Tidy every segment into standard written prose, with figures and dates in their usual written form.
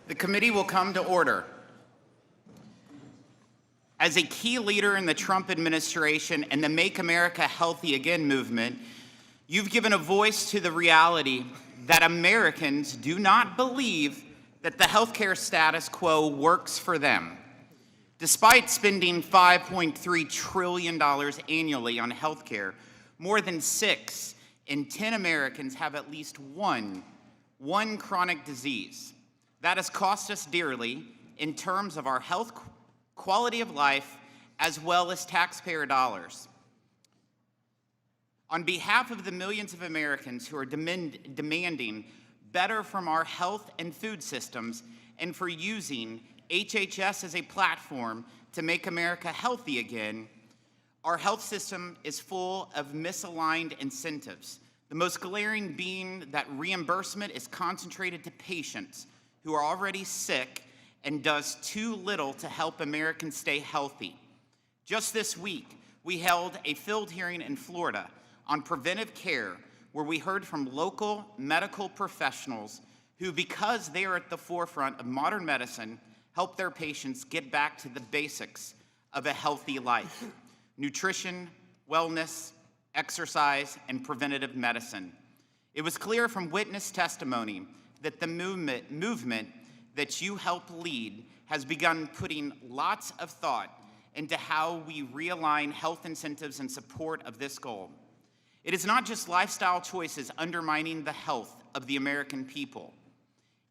The committee will come to order. As a key leader in the Trump administration and the Make America Healthy Again movement, you've given a voice to the reality that Americans do not believe that the healthcare status quo works for them. Despite spending $5.3 trillion annually on healthcare, more than 6 in 10 Americans have at least one chronic disease. That has cost us dearly in terms of our health quality of life as well as taxpayer dollars. On behalf of the millions of Americans who are demanding better from our health and food systems, and for using HHS as a platform to make America healthy again, our health system is full of misaligned incentives, the most glaring being that reimbursement is concentrated to patients who are already sick and does too little to help Americans stay healthy. Just this week, we held a field hearing in Florida on preventive care, where we heard from local medical professionals who, because they are at the forefront of modern medicine, help their patients get back to the basics of a healthy life: nutrition, wellness, exercise, and preventative medicine. It was clear from witness testimony that the movement that you help lead has begun putting lots of thought into how we realign health incentives in support of this goal. It is not just lifestyle choices undermining the health of the American people.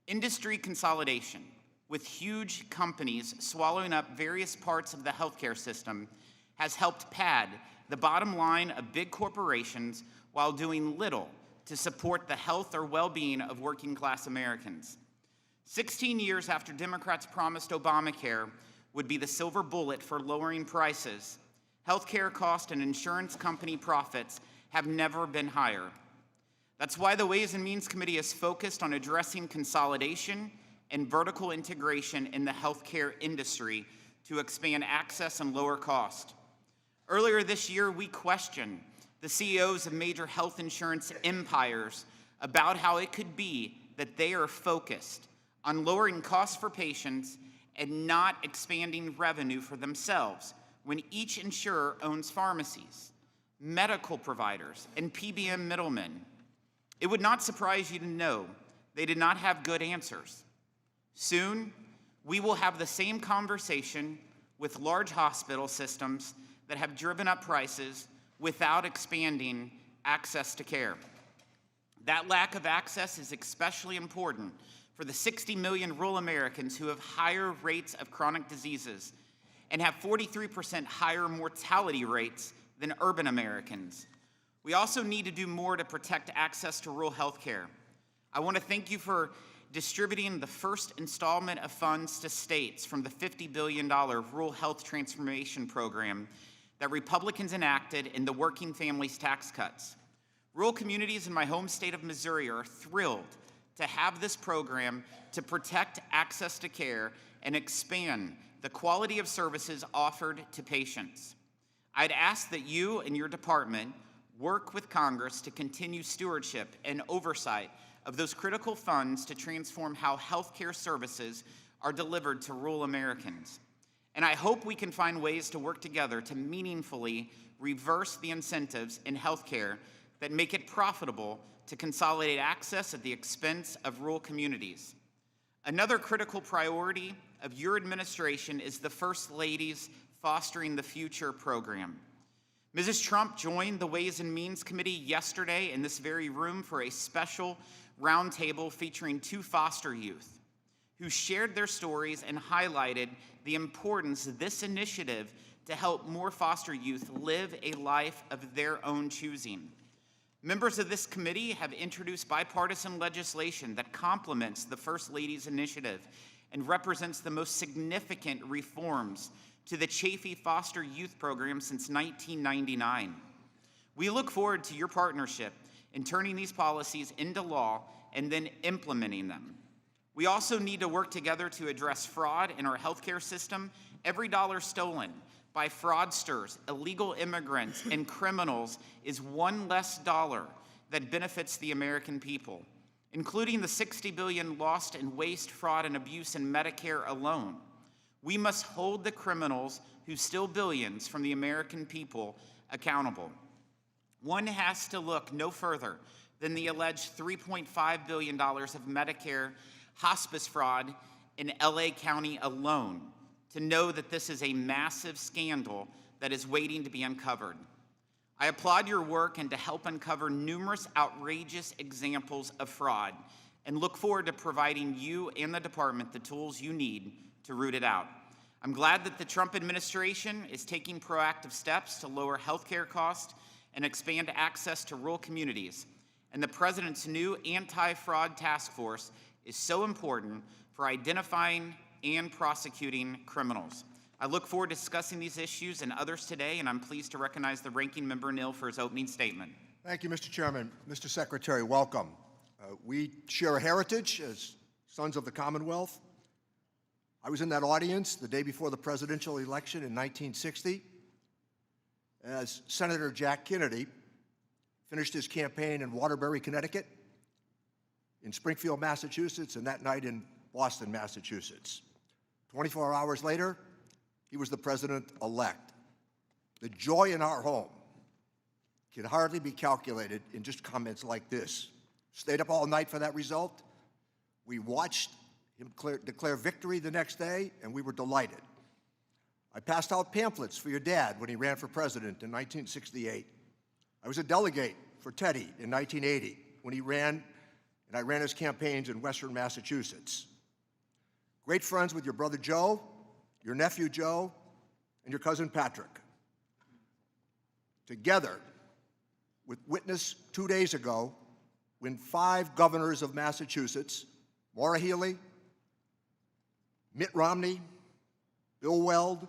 Industry consolidation, with huge companies swallowing up various parts of the healthcare system, has helped pad the bottom line of big corporations while doing little to support the health or well-being of working-class Americans. 16 years after Democrats promised Obamacare would be the silver bullet for lowering prices, healthcare costs and insurance company profits have never been higher. That's why the Ways and Means Committee is focused on addressing consolidation and vertical integration in the healthcare industry to expand access and lower cost. Earlier this year, we questioned the CEOs of major health insurance empires about how it could be that they are focused on lowering costs for patients and not expanding revenue for themselves when each insurer owns pharmacies, medical providers, and PBM middlemen. It would not surprise you to know they did not have good answers. Soon, we will have the same conversation with large hospital systems that have driven up prices without expanding access to care. That lack of access is especially important for the 60 million rural Americans who have higher rates of chronic diseases and have 43% higher mortality rates than urban Americans. We also need to do more to protect access to rural health care. I want to thank you for distributing the first installment of funds to states from the $50 billion Rural Health Transformation Program that Republicans enacted in the Working Families Tax Cuts. Rural communities in my home state of Missouri are thrilled to have this program to protect access to care and expand the quality of services offered to patients. I'd ask that you and your department work with Congress to continue stewardship and oversight of those critical funds to transform how healthcare services are delivered to rural Americans. And I hope we can find ways to work together to meaningfully reverse the incentives in healthcare that make it profitable to consolidate access at the expense of rural communities. Another critical priority of your administration is the First Lady's Fostering the Future program. Mrs. Trump joined the Ways and Means Committee yesterday in this very room for a special roundtable featuring 2 foster youth who shared their stories and highlighted the importance of this initiative to help more foster youth live a life of their own choosing. Members of this committee have introduced bipartisan legislation that complements the First Lady's initiative and represents the most significant reforms to the Chafee Foster Youth Program since 1999. We look forward to your partnership in turning these policies into law and then implementing them. We also need to work together to address fraud in our healthcare system. Every dollar stolen by fraudsters, illegal immigrants, and criminals is one less dollar that benefits the American people. including the $60 billion lost in waste, fraud, and abuse in Medicare alone. We must hold the criminals who steal billions from the American people accountable. One has to look no further than the alleged $3.5 billion of Medicare hospice fraud in LA County alone to know that this is a massive scandal that is waiting to be uncovered. I applaud your work and to help uncover numerous outrageous examples of fraud and look forward to providing you and the department the tools you need to root it out. I'm glad that the Trump administration is taking proactive steps to lower healthcare costs and expand access to rural communities. And the President's new anti-fraud task force is so important for identifying and prosecuting criminals. I look forward to discussing these issues and others today, and I'm pleased to recognize the Ranking Member Neal for his opening statement. Thank you, Mr. Chairman. Mr. Secretary, welcome. We share a heritage as sons of the Commonwealth. I was in that audience the day before the presidential election in 1960 as Senator Jack Kennedy finished his campaign in Waterbury, Connecticut, in Springfield, Massachusetts, and that night in Boston, Massachusetts. 24 hours later, he was the president-elect. The joy in our home can hardly be calculated in just comments like this. Stayed up all night for that result. We watched him declare victory the next day, and we were delighted. I passed out pamphlets for your dad when he ran for president in 1968. I was a delegate for Teddy in 1980 when he ran, and I ran his campaigns in Western Massachusetts. Great friends with your brother Joe, your nephew Joe, and your cousin Patrick. Together, with witness 2 days ago, when 5 governors of Massachusetts, Maura Healey, Mitt Romney, Bill Weld,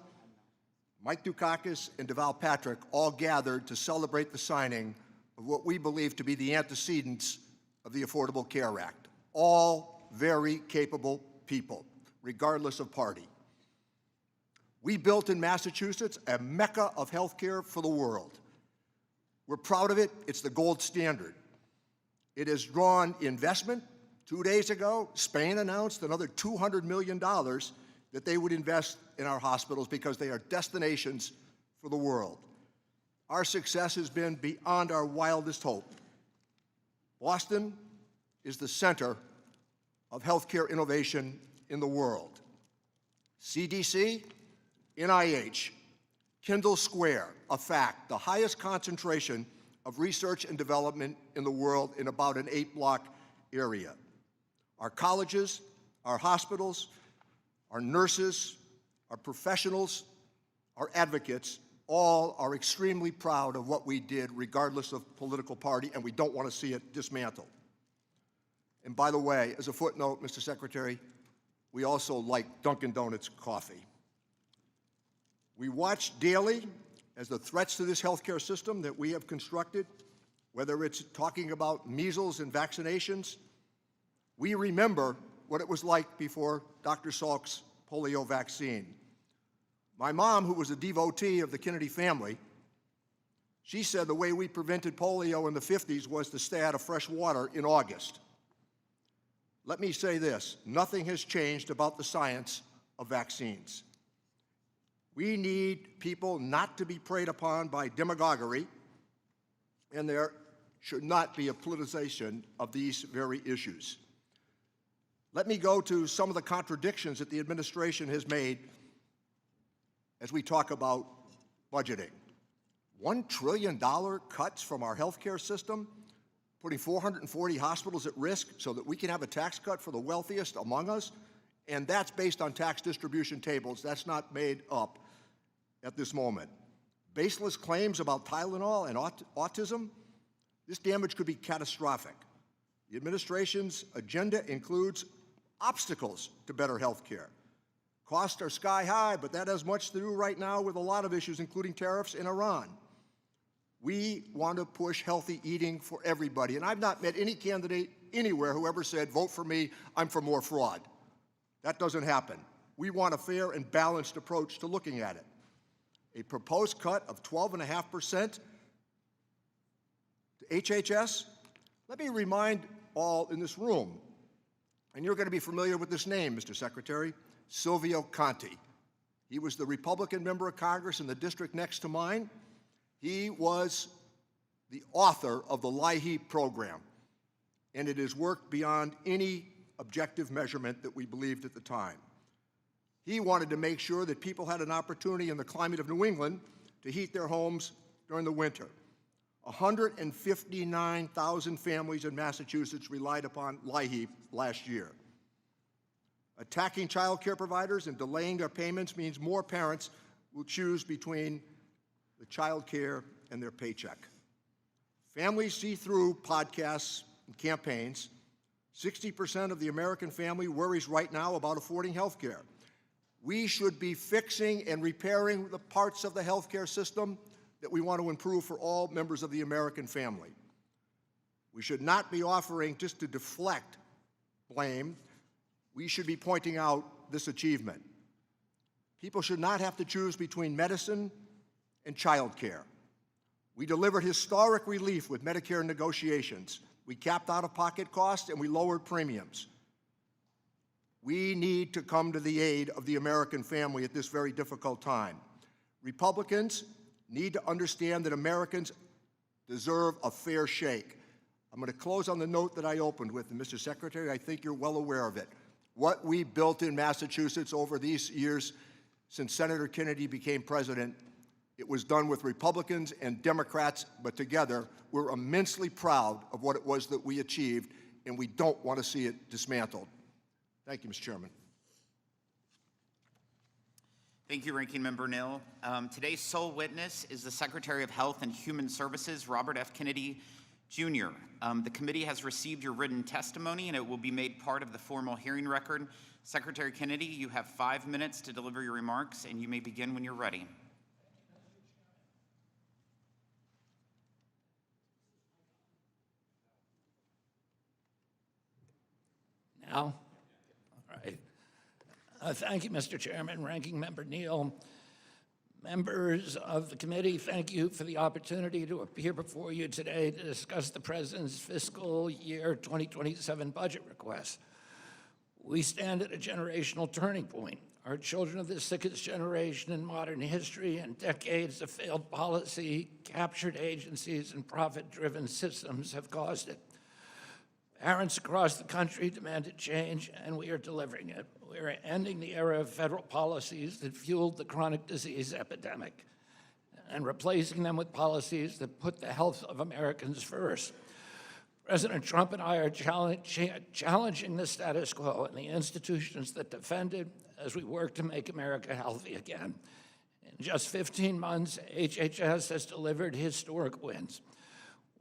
Mike Dukakis, and Deval Patrick all gathered to celebrate the signing of what we believe to be the antecedents of the Affordable Care Act. All very capable people, regardless of party. We built in Massachusetts a mecca of healthcare for the world. We're proud of it. It's the gold standard. It has drawn investment. 2 days ago, Spain announced another $200 million that they would invest in our hospitals because they are destinations for the world. Our success has been beyond our wildest hope. Boston is the center of healthcare innovation in the world. CDC, NIH, Kendall Square, a fact, the highest concentration of research and development in the world in about an 8-block area. Our colleges, our hospitals, our nurses, our professionals, our advocates, all are extremely proud of what we did regardless of political party, and we don't want to see it dismantled. And by the way, as a footnote, Mr. Secretary, we also like Dunkin' Donuts coffee. We watch daily as the threats to this healthcare system that we have constructed, whether it's talking about measles and vaccinations, we remember what it was like before Dr. Salk's polio vaccine. My mom, who was a devotee of the Kennedy family, she said the way we prevented polio in the 50s was to stay out of fresh water in August. Let me say this, nothing has changed about the science of vaccines. We need people not to be preyed upon by demagoguery, and there should not be a politicization of these very issues. Let me go to some of the contradictions that the administration has made as we talk about budgeting. $1 trillion cuts from our healthcare system, putting 440 hospitals at risk so that we can have a tax cut for the wealthiest among us, and that's based on tax distribution tables. That's not made up at this moment. Baseless claims about Tylenol and autism, this damage could be catastrophic. The administration's agenda includes obstacles to better health care. Costs are sky high, but that has much to do right now with a lot of issues, including tariffs in Iran. We want to push healthy eating for everybody, and I've not met any candidate anywhere who ever said, vote for me, I'm for more fraud. That doesn't happen. We want a fair and balanced approach to looking at it. A proposed cut of 12.5% to HHS. Let me remind all in this room. And you're going to be familiar with this name, Mr. Secretary, Silvio Conti. He was the Republican member of Congress in the district next to mine. He was the author of the LIHEAP program, and it has worked beyond any objective measurement that we believed at the time. He wanted to make sure that people had an opportunity in the climate of New England to heat their homes during the winter. 159,000 families in Massachusetts relied upon LIHEAP last year. Attacking child care providers and delaying their payments means more parents will choose between the child care and their paycheck. Families see through podcasts and campaigns. 60% of the American family worries right now about affording health care. We should be fixing and repairing the parts of the health care system that we want to improve for all members of the American family. We should not be offering just to deflect blame. We should be pointing out this achievement. People should not have to choose between medicine and child care. We delivered historic relief with Medicare negotiations. We capped out-of-pocket costs and we lowered premiums. We need to come to the aid of the American family at this very difficult time. Republicans need to understand that Americans deserve a fair shake. I'm going to close on the note that I opened with, and Mr. Secretary, I think you're well aware of it. What we built in Massachusetts over these years since Senator Kennedy became president, it was done with Republicans and Democrats, but together we're immensely proud of what it was that we achieved, and we don't want to see it dismantled. Thank you, Mr. Chairman. Thank you, Ranking Member Neal. Today's sole witness is the Secretary of Health and Human Services, Robert F. Kennedy, Jr. The committee has received your written testimony, and it will be made part of the formal hearing record. Secretary Kennedy, you have 5 minutes to deliver your remarks, and you may begin when you're ready. Now? All right. Thank you, Mr. Chairman, Ranking Member Neal. Members of the committee, thank you for the opportunity to appear before you today to discuss the President's fiscal year 2027 budget request. We stand at a generational turning point. Our children are the sickest generation in modern history, and decades of failed policy, captured agencies, and profit-driven systems have caused it. Parents across the country demanded change, and we are delivering it. We are ending the era of federal policies that fueled the chronic disease epidemic and replacing them with policies that put the health of Americans first. President Trump and I are challenging the status quo and the institutions that defend it as we work to make America healthy again. In just 15 months, HHS has delivered historic wins.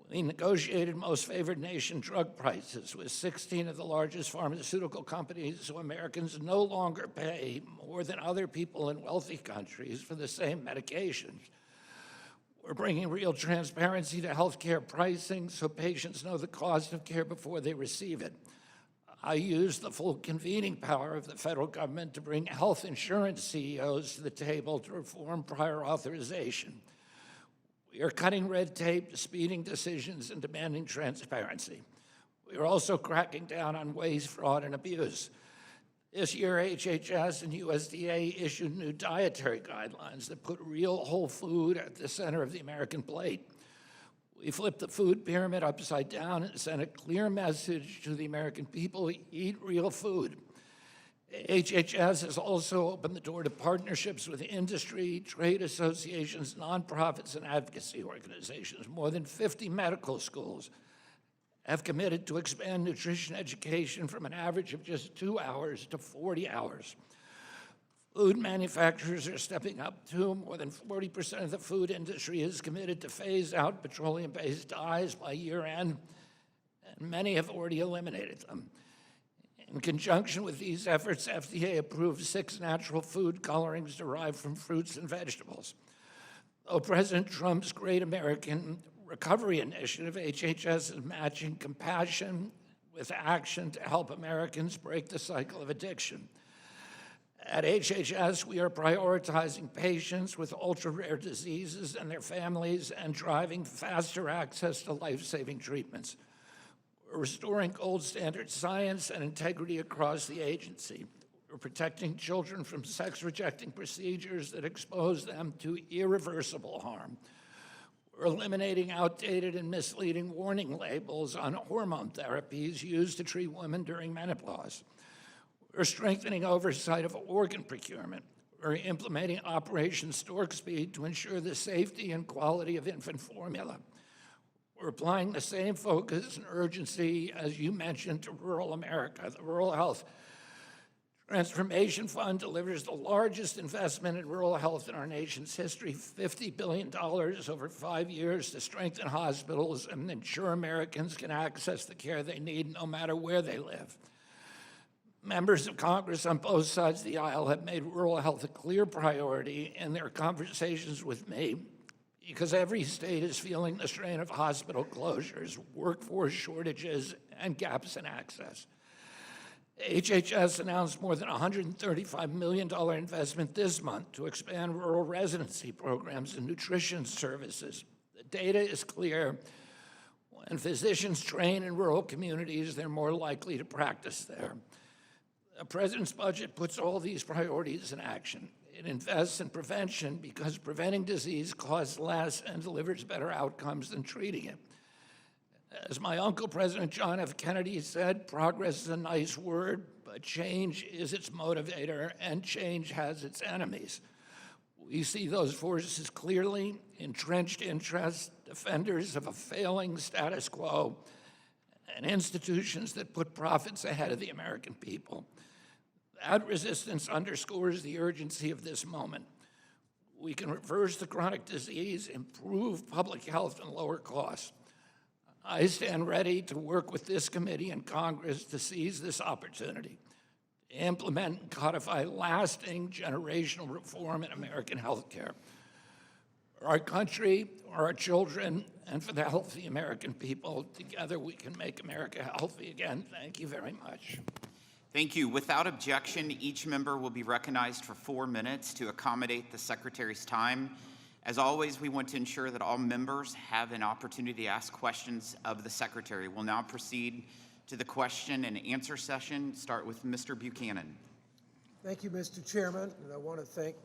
We negotiated most favored nation drug prices with 16 of the largest pharmaceutical companies, so Americans no longer pay more than other people in wealthy countries for the same medications. We're bringing real transparency to healthcare pricing so patients know the cost of care before they receive it. I use the full convening power of the federal government to bring health insurance CEOs to the table to reform prior authorization. We are cutting red tape, speeding decisions, and demanding transparency. We are also cracking down on waste, fraud, and abuse. This year, HHS and USDA issued new dietary guidelines that put real whole food at the center of the American plate. We flipped the food pyramid upside down and sent a clear message to the American people: eat real food. HHS has also opened the door to partnerships with industry, trade associations, nonprofits, and advocacy organizations. More than 50 medical schools have committed to expand nutrition education from an average of just 2 hours to 40 hours. Food manufacturers are stepping up too. More than 40% of the food industry is committed to phase out petroleum-based dyes by year end, and many have already eliminated them. In conjunction with these efforts, FDA approved 6 natural food colorings derived from fruits and vegetables. Though President Trump's Great American Recovery Initiative, HHS is matching compassion with action to help Americans break the cycle of addiction. At HHS, we are prioritizing patients with ultra-rare diseases and their families and driving faster access to life-saving treatments. We're restoring gold standard science and integrity across the agency. We're protecting children from sex-rejecting procedures that expose them to irreversible harm. We're eliminating outdated and misleading warning labels on hormone therapies used to treat women during menopause. We're strengthening oversight of organ procurement. We're implementing Operation Stork Speed to ensure the safety and quality of infant formula. We're applying the same focus and urgency, as you mentioned, to rural America. The Rural Health Transformation Fund delivers the largest investment in rural health in our nation's history, $50 billion over 5 years to strengthen hospitals and ensure Americans can access the care they need no matter where they live. Members of Congress on both sides of the aisle have made rural health a clear priority in their conversations with me, because every state is feeling the strain of hospital closures, workforce shortages, and gaps in access. HHS announced more than $135 million investment this month to expand rural residency programs and nutrition services. The data is clear. When physicians train in rural communities, they're more likely to practice there. The president's budget puts all these priorities in action. It invests in prevention because preventing disease costs less and delivers better outcomes than treating it. As my uncle, President John F. Kennedy, said, progress is a nice word, but change is its motivator, and change has its enemies. We see those forces clearly: entrenched interests, defenders of a failing status quo, and institutions that put profits ahead of the American people. That resistance underscores the urgency of this moment. We can reverse the chronic disease, improve public health, and lower costs. I stand ready to work with this committee and Congress to seize this opportunity, to implement and codify lasting generational reform in American health care. For our country, for our children, and for the health of the American people, together we can make America healthy again. Thank you very much. Thank you. Without objection, each member will be recognized for 4 minutes to accommodate the Secretary's time. As always, we want to ensure that all members have an opportunity to ask questions of the Secretary. We'll now proceed to the question and answer session. Start with Mr. Buchanan. Thank you, Mr. Chairman, and I want to thank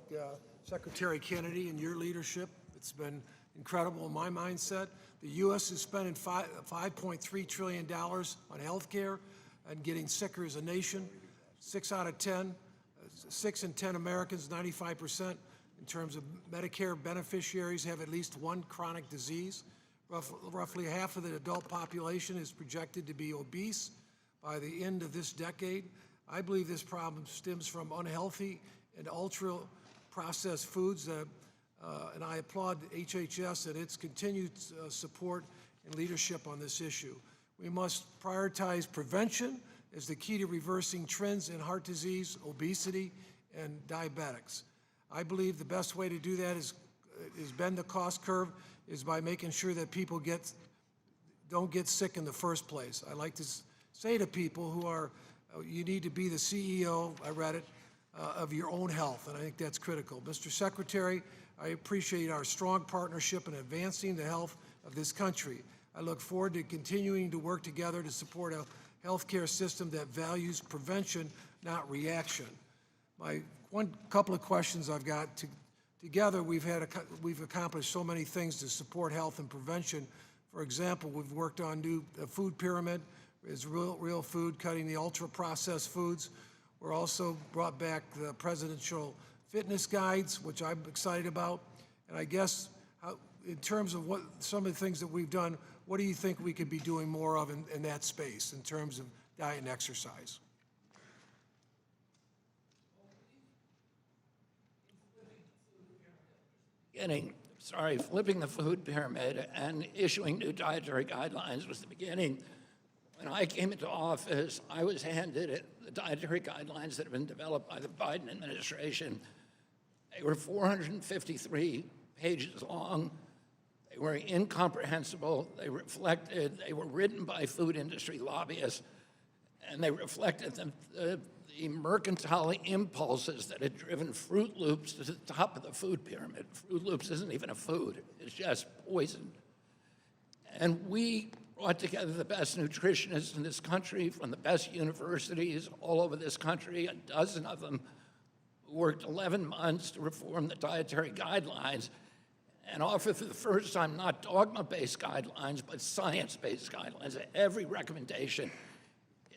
Secretary Kennedy and your leadership. It's been incredible in my mindset. The U.S. is spending $5.3 trillion on health care and getting sicker as a nation. 6 in 10 Americans, 95%, in terms of Medicare beneficiaries, have at least one chronic disease. Roughly half of the adult population is projected to be obese by the end of this decade. I believe this problem stems from unhealthy and ultra-processed foods, and I applaud HHS and its continued support and leadership on this issue. We must prioritize prevention as the key to reversing trends in heart disease, obesity, and diabetics. I believe the best way to do that is bend the cost curve, is by making sure that people don't get sick in the first place. I like to say to people who are, you need to be the CEO, I read it, of your own health, and I think that's critical. Mr. Secretary, I appreciate our strong partnership in advancing the health of this country. I look forward to continuing to work together to support a healthcare system that values prevention, not reaction. Couple of questions I've got. Together, we've accomplished so many things to support health and prevention. For example, we've worked on the food pyramid, is real food, cutting the ultra-processed foods. We're also brought back the presidential fitness guides, which I'm excited about. And I guess, in terms of what some of the things that we've done, what do you think we could be doing more of in that space in terms of diet and exercise? Flipping the food pyramid and issuing new dietary guidelines was the beginning. When I came into office, I was handed the dietary guidelines that have been developed by the Biden administration. They were 453 pages long. They were incomprehensible. They were written by food industry lobbyists, and they reflected the mercantile impulses that had driven Fruit Loops to the top of the food pyramid. Fruit Loops isn't even a food, it's just poison. And we brought together the best nutritionists in this country from the best universities all over this country, a dozen of them who worked 11 months to reform the dietary guidelines and offer for the first time not dogma-based guidelines, but science-based guidelines. Every recommendation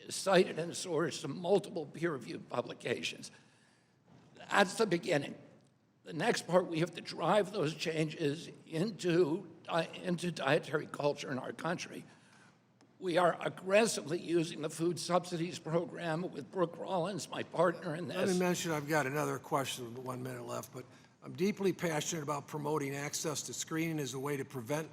is cited and sourced from multiple peer-reviewed publications. That's the beginning. The next part, we have to drive those changes into dietary culture in our country. We are aggressively using the food subsidies program with Brooke Rollins, my partner in this. Let me mention, I've got another question with 1 minute left, but I'm deeply passionate about promoting access to screening as a way to prevent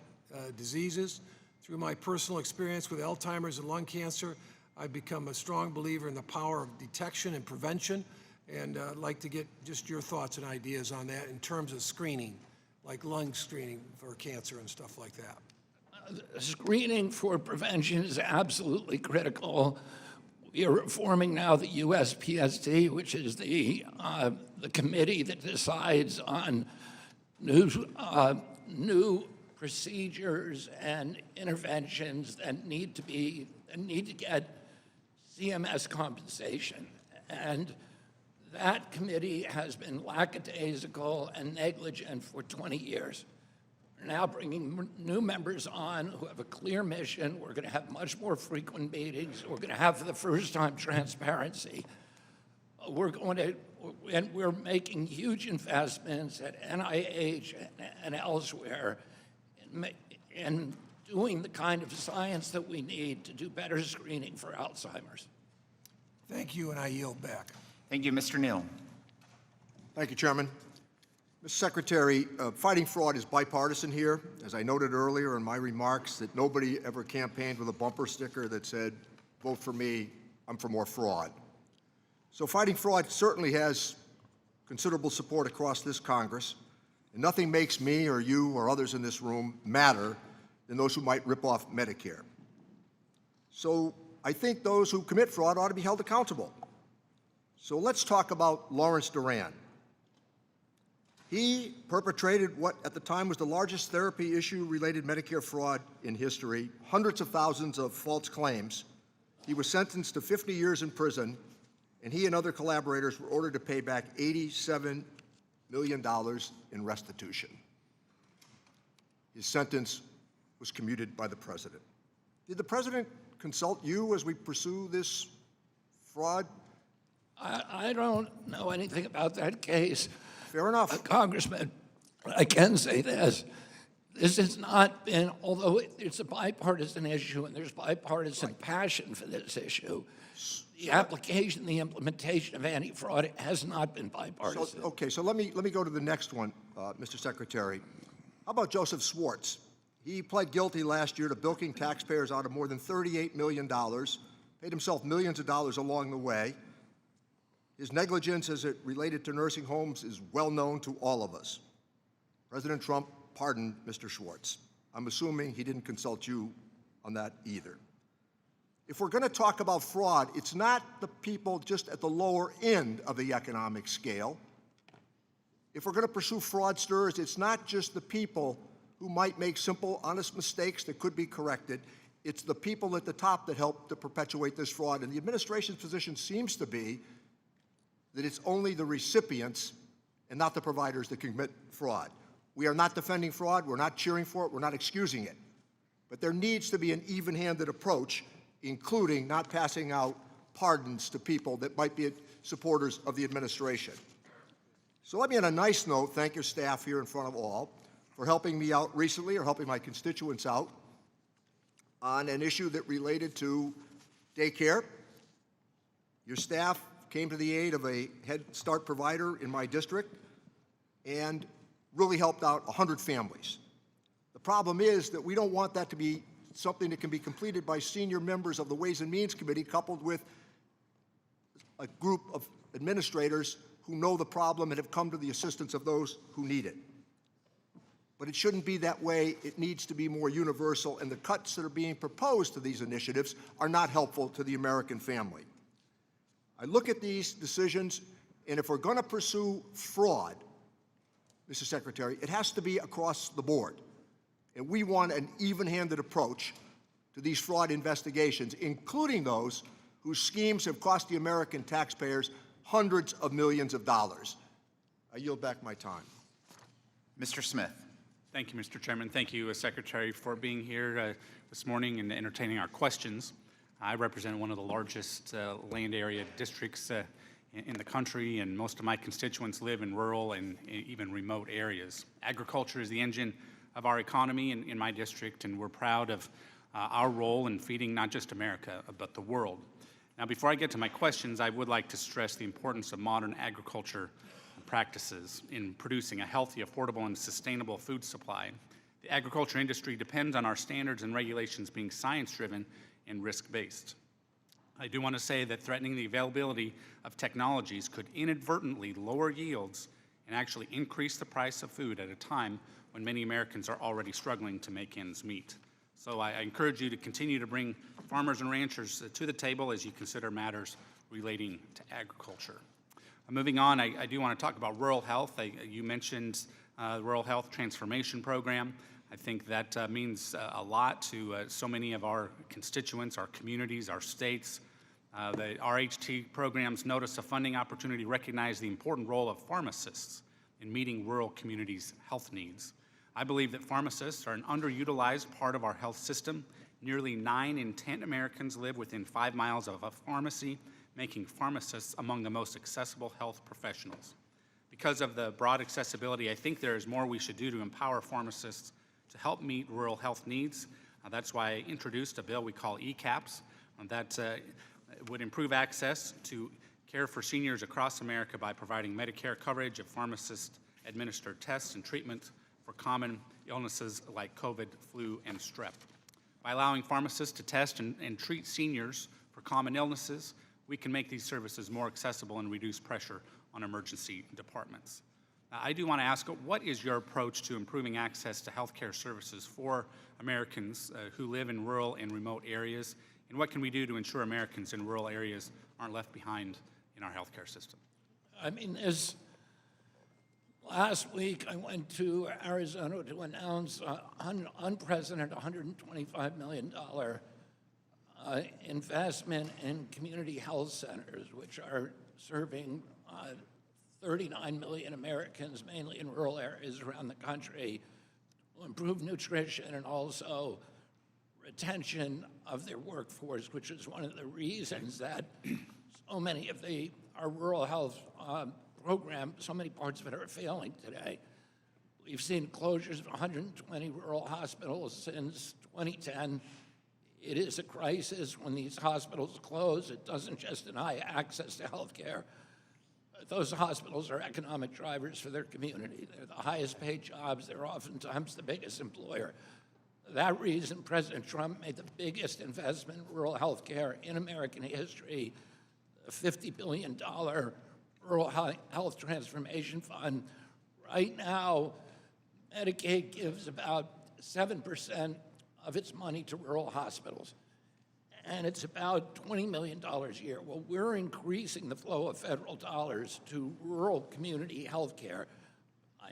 diseases. Through my personal experience with Alzheimer's and lung cancer, I've become a strong believer in the power of detection and prevention, and I'd like to get just your thoughts and ideas on that in terms of screening, like lung screening for cancer and stuff like that. Screening for prevention is absolutely critical. We are reforming now the USPSTF, which is the committee that decides on new procedures and interventions that need to get CMS compensation. And that committee has been lackadaisical and negligent for 20 years. We're now bringing new members on who have a clear mission. We're going to have much more frequent meetings. We're going to have, for the first time, transparency. We're making huge investments at NIH and elsewhere in doing the kind of science that we need to do better screening for Alzheimer's. Thank you, and I yield back. Thank you, Mr. Neal. Thank you, Chairman. Mr. Secretary, fighting fraud is bipartisan here. As I noted earlier in my remarks, that nobody ever campaigned with a bumper sticker that said, vote for me, I'm for more fraud. So fighting fraud certainly has considerable support across this Congress, and nothing makes me or you or others in this room madder than those who might rip off Medicare. So I think those who commit fraud ought to be held accountable. So let's talk about Lawrence Duran. He perpetrated what at the time was the largest therapy issue-related Medicare fraud in history, hundreds of thousands of false claims. He was sentenced to 50 years in prison, and he and other collaborators were ordered to pay back $87 million in restitution. His sentence was commuted by the president. Did the president consult you as we pursue this fraud? I don't know anything about that case. Fair enough. Congressman, I can say this. This has not been, although it's a bipartisan issue and there's bipartisan passion for this issue, the application, the implementation of anti-fraud has not been bipartisan. So let me go to the next one, Mr. Secretary. How about Joseph Schwartz? He pled guilty last year to bilking taxpayers out of more than $38 million, paid himself millions of dollars along the way. His negligence as it related to nursing homes is well known to all of us. President Trump pardoned Mr. Schwartz. I'm assuming he didn't consult you on that either. If we're going to talk about fraud, it's not the people just at the lower end of the economic scale. If we're going to pursue fraudsters, it's not just the people who might make simple, honest mistakes that could be corrected. It's the people at the top that help to perpetuate this fraud. And the administration's position seems to be that it's only the recipients and not the providers that can commit fraud. We are not defending fraud, we're not cheering for it, we're not excusing it. But there needs to be an even-handed approach, including not passing out pardons to people that might be supporters of the administration. So let me, on a nice note, thank your staff here in front of all for helping me out recently, or helping my constituents out, on an issue that related to daycare. Your staff came to the aid of a Head Start provider in my district and really helped out 100 families. The problem is that we don't want that to be something that can be completed by senior members of the Ways and Means Committee coupled with a group of administrators who know the problem and have come to the assistance of those who need it. But it shouldn't be that way. It needs to be more universal, and the cuts that are being proposed to these initiatives are not helpful to the American family. I look at these decisions, and if we're going to pursue fraud, Mr. Secretary, it has to be across the board. And we want an even-handed approach to these fraud investigations, including those whose schemes have cost the American taxpayers hundreds of millions of dollars. I yield back my time. Mr. Smith. Thank you, Mr. Chairman. Thank you, Secretary, for being here this morning and entertaining our questions. I represent one of the largest land area districts in the country, and most of my constituents live in rural and even remote areas. Agriculture is the engine of our economy in my district, and we're proud of our role in feeding not just America, but the world. Now, before I get to my questions, I would like to stress the importance of modern agriculture practices in producing a healthy, affordable, and sustainable food supply. The agriculture industry depends on our standards and regulations being science-driven and risk-based. I do want to say that threatening the availability of technologies could inadvertently lower yields and actually increase the price of food at a time when many Americans are already struggling to make ends meet. So I encourage you to continue to bring farmers and ranchers to the table as you consider matters relating to agriculture. Moving on, I do want to talk about rural health. You mentioned the Rural Health Transformation Program. I think that means a lot to so many of our constituents, our communities, our states. The RHT programs notice a funding opportunity to recognize the important role of pharmacists in meeting rural communities' health needs. I believe that pharmacists are an underutilized part of our health system. Nearly 9 in 10 Americans live within 5 miles of a pharmacy, making pharmacists among the most accessible health professionals. Because of the broad accessibility, I think there is more we should do to empower pharmacists to help meet rural health needs. That's why I introduced a bill we call ECAPS that would improve access to care for seniors across America by providing Medicare coverage of pharmacist-administered tests and treatment for common illnesses like COVID, flu, and strep. By allowing pharmacists to test and treat seniors for common illnesses, we can make these services more accessible and reduce pressure on emergency departments. I do want to ask, what is your approach to improving access to healthcare services for Americans who live in rural and remote areas, and what can we do to ensure Americans in rural areas aren't left behind in our healthcare system? I mean, last week I went to Arizona to announce an unprecedented $125 million investment in community health centers, which are serving 39 million Americans, mainly in rural areas around the country, to improve nutrition and also retention of their workforce, which is one of the reasons that so many of our rural health programs, so many parts of it are failing today. We've seen closures of 120 rural hospitals since 2010. It is a crisis when these hospitals close. It doesn't just deny access to health care. Those hospitals are economic drivers for their community. They're the highest paid jobs. They're oftentimes the biggest employer. For that reason, President Trump made the biggest investment in rural health care in American history, a $50 billion Rural Health Transformation Fund. Right now, Medicaid gives about 7% of its money to rural hospitals, and it's about $20 million a year. Well, we're increasing the flow of federal dollars to rural community health care,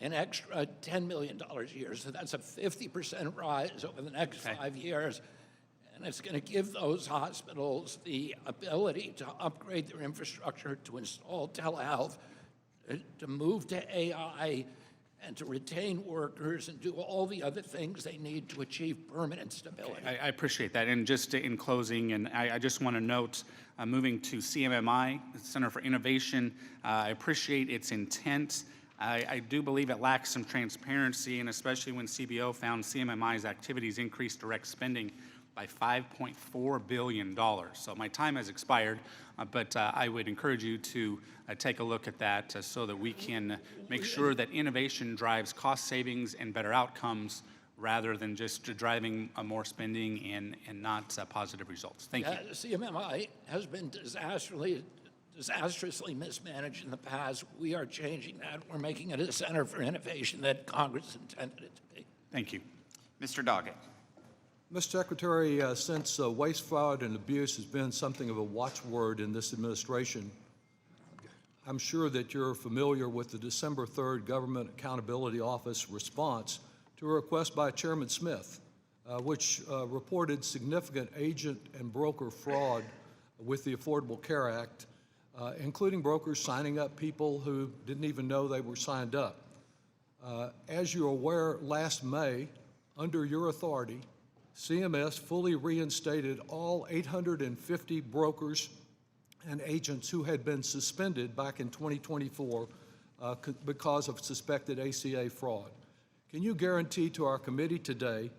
an extra $10 million a year, so that's a 50% rise over the next 5 years, and it's going to give those hospitals the ability to upgrade their infrastructure, to install telehealth, to move to AI, and to retain workers and do all the other things they need to achieve permanent stability. I appreciate that. And just in closing, and I just want to note, moving to CMMI, Center for Innovation, I appreciate its intent. I do believe it lacks some transparency, and especially when CBO found CMMI's activities increased direct spending by $5.4 billion. So my time has expired, but I would encourage you to take a look at that so that we can make sure that innovation drives cost savings and better outcomes rather than just driving more spending and not positive results. Thank you. CMMI has been disastrously mismanaged in the past. We are changing that. We're making it a center for innovation that Congress intended it to be. Thank you. Mr. Doggett. Mr. Secretary, since waste, fraud, and abuse has been something of a watchword in this administration, I'm sure that you're familiar with the December 3rd Government Accountability Office response to a request by Chairman Smith which reported significant agent and broker fraud with the Affordable Care Act, including brokers signing up people who didn't even know they were signed up. As you're aware, last May, under your authority, CMS fully reinstated all 850 brokers and agents who had been suspended back in 2024 because of suspected ACA fraud. Can you guarantee to our committee today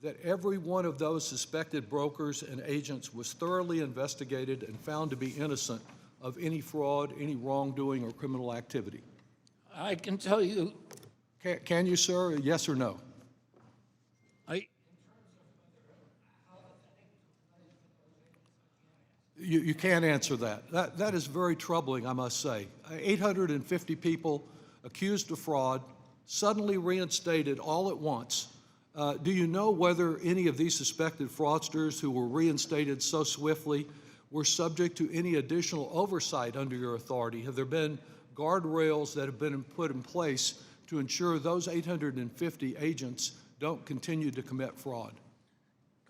that every one of those suspected brokers and agents was thoroughly investigated and found to be innocent of any fraud, any wrongdoing, or criminal activity? I can tell you, Can you, sir? Yes or no? You can't answer that. That is very troubling, I must say. 850 people accused of fraud, suddenly reinstated all at once. Do you know whether any of these suspected fraudsters who were reinstated so swiftly were subject to any additional oversight under your authority? Have there been guardrails that have been put in place to ensure those 850 agents don't continue to commit fraud?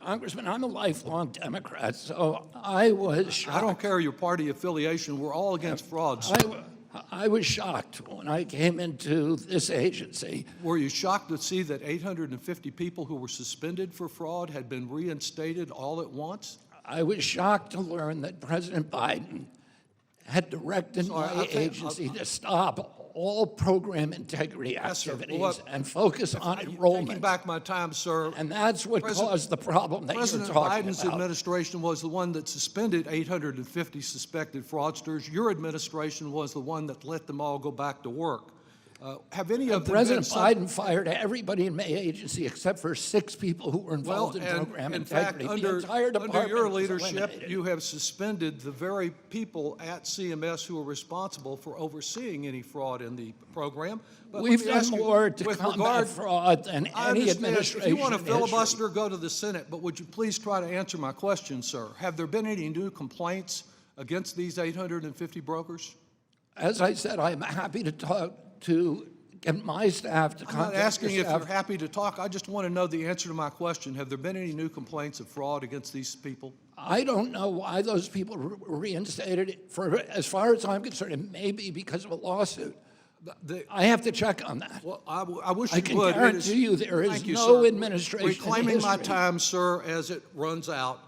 Congressman, I'm a lifelong Democrat, so I was shocked. I don't care your party affiliation. We're all against fraud, sir. I was shocked when I came into this agency. Were you shocked to see that 850 people who were suspended for fraud had been reinstated all at once? I was shocked to learn that President Biden had directed my agency to stop all program integrity Yes, sir. activities Well, and focus on enrollment. Taking back my time, sir. And that's what caused the problem that you're President talking Biden's about. administration was the one that suspended 850 suspected fraudsters. Your administration was the one that let them all go back to work. Have any of them President been Biden fired everybody in my agency except for 6 people who were involved in program in integrity. fact, The entire under department your was leadership, eliminated. you have suspended the very people at CMS who are responsible for overseeing any fraud in the program. But let We've me done ask you, more to with combat regard- fraud than I any understand. administration If you want to in history. filibuster, go to the Senate, but would you please try to answer my question, sir? Have there been any new complaints against these 850 brokers? As I said, I'm happy to talk to get my staff to I'm not contact asking your if you're staff. happy to talk. I just want to know the answer to my question. Have there been any new complaints of fraud against these people? I don't know why those people were reinstated. For as far as I'm concerned, it may be because of a lawsuit. I have to check on that. Well, I wish I you can would. It guarantee is- you there is Thank you, no sir. administration in Reclaiming my history. time, sir, as it runs out.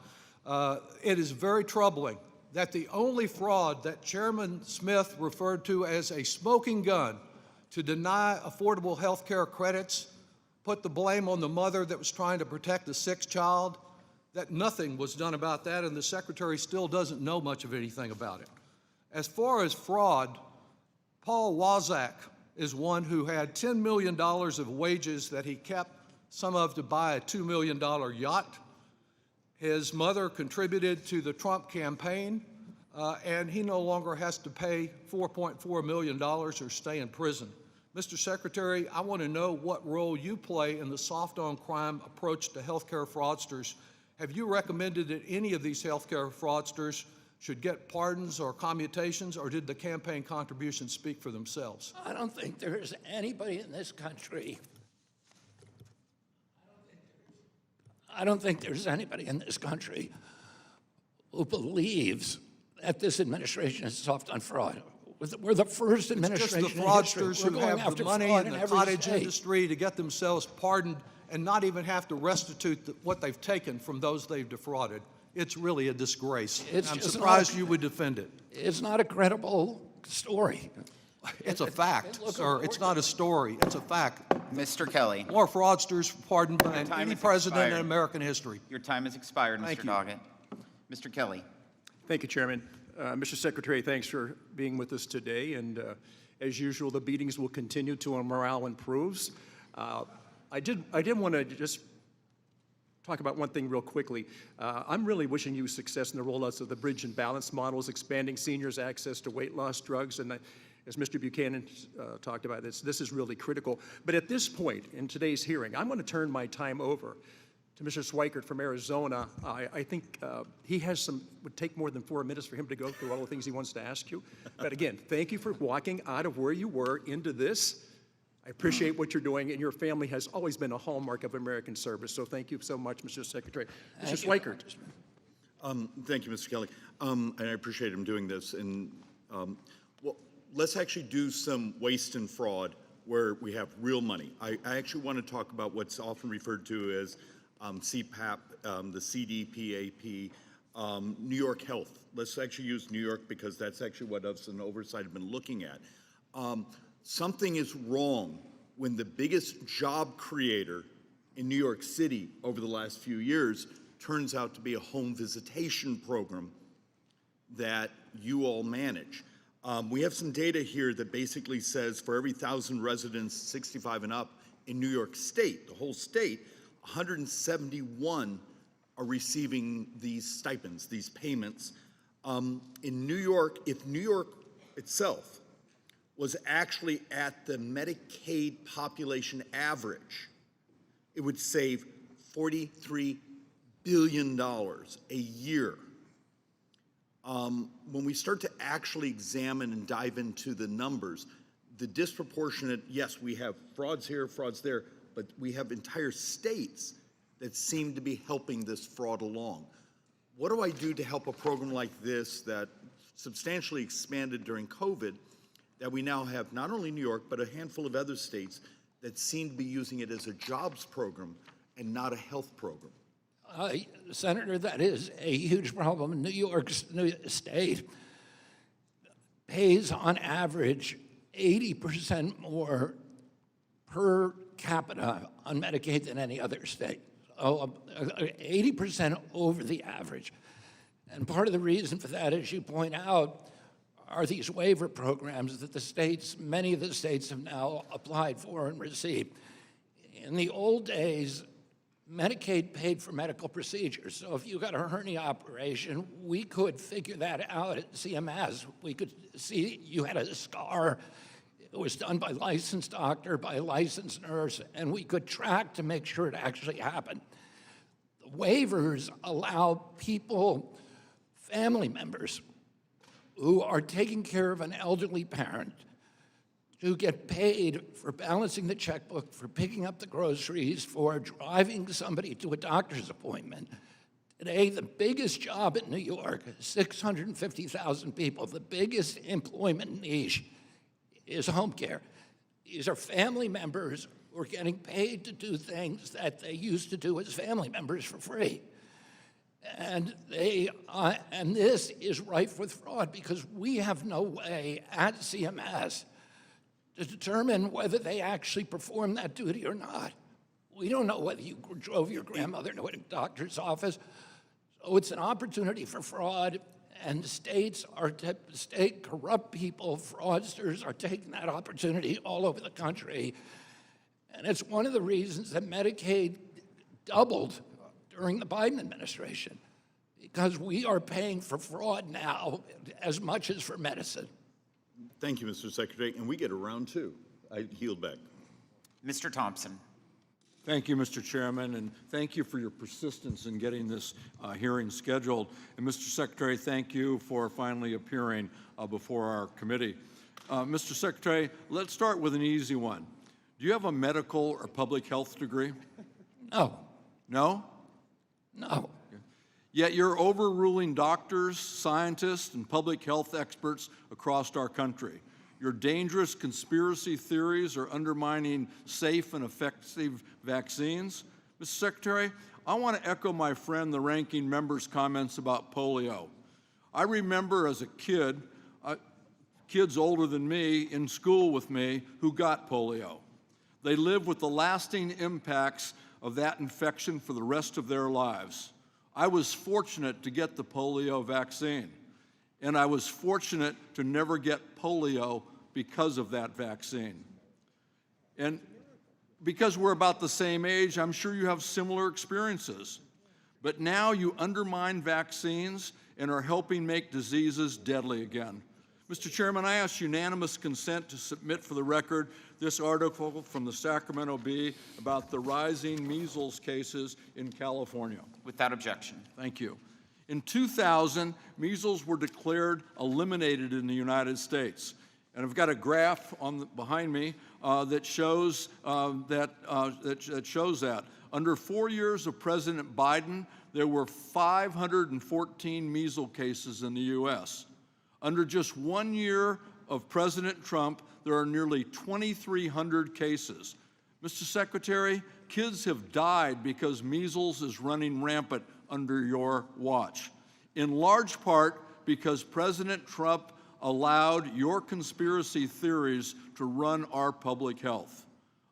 It is very troubling that the only fraud that Chairman Smith referred to as a smoking gun to deny affordable health care credits, put the blame on the mother that was trying to protect the sick child, that nothing was done about that, and the Secretary still doesn't know much of anything about it. As far as fraud, Paul Wazak is one who had $10 million of wages that he kept, some of to buy a $2 million yacht. His mother contributed to the Trump campaign, and he no longer has to pay $4.4 million or stay in prison. Mr. Secretary, I want to know what role you play in the soft-on-crime approach to healthcare fraudsters. Have you recommended that any of these healthcare fraudsters should get pardons or commutations, or did the campaign contributions speak for themselves? I don't think there's anybody in this country. I don't think there's anybody in this country who believes that this administration is soft on fraud. We're the first Just administration the in history. fraudsters We're who going have after the money fraud in the every cottage state. industry to get themselves pardoned and not even have to restitute what they've taken from those they've defrauded. It's really a disgrace. It's I'm just surprised not- you would defend it. It's not a credible story. It's a fact, sir. It's not a story. It's a fact. Mr. Kelly, More fraudsters pardoned than time any has president in expired. American history. your time has expired, Thank Mr. you. Doggett. Mr. Kelly. Thank you, Chairman. Mr. Secretary, thanks for being with us today. And as usual, the meetings will continue till our morale improves. I did want to just talk about one thing real quickly. I'm really wishing you success in the rollouts of the bridge and balance models, expanding seniors' access to weight loss drugs, and as Mr. Buchanan talked about this is really critical. But at this point in today's hearing, I'm going to turn my time over to Mr. Schweikert from Arizona. I think he has would take more than 4 minutes for him to go through all the things he wants to ask you. But again, thank you for walking out of where you were into this. I appreciate what you're doing, and your family has always been a hallmark of American service. So thank you so much, Mr. Secretary. Mr. Schweikert. Thank you, Mr. Kelly. And I appreciate him doing this. And well, let's actually do some waste and fraud where we have real money. I actually want to talk about what's often referred to as CPAP, the CDPAP, New York Health. Let's actually use New York because that's actually what us in oversight have been looking at. Something is wrong when the biggest job creator in New York City over the last few years turns out to be a home visitation program that you all manage. We have some data here that basically says for every 1,000 residents 65 and up in New York State, the whole state, 171 are receiving these stipends, these payments. In New York, if New York itself was actually at the Medicaid population average, it would save $43 billion a year. When we start to actually examine and dive into the numbers, the disproportionate, yes, we have frauds here, frauds there, but we have entire states that seem to be helping this fraud along. What do I do to help a program like this that substantially expanded during COVID, that we now have not only New York, but a handful of other states that seem to be using it as a jobs program and not a health program? Senator, that is a huge problem. New York State pays on average 80% more per capita on Medicaid than any other state. 80% over the average. And part of the reason for that, as you point out, are these waiver programs that the states, many of the states have now applied for and received. In the old days, Medicaid paid for medical procedures. So if you got a hernia operation, we could figure that out at CMS. We could see you had a scar. It was done by a licensed doctor, by a licensed nurse, and we could track to make sure it actually happened. The waivers allow people, family members, who are taking care of an elderly parent to get paid for balancing the checkbook, for picking up the groceries, for driving somebody to a doctor's appointment. Today, the biggest job in New York, 650,000 people, the biggest employment niche is home care. These are family members who are getting paid to do things that they used to do as family members for free. And this is rife with fraud because we have no way at CMS to determine whether they actually perform that duty or not. We don't know whether you drove your grandmother to a doctor's office. So it's an opportunity for fraud, and states corrupt people, fraudsters are taking that opportunity all over the country. And it's one of the reasons that Medicaid doubled during the Biden administration, because we are paying for fraud now as much as for medicine. Thank you, Mr. Secretary. And we get a round two. I yield back. Mr. Thompson. Thank you, Mr. Chairman, and thank you for your persistence in getting this hearing scheduled. And Mr. Secretary, thank you for finally appearing before our committee. Mr. Secretary, let's start with an easy one. Do you have a medical or public health degree? No. No? No. Yet you're overruling doctors, scientists, and public health experts across our country. Your dangerous conspiracy theories are undermining safe and effective vaccines. Mr. Secretary, I want to echo my friend, the ranking member's comments about polio. I remember as a kid, kids older than me in school with me who got polio. They live with the lasting impacts of that infection for the rest of their lives. I was fortunate to get the polio vaccine, and I was fortunate to never get polio because of that vaccine. And because we're about the same age, I'm sure you have similar experiences. But now you undermine vaccines and are helping make diseases deadly again. Mr. Chairman, I ask unanimous consent to submit for the record this article from the Sacramento Bee about the rising measles cases in California. Without objection. Thank you. In 2000, measles were declared eliminated in the United States. And I've got a graph behind me that shows that. Under 4 years of President Biden, there were 514 measles cases in the U.S. Under just 1 year of President Trump, there are nearly 2,300 cases. Mr. Secretary, kids have died because measles is running rampant under your watch, in large part because President Trump allowed your conspiracy theories to run our public health.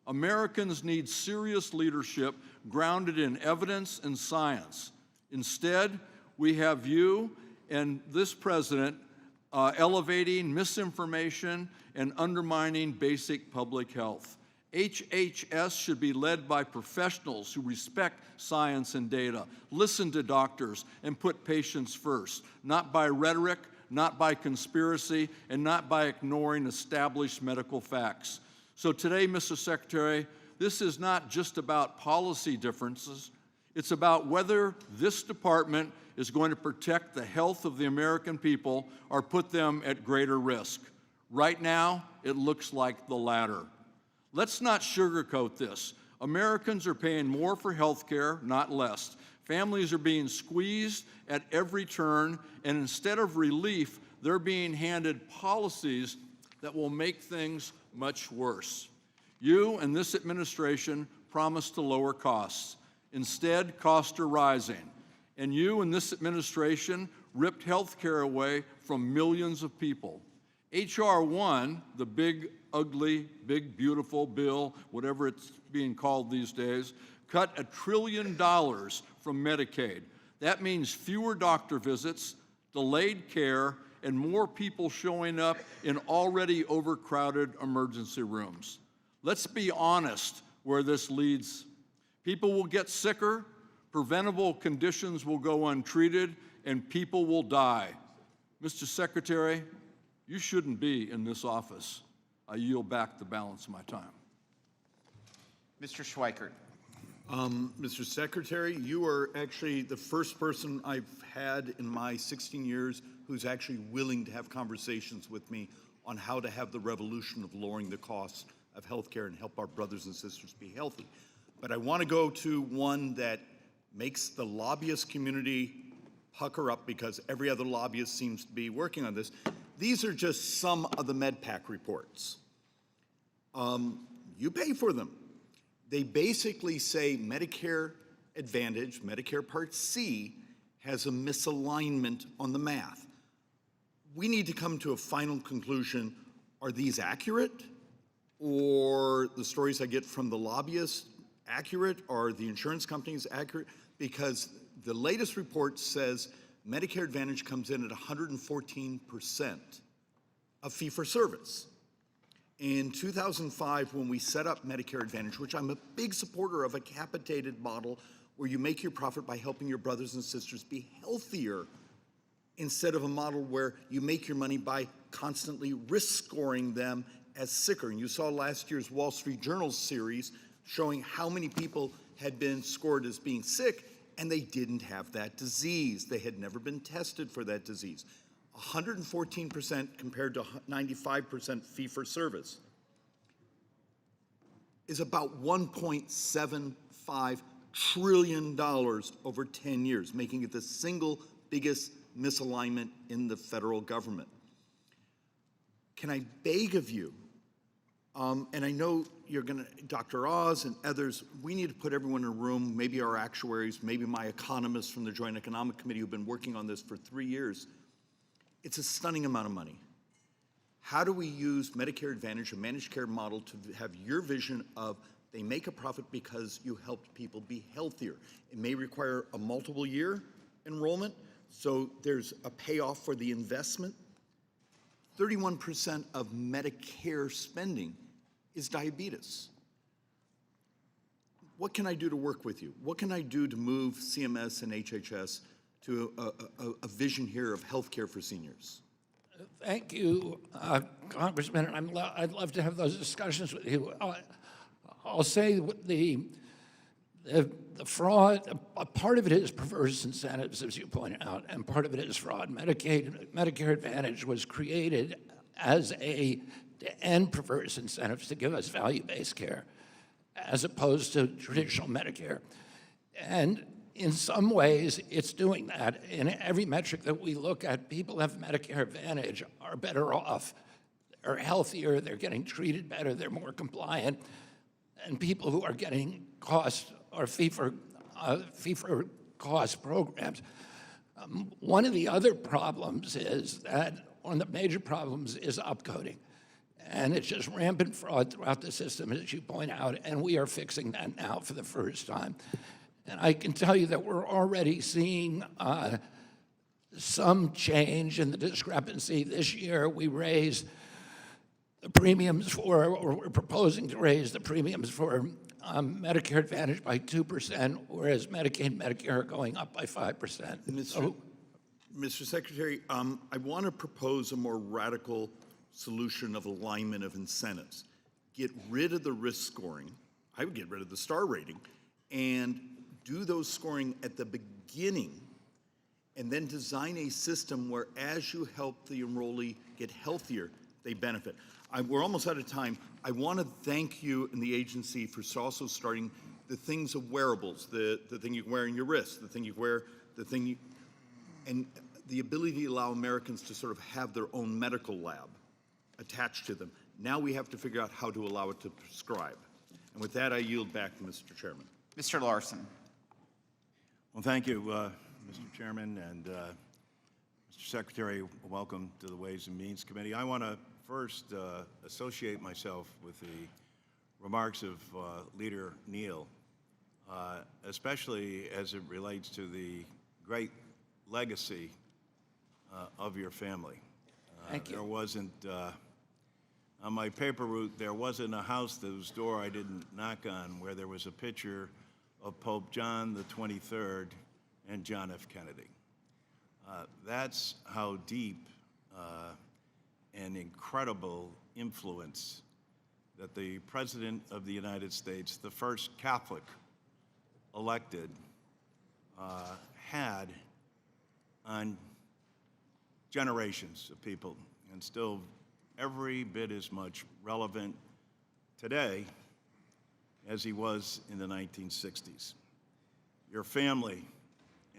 Americans need serious leadership grounded in evidence and science. Instead, we have you and this president elevating misinformation and undermining basic public health. HHS should be led by professionals who respect science and data, listen to doctors, and put patients first, not by rhetoric, not by conspiracy, and not by ignoring established medical facts. So today, Mr. Secretary, this is not just about policy differences. It's about whether this department is going to protect the health of the American people or put them at greater risk. Right now, it looks like the latter. Let's not sugarcoat this. Americans are paying more for health care, not less. Families are being squeezed at every turn, and instead of relief, they're being handed policies that will make things much worse. You and this administration promised to lower costs. Instead, costs are rising. And you and this administration ripped health care away from millions of people. H.R. 1, the big, ugly, big, beautiful bill, whatever it's being called these days, cut $1 trillion from Medicaid. That means fewer doctor visits, delayed care, and more people showing up in already overcrowded emergency rooms. Let's be honest where this leads. People will get sicker, preventable conditions will go untreated, and people will die. Mr. Secretary, you shouldn't be in this office. I yield back the balance of my time. Mr. Schweikert. Mr. Secretary, you are actually the first person I've had in my 16 years who's actually willing to have conversations with me on how to have the revolution of lowering the costs of health care and help our brothers and sisters be healthy. But I want to go to one that makes the lobbyist community pucker up because every other lobbyist seems to be working on this. These are just some of the MedPAC reports. You pay for them. They basically say Medicare Advantage, Medicare Part C, has a misalignment on the math. We need to come to a final conclusion. Are these accurate? Or the stories I get from the lobbyists accurate? Are the insurance companies accurate? Because the latest report says Medicare Advantage comes in at 114% of fee-for-service. In 2005, when we set up Medicare Advantage, which I'm a big supporter of, a capitated model where you make your profit by helping your brothers and sisters be healthier, instead of a model where you make your money by constantly risk scoring them as sicker. And you saw last year's Wall Street Journal series showing how many people had been scored as being sick and they didn't have that disease. They had never been tested for that disease. 114% compared to 95% fee-for-service is about $1.75 trillion over 10 years, making it the single biggest misalignment in the federal government. Can I beg of you, and I know you're gonna, Dr. Oz and others, we need to put everyone in a room, maybe our actuaries, maybe my economists from the Joint Economic Committee who've been working on this for 3 years. It's a stunning amount of money. How do we use Medicare Advantage, a managed care model, to have your vision of they make a profit because you helped people be healthier? It may require a multiple year enrollment, so there's a payoff for the investment. 31% of Medicare spending is diabetes. What can I do to work with you? What can I do to move CMS and HHS to a vision here of health care for seniors? Thank you, Congressman. I'd love to have those discussions with you. I'll say the fraud, a part of it is perverse incentives, as you pointed out, and part of it is fraud. Medicare Advantage was created to end perverse incentives to give us value-based care, as opposed to traditional Medicare. And in some ways, it's doing that. In every metric that we look at, people who have Medicare Advantage are better off. They're healthier, they're getting treated better, they're more compliant. And people who are getting cost or fee for cost programs. One of the other problems is that one of the major problems is upcoding. And it's just rampant fraud throughout the system, as you point out, and we are fixing that now for the first time. And I can tell you that we're already seeing some change in the discrepancy. This year, we raised the premiums for, or we're proposing to raise the premiums for Medicare Advantage by 2%, whereas Medicaid and Medicare are going up by 5%. Mr. Secretary, I want to propose a more radical solution of alignment of incentives. Get rid of the risk scoring. I would get rid of the star rating and do those scoring at the beginning, and then design a system where as you help the enrollee get healthier, they benefit. We're almost out of time. I want to thank you and the agency for also starting the things of wearables, the thing you can wear in your wrist, the thing you wear, and the ability to allow Americans to sort of have their own medical lab attached to them. Now we have to figure out how to allow it to prescribe. And with that, I yield back to Mr. Chairman. Mr. Larson. Well, thank you, Mr. Chairman, and Mr. Secretary, welcome to the Ways and Means Committee. I want to first associate myself with the remarks of Leader Neal, especially as it relates to the great legacy of your family. Thank you. There wasn't, on my paper route, there wasn't a house whose door I didn't knock on where there was a picture of Pope John the 23rd and John F. Kennedy. That's how deep and incredible influence that the President of the United States, the first Catholic elected, had on generations of people, and still every bit as much relevant today as he was in the 1960s. Your family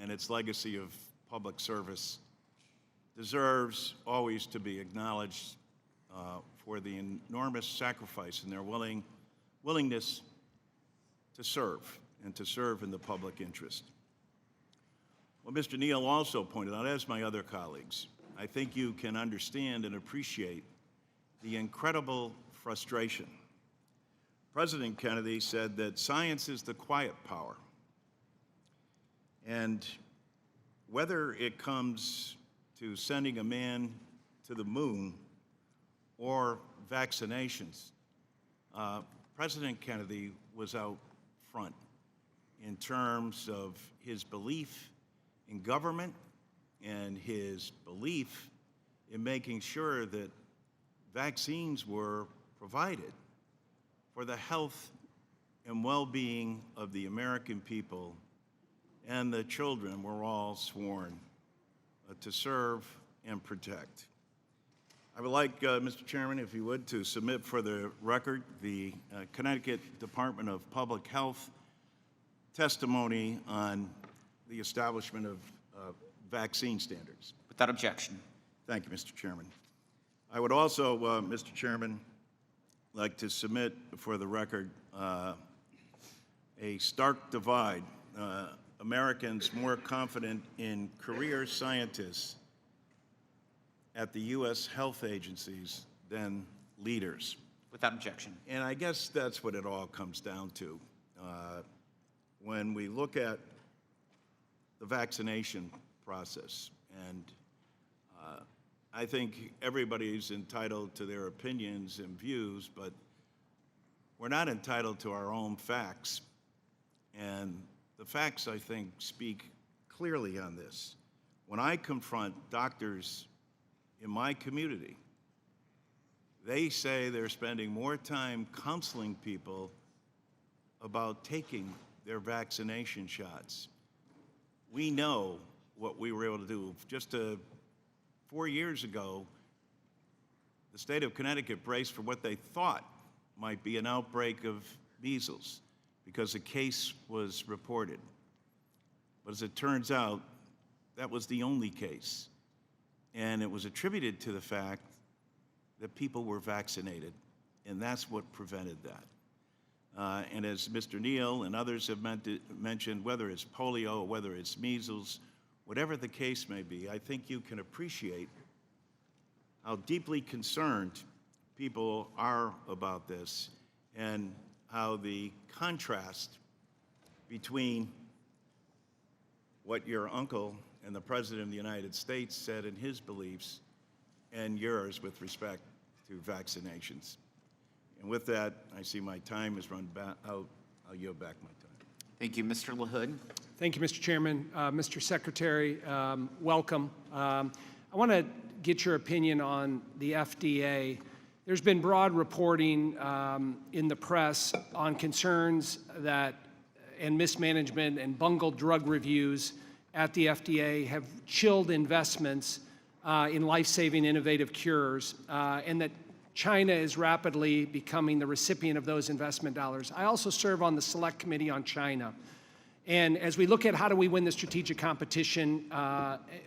and its legacy of public service deserves always to be acknowledged for the enormous sacrifice and their willingness to serve, and to serve in the public interest. Well, Mr. Neal also pointed out, as my other colleagues, I think you can understand and appreciate the incredible frustration. President Kennedy said that science is the quiet power. And whether it comes to sending a man to the moon or vaccinations, President Kennedy was out front in terms of his belief in government and his belief in making sure that vaccines were provided for the health and well-being of the American people, and the children were all sworn to serve and protect. I would like, Mr. Chairman, if you would, to submit for the record the Connecticut Department of Public Health testimony on the establishment of vaccine standards. Without objection. Thank you, Mr. Chairman. I would also, Mr. Chairman, like to submit for the record a stark divide. Americans more confident in career scientists at the U.S. health agencies than leaders. Without objection. And I guess that's what it all comes down to. When we look at the vaccination process, and I think everybody's entitled to their opinions and views, but we're not entitled to our own facts. And the facts, I think, speak clearly on this. When I confront doctors in my community, they say they're spending more time counseling people about taking their vaccination shots. We know what we were able to do. Just 4 years ago, the state of Connecticut braced for what they thought might be an outbreak of measles because a case was reported. But as it turns out, that was the only case. And it was attributed to the fact that people were vaccinated, and that's what prevented that. And as Mr. Neal and others have mentioned, whether it's polio, or whether it's measles, whatever the case may be, I think you can appreciate how deeply concerned people are about this and how the contrast between what your uncle and the President of the United States said in his beliefs and yours with respect to vaccinations. And with that, I see my time has run out. I'll yield back my time. Thank you. Mr. LaHood. Thank you, Mr. Chairman. Mr. Secretary, welcome. I want to get your opinion on the FDA. There's been broad reporting in the press on concerns that and mismanagement and bungled drug reviews at the FDA have chilled investments in life-saving innovative cures, and that China is rapidly becoming the recipient of those investment dollars. I also serve on the Select Committee on China. And as we look at how do we win the strategic competition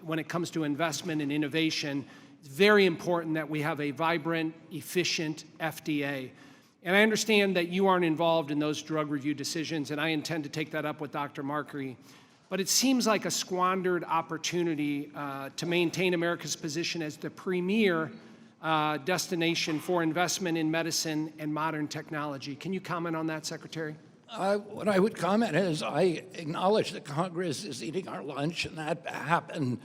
when it comes to investment and innovation, it's very important that we have a vibrant, efficient FDA. And I understand that you aren't involved in those drug review decisions, and I intend to take that up with Dr. Markey. But it seems like a squandered opportunity to maintain America's position as the premier destination for investment in medicine and modern technology. Can you comment on that, Secretary? What I would comment is I acknowledge that Congress is eating our lunch, and that happened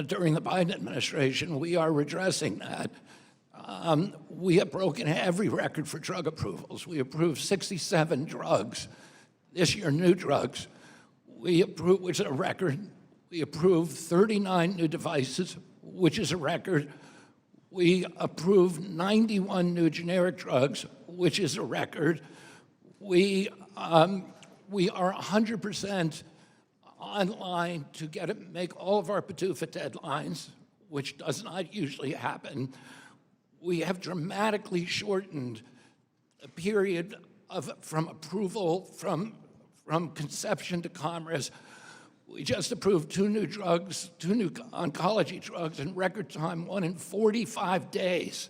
during the Biden administration. We are redressing that. We have broken every record for drug approvals. We approved 67 drugs. This year, new drugs. We approved, which is a record. We approved 39 new devices, which is a record. We approved 91 new generic drugs, which is a record. We are 100% online to make all of our PDUFA deadlines, which does not usually happen. We have dramatically shortened the period from approval, from conception to commerce. We just approved 2 new drugs, 2 new oncology drugs in record time, one in 45 days.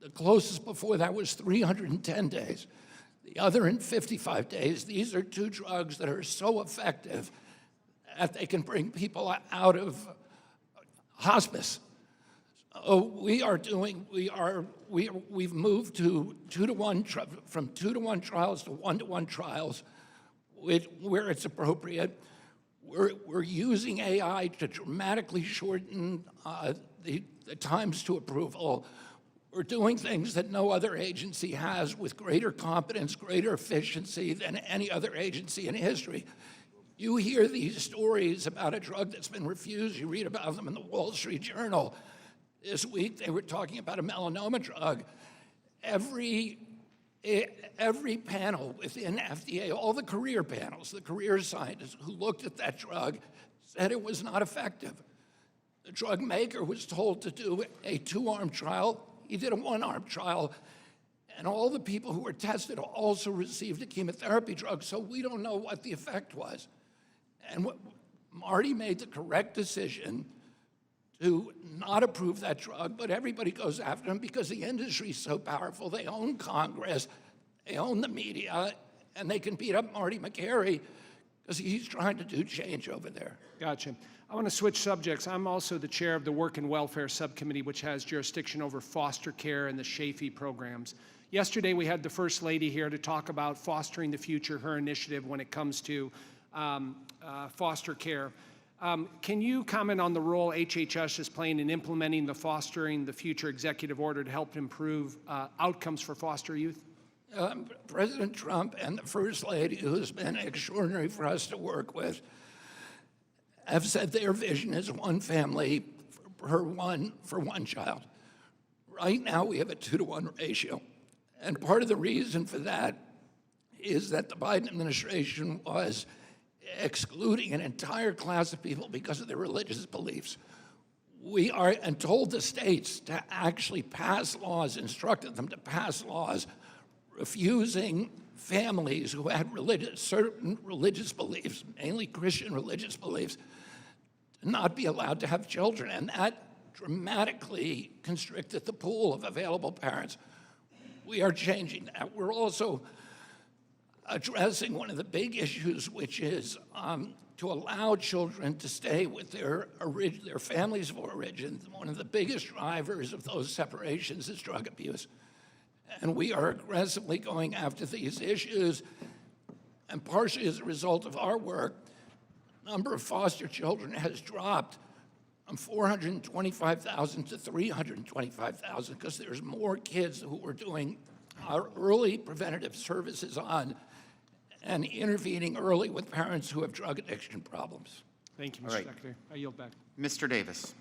The closest before that was 310 days. The other in 55 days. These are 2 drugs that are so effective that they can bring people out of hospice. We've moved to 2-to-1 from 2-to-1 trials to 1-to-1 trials where it's appropriate. We're using AI to dramatically shorten the times to approval. We're doing things that no other agency has with greater competence, greater efficiency than any other agency in history. You hear these stories about a drug that's been refused. You read about them in the Wall Street Journal. This week, they were talking about a melanoma drug. Every panel within FDA, all the career panels, the career scientists who looked at that drug said it was not effective. The drug maker was told to do a 2-arm trial. He did a 1-arm trial. And all the people who were tested also received a chemotherapy drug, so we don't know what the effect was. And Marty made the correct decision to not approve that drug, but everybody goes after him because the industry is so powerful. They own Congress, they own the media, and they can beat up Marty McCary because he's trying to do change over there. Gotcha. I want to switch subjects. I'm also the chair of the Work and Welfare Subcommittee, which has jurisdiction over foster care and the SHAFE programs. Yesterday, we had the First Lady here to talk about Fostering the Future, her initiative when it comes to foster care. Can you comment on the role HHS is playing in implementing the Fostering the Future executive order to help improve outcomes for foster youth? President Trump and the First Lady, who's been extraordinary for us to work with, have said their vision is 1 family for one child. Right now, we have a 2-to-1 ratio. And part of the reason for that is that the Biden administration was excluding an entire class of people because of their religious beliefs. We are, and told the states to actually pass laws, instructed them to pass laws refusing families who had certain religious beliefs, mainly Christian religious beliefs, to not be allowed to have children. And that dramatically constricted the pool of available parents. We are changing that. We're also addressing one of the big issues, which is to allow children to stay with their families of origin. One of the biggest drivers of those separations is drug abuse. And we are aggressively going after these issues. And partially as a result of our work, the number of foster children has dropped from 425,000 to 325,000 because there's more kids who we're doing our early preventative services on and intervening early with parents who have drug addiction problems. Thank you, Mr. All right. Secretary. I yield back. Mr. Davis.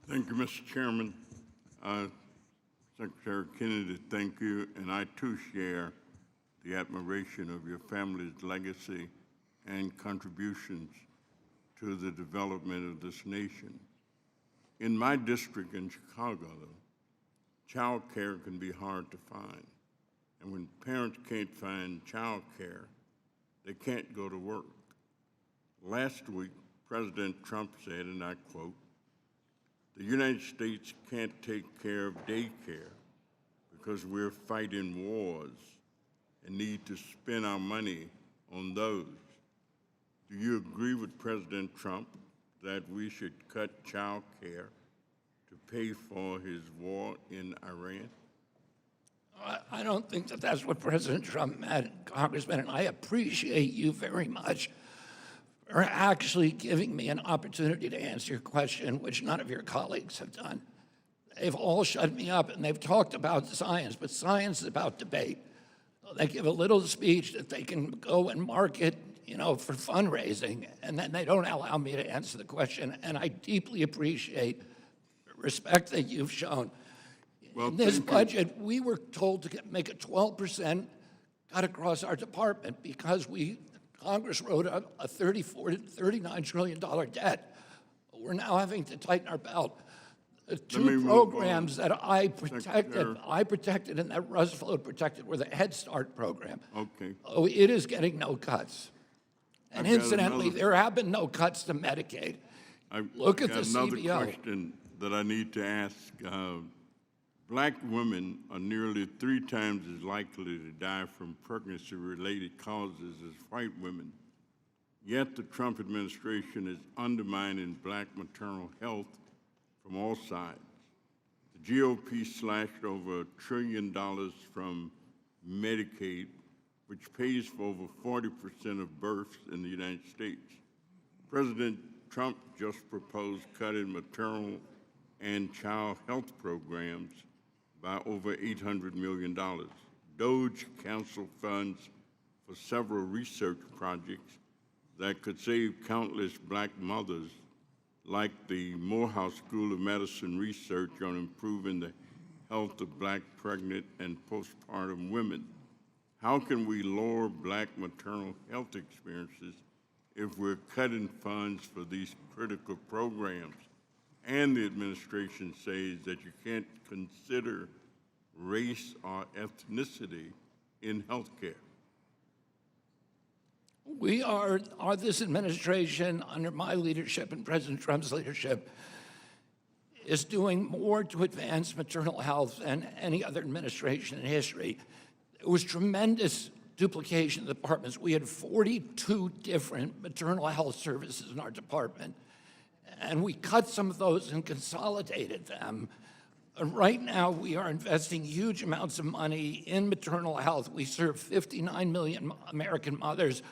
Thank you, Mr. Chairman. Secretary Kennedy, thank you, and I too share the admiration of your family's legacy and contributions to the development of this nation. In my district in Chicago, though, child care can be hard to find. And when parents can't find child care, they can't go to work. Last week, President Trump said, and I quote, "The United States can't take care of daycare because we're fighting wars and need to spend our money on those." Do you agree with President Trump that we should cut child care to pay for his war in Iran? I don't think that that's what President Trump meant, Congressman, and I appreciate you very much for actually giving me an opportunity to answer your question, which none of your colleagues have done. They've all shut me up, and they've talked about science, but science is about debate. They give a little speech that they can go and market, for fundraising, and then they don't allow me to answer the question, and I deeply appreciate the respect that you've shown. Well, In this thank you. budget, we were told to make a 12% cut across our department because Congress wrote a $39 trillion debt. We're now having to tighten our belt. The me two move programs on. that I protected, Secretary. and that Roosevelt protected were the Head Start program. Okay. Oh, it is getting no cuts. And I've got incidentally, another- there have been no cuts to Medicaid. Look at got the another CBO. question that I need to ask. Black women are nearly 3 times as likely to die from pregnancy-related causes as white women. Yet the Trump administration is undermining black maternal health from all sides. The GOP slashed over $1 trillion from Medicaid, which pays for over 40% of births in the United States. President Trump just proposed cutting maternal and child health programs by over $800 million. DOGE canceled funds for several research projects that could save countless black mothers, like the Morehouse School of Medicine research on improving the health of black pregnant and postpartum women. How can we lower black maternal health experiences if we're cutting funds for these critical programs? And the administration says that you can't consider race or ethnicity in healthcare. This administration, under my leadership and President Trump's leadership, is doing more to advance maternal health than any other administration in history. It was tremendous duplication of departments. We had 42 different maternal health services in our department, and we cut some of those and consolidated them. Right now, we are investing huge amounts of money in maternal health. We serve 59 million American mothers.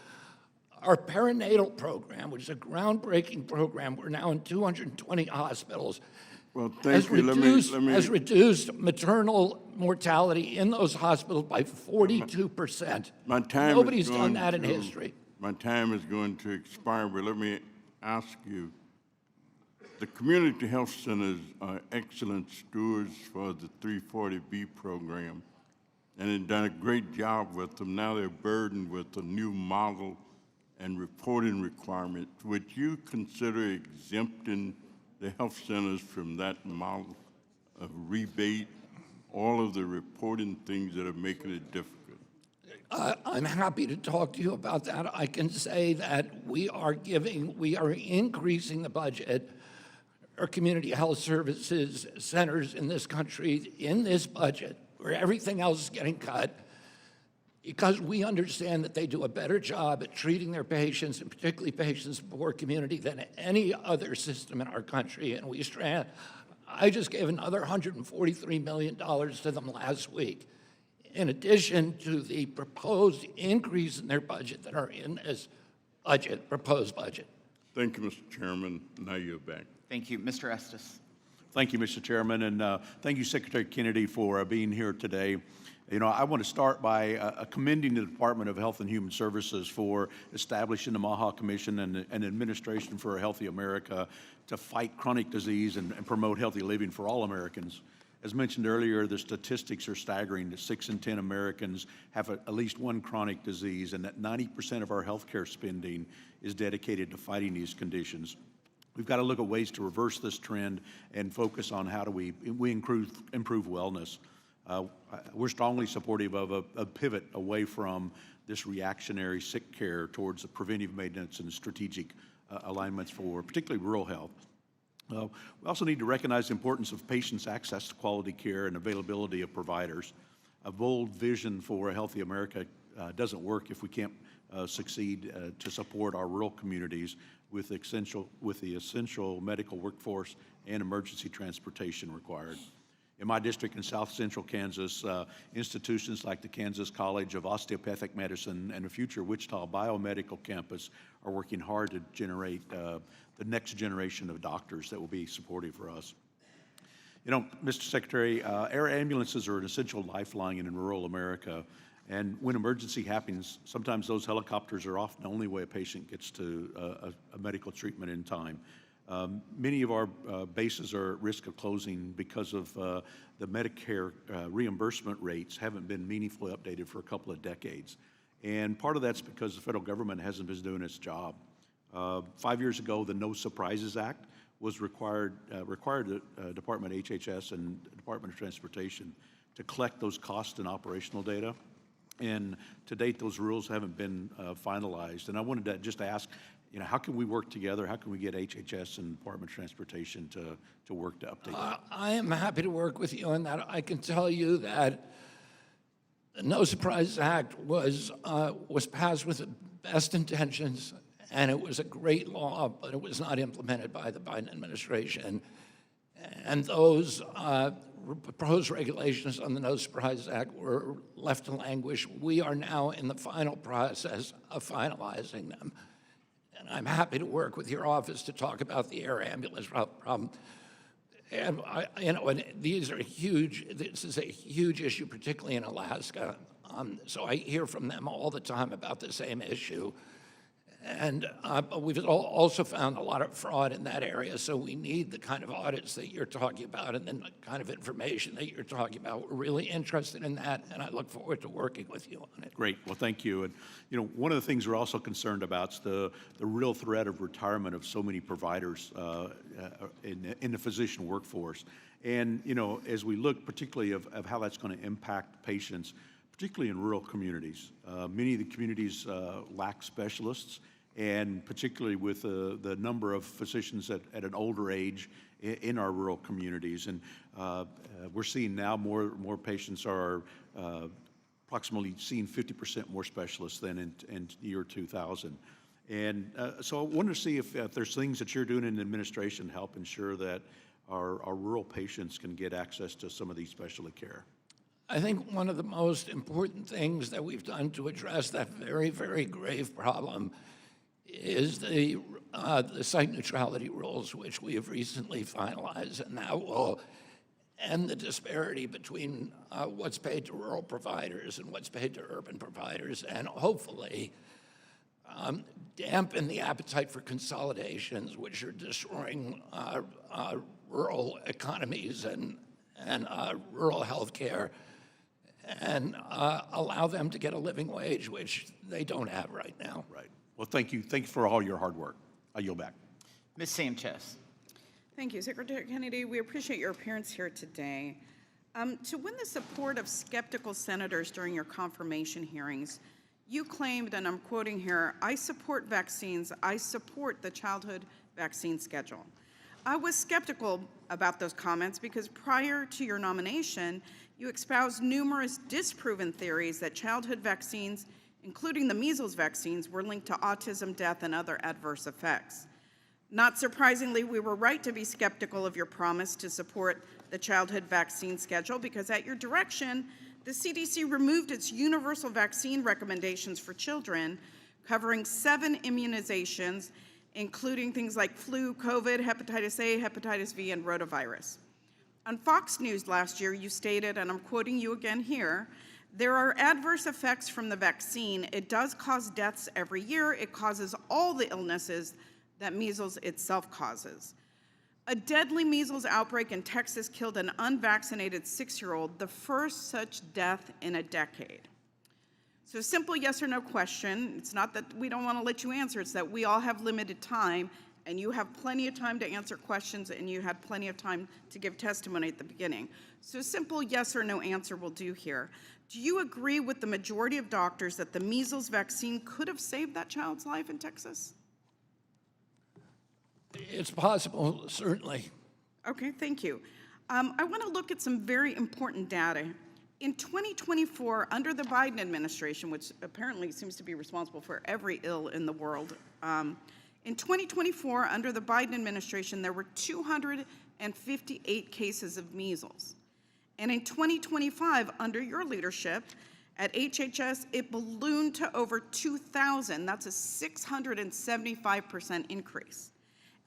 Our perinatal program, which is a groundbreaking program, we're now in 220 hospitals, Well, thank you. has reduced maternal mortality in those hospitals by 42%. My time Nobody's is done going that in to- history. My time is going to expire, but let me ask you, the community health centers are excellent stewards for the 340B program, and have done a great job with them. Now they're burdened with a new model and reporting requirement. Would you consider exempting the health centers from that model of rebate, all of the reporting things that are making it difficult? I'm happy to talk to you about that. I can say that we are increasing the budget. Our community health services centers in this country, in this budget, where everything else is getting cut, because we understand that they do a better job at treating their patients, and particularly patients in poor community, than any other system in our country. And I just gave another $143 million to them last week, in addition to the proposed increase in their budget that are in this proposed budget. Thank you, Mr. Chairman. Now you're back. Thank you. Mr. Estes. Thank you, Mr. Chairman, and thank you, Secretary Kennedy, for being here today. You know, I want to start by commending the Department of Health and Human Services for establishing the MAHA Commission and Administration for a Healthy America to fight chronic disease and promote healthy living for all Americans. As mentioned earlier, the statistics are staggering that 6 in 10 Americans have at least one chronic disease, and that 90% of our healthcare spending is dedicated to fighting these conditions. We've got to look at ways to reverse this trend and focus on how do we improve wellness. We're strongly supportive of a pivot away from this reactionary sick care towards the preventive maintenance and strategic alignments for particularly rural health. We also need to recognize the importance of patients' access to quality care and availability of providers. A bold vision for a healthy America doesn't work if we can't succeed to support our rural communities with the essential medical workforce and emergency transportation required. In my district in South Central Kansas, institutions like the Kansas College of Osteopathic Medicine and the future Wichita Biomedical Campus are working hard to generate the next generation of doctors that will be supportive for us. You know, Mr. Secretary, air ambulances are an essential lifeline in rural America. And when emergency happens, sometimes those helicopters are often the only way a patient gets to a medical treatment in time. Many of our bases are at risk of closing because of the Medicare reimbursement rates haven't been meaningfully updated for a couple of decades. And part of that's because the federal government hasn't been doing its job. 5 years ago, the No Surprises Act was required the Department of HHS and Department of Transportation to collect those cost and operational data. And to date, those rules haven't been finalized. And I wanted to just ask, you know, how can we work together? How can we get HHS and Department of Transportation to work to update that? I am happy to work with you on that. I can tell you that the No Surprises Act was passed with the best intentions, and it was a great law, but it was not implemented by the Biden administration. And those proposed regulations on the No Surprises Act were left to languish. We are now in the final process of finalizing them. And I'm happy to work with your office to talk about the air ambulance problem. And these are huge. This is a huge issue, particularly in Alaska. So I hear from them all the time about the same issue. And we've also found a lot of fraud in that area, so we need the kind of audits that you're talking about and then the kind of information that you're talking about. We're really interested in that, and I look forward to working with you on it. Great. Well, thank you. And, you know, one of the things we're also concerned about is the real threat of retirement of so many providers in the physician workforce. And, you know, as we look particularly of how that's going to impact patients, particularly in rural communities. Many of the communities lack specialists, and particularly with the number of physicians at an older age in our rural communities. And we're seeing now more patients are approximately seeing 50% more specialists than in the year 2000. And so I wanted to see if there's things that you're doing in the administration to help ensure that our rural patients can get access to some of these specialty care. I think one of the most important things that we've done to address that very, very grave problem is the site neutrality rules, which we have recently finalized, and that will end the disparity between what's paid to rural providers and what's paid to urban providers, and hopefully dampen the appetite for consolidations, which are destroying rural economies and rural health care, and allow them to get a living wage, which they don't have right now. Right. Well, thank you. Thank you for all your hard work. I yield back. Ms. Sanchez. Thank you, Secretary Kennedy. We appreciate your appearance here today. To win the support of skeptical senators during your confirmation hearings, you claimed, and I'm quoting here, "I support vaccines. I support the childhood vaccine schedule." I was skeptical about those comments because prior to your nomination, you espoused numerous disproven theories that childhood vaccines, including the measles vaccines, were linked to autism, death, and other adverse effects. Not surprisingly, we were right to be skeptical of your promise to support the childhood vaccine schedule because at your direction, the CDC removed its universal vaccine recommendations for children, covering 7 immunizations, including things like flu, COVID, hepatitis A, hepatitis V, and rotavirus. On Fox News last year, you stated, and I'm quoting you again here, "There are adverse effects from the vaccine. It does cause deaths every year. It causes all the illnesses that measles itself causes." A deadly measles outbreak in Texas killed an unvaccinated 6-year-old, the first such death in a decade. So simple yes or no question. It's not that we don't want to let you answer, it's that we all have limited time, and you have plenty of time to answer questions, and you had plenty of time to give testimony at the beginning. So simple yes or no answer will do here. Do you agree with the majority of doctors that the measles vaccine could have saved that child's life in Texas? It's possible, certainly. Okay, thank you. I want to look at some very important data. In 2024, under the Biden administration, which apparently seems to be responsible for every ill in the world, in 2024, under the Biden administration, there were 258 cases of measles. And in 2025, under your leadership at HHS, it ballooned to over 2,000. That's a 675% increase.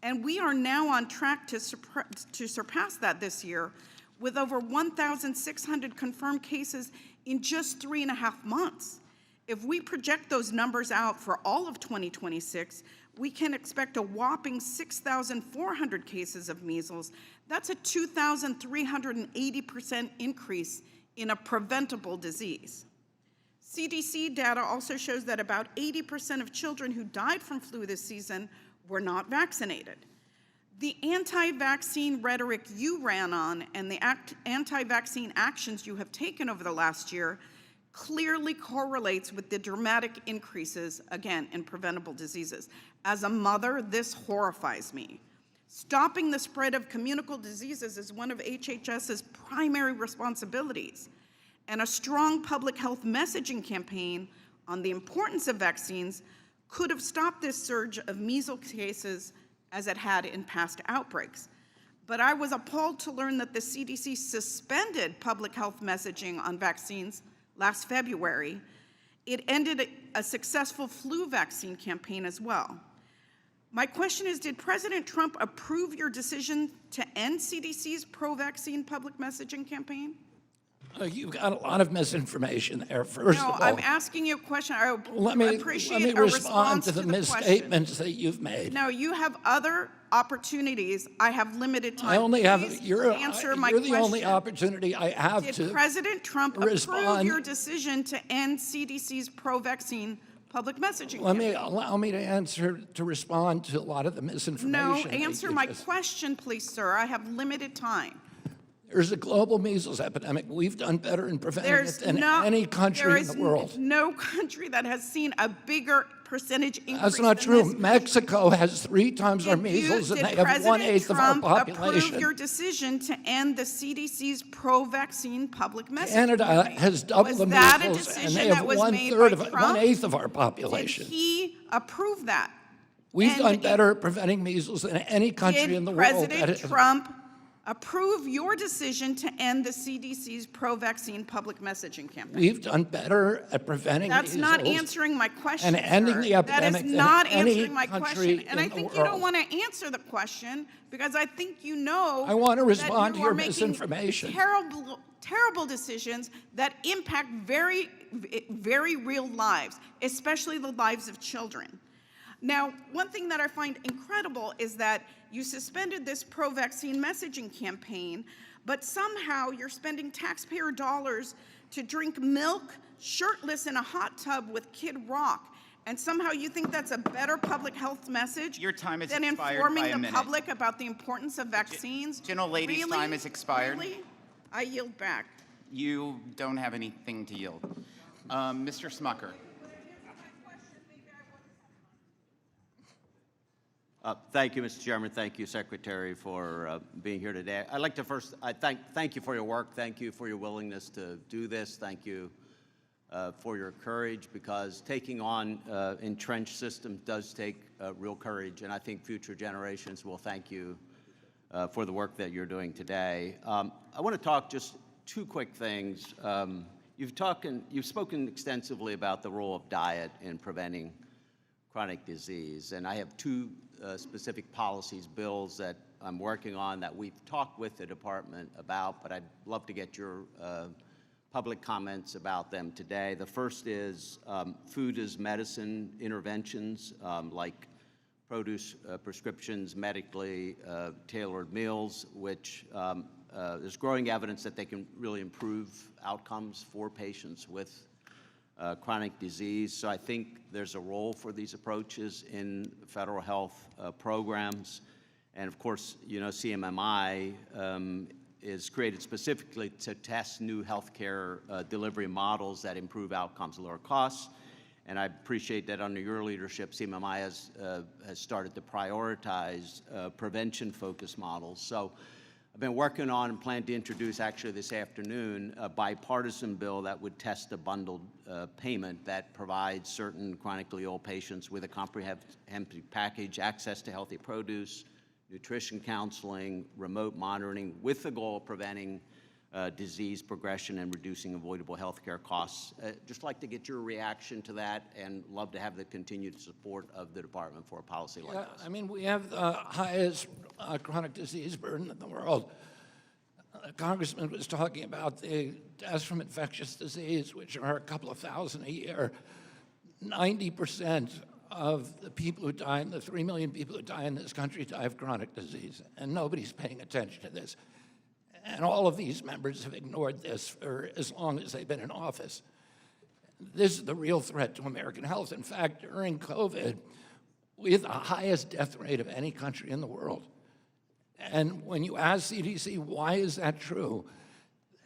And we are now on track to surpass that this year with over 1,600 confirmed cases in just 3.5 months. If we project those numbers out for all of 2026, we can expect a whopping 6,400 cases of measles. That's a 2,380% increase in a preventable disease. CDC data also shows that about 80% of children who died from flu this season were not vaccinated. The anti-vaccine rhetoric you ran on and the anti-vaccine actions you have taken over the last year clearly correlates with the dramatic increases, again, in preventable diseases. As a mother, this horrifies me. Stopping the spread of communicable diseases is one of HHS's primary responsibilities, and a strong public health messaging campaign on the importance of vaccines could have stopped this surge of measles cases as it had in past outbreaks. But I was appalled to learn that the CDC suspended public health messaging on vaccines last February. It ended a successful flu vaccine campaign as well. My question is, did President Trump approve your decision to end CDC's pro-vaccine public messaging campaign? You've got a lot of misinformation there, first of all. No, I'm asking you a question. I Let me appreciate a respond response to the misstatements that you've made. No, you have other opportunities. I have limited time. I only have, Please you're answer my the only question. opportunity I have to Did President Trump respond. approve your decision to end CDC's pro-vaccine public messaging campaign? Allow me to respond to a lot of the misinformation. No, that answer you my just- question, please, sir. I have limited time. There's a global measles epidemic. We've done better in preventing There's it than no, any country there in is the world. no country that has seen a bigger percentage increase. That's not than true. this. Mexico has 3 times our measles, and they have 1/8 of our Did President Trump approve population. your decision to end the CDC's pro-vaccine public messaging Canada campaign? has double the Was that a measles, and decision they that have was made 1/3 by of Trump? 1/8 of our Did population. he approve that? We've And done better at preventing measles than any country in the world. Did President that- Trump approve your decision to end the CDC's pro-vaccine public messaging campaign? We've done better at preventing That's measles. not answering my question, and ending sir. the epidemic That is than not any answering my country question. And I in the think you don't world. want to answer the question because I think you know I want to that respond to you your are making misinformation. terrible decisions that impact very, very real lives, especially the lives of children. Now, one thing that I find incredible is that you suspended this pro-vaccine messaging campaign, but somehow you're spending taxpayer dollars to drink milk shirtless in a hot tub with Kid Rock and somehow you think that's a better public health message Your time has than expired informing by a the minute. public about the importance of vaccines? Gentlelady's Really? time has expired. Really? I yield back. You don't have anything to yield. Mr. Smucker. Thank you, Mr. Chairman. Thank you, Secretary, for being here today. I'd like to first thank you for your work. Thank you for your willingness to do this. Thank you for your courage, because taking on entrenched systems does take real courage, and I think future generations will thank you for the work that you're doing today. I want to talk just two quick things. You've spoken extensively about the role of diet in preventing chronic disease, and I have two specific policies, bills that I'm working on that we've talked with the department about, but I'd love to get your public comments about them today. The first is food as medicine interventions, like produce prescriptions, medically tailored meals, which there's growing evidence that they can really improve outcomes for patients with chronic disease. So I think there's a role for these approaches in federal health programs. And of course, you know, CMMI is created specifically to test new healthcare delivery models that improve outcomes, lower costs. And I appreciate that under your leadership, CMMI has started to prioritize prevention-focused models. So I've been working on and plan to introduce actually this afternoon a bipartisan bill that would test a bundled payment that provides certain chronically ill patients with a comprehensive package, access to healthy produce, nutrition counseling, remote monitoring, with the goal of preventing disease progression and reducing avoidable healthcare costs. Just like to get your reaction to that, and love to have the continued support of the department for a policy like this. I mean, we have the highest chronic disease burden in the world. The Congressman was talking about the deaths from infectious disease, which are a couple of thousand a year. 90% of the people who die, the 3 million people who die in this country, die of chronic disease, and nobody's paying attention to this. And all of these members have ignored this for as long as they've been in office. This is the real threat to American health. In fact, during COVID, we had the highest death rate of any country in the world. And when you ask CDC, why is that true?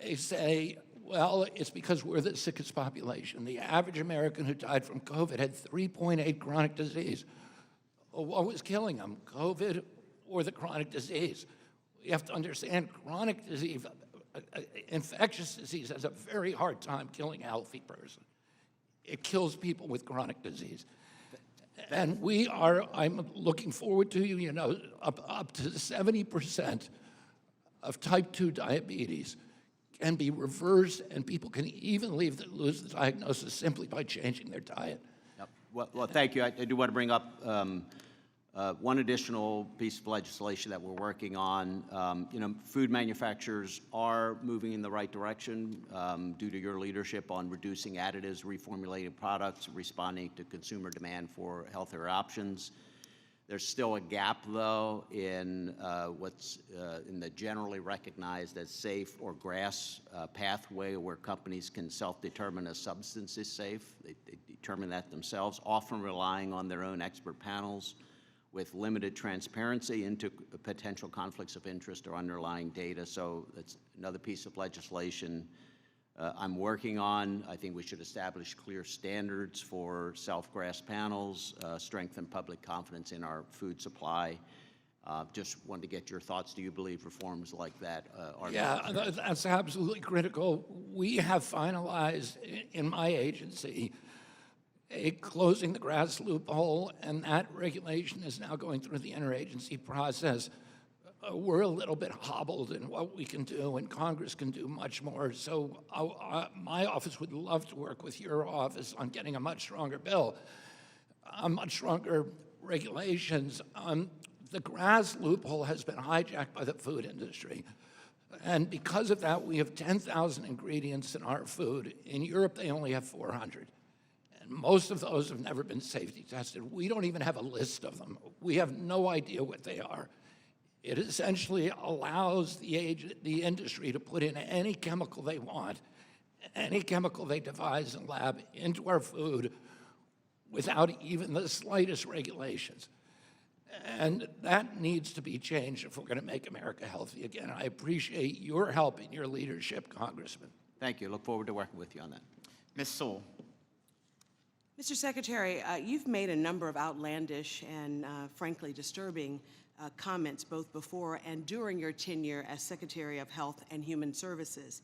They say, well, it's because we're the sickest population. The average American who died from COVID had 3.8 chronic disease. Well, what was killing them, COVID or the chronic disease? You have to understand chronic disease, infectious disease has a very hard time killing a healthy person. It kills people with chronic disease. And I'm looking forward to, you know, up to 70% of type 2 diabetes can be reversed, and people can even lose the diagnosis simply by changing their diet. Yep. Well, thank you. I do want to bring up one additional piece of legislation that we're working on. You know, food manufacturers are moving in the right direction due to your leadership on reducing additives, reformulated products, responding to consumer demand for healthier options. There's still a gap, though, in what's in the generally recognized as safe or GRAS pathway, where companies can self-determine a substance is safe. They determine that themselves, often relying on their own expert panels with limited transparency into potential conflicts of interest or underlying data. So that's another piece of legislation I'm working on. I think we should establish clear standards for self-GRAS panels, strengthen public confidence in our food supply. Just wanted to get your thoughts. Do you believe reforms like that are necessary? That's absolutely critical. We have finalized in my agency a closing the GRAS loophole, and that regulation is now going through the interagency process. We're a little bit hobbled in what we can do, and Congress can do much more. So my office would love to work with your office on getting a much stronger bill, much stronger regulations. The GRAS loophole has been hijacked by the food industry. And because of that, we have 10,000 ingredients in our food. In Europe, they only have 400. And most of those have never been safety tested. We don't even have a list of them. We have no idea what they are. It essentially allows the industry to put in any chemical they want, any chemical they devise in lab, into our food without even the slightest regulations. And that needs to be changed if we're going to make America healthy again. I appreciate your help and your leadership, Congressman. Thank you. Look forward to working with you on that. Ms. Sewell. Mr. Secretary, you've made a number of outlandish and frankly disturbing comments both before and during your tenure as Secretary of Health and Human Services.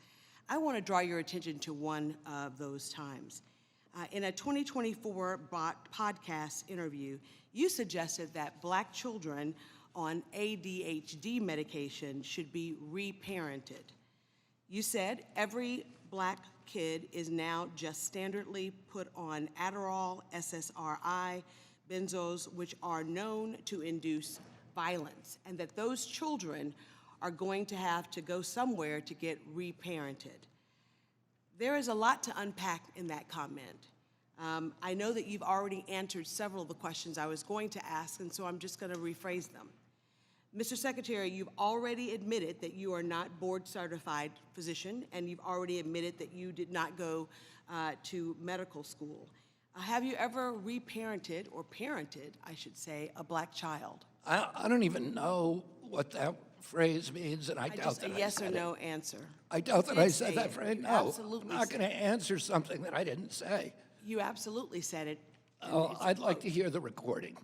I want to draw your attention to one of those times. In a 2024 podcast interview, you suggested that Black children on ADHD medication should be reparented. You said every Black kid is now just standardly put on Adderall, SSRI, benzos, which are known to induce violence, and that those children are going to have to go somewhere to get reparented. There is a lot to unpack in that comment. I know that you've already answered several of the questions I was going to ask, and so I'm just going to rephrase them. Mr. Secretary, you've already admitted that you are not board-certified physician, and you've already admitted that you did not go to medical school. Have you ever reparented, or parented, I should say, a Black child? I don't even know what that phrase means, and I doubt that I said it. Just a yes or no answer. I doubt that I said that it. phrase. You No, absolutely I'm not said going to answer something that I didn't say. You absolutely said it. Oh, I'd like to hear the recording.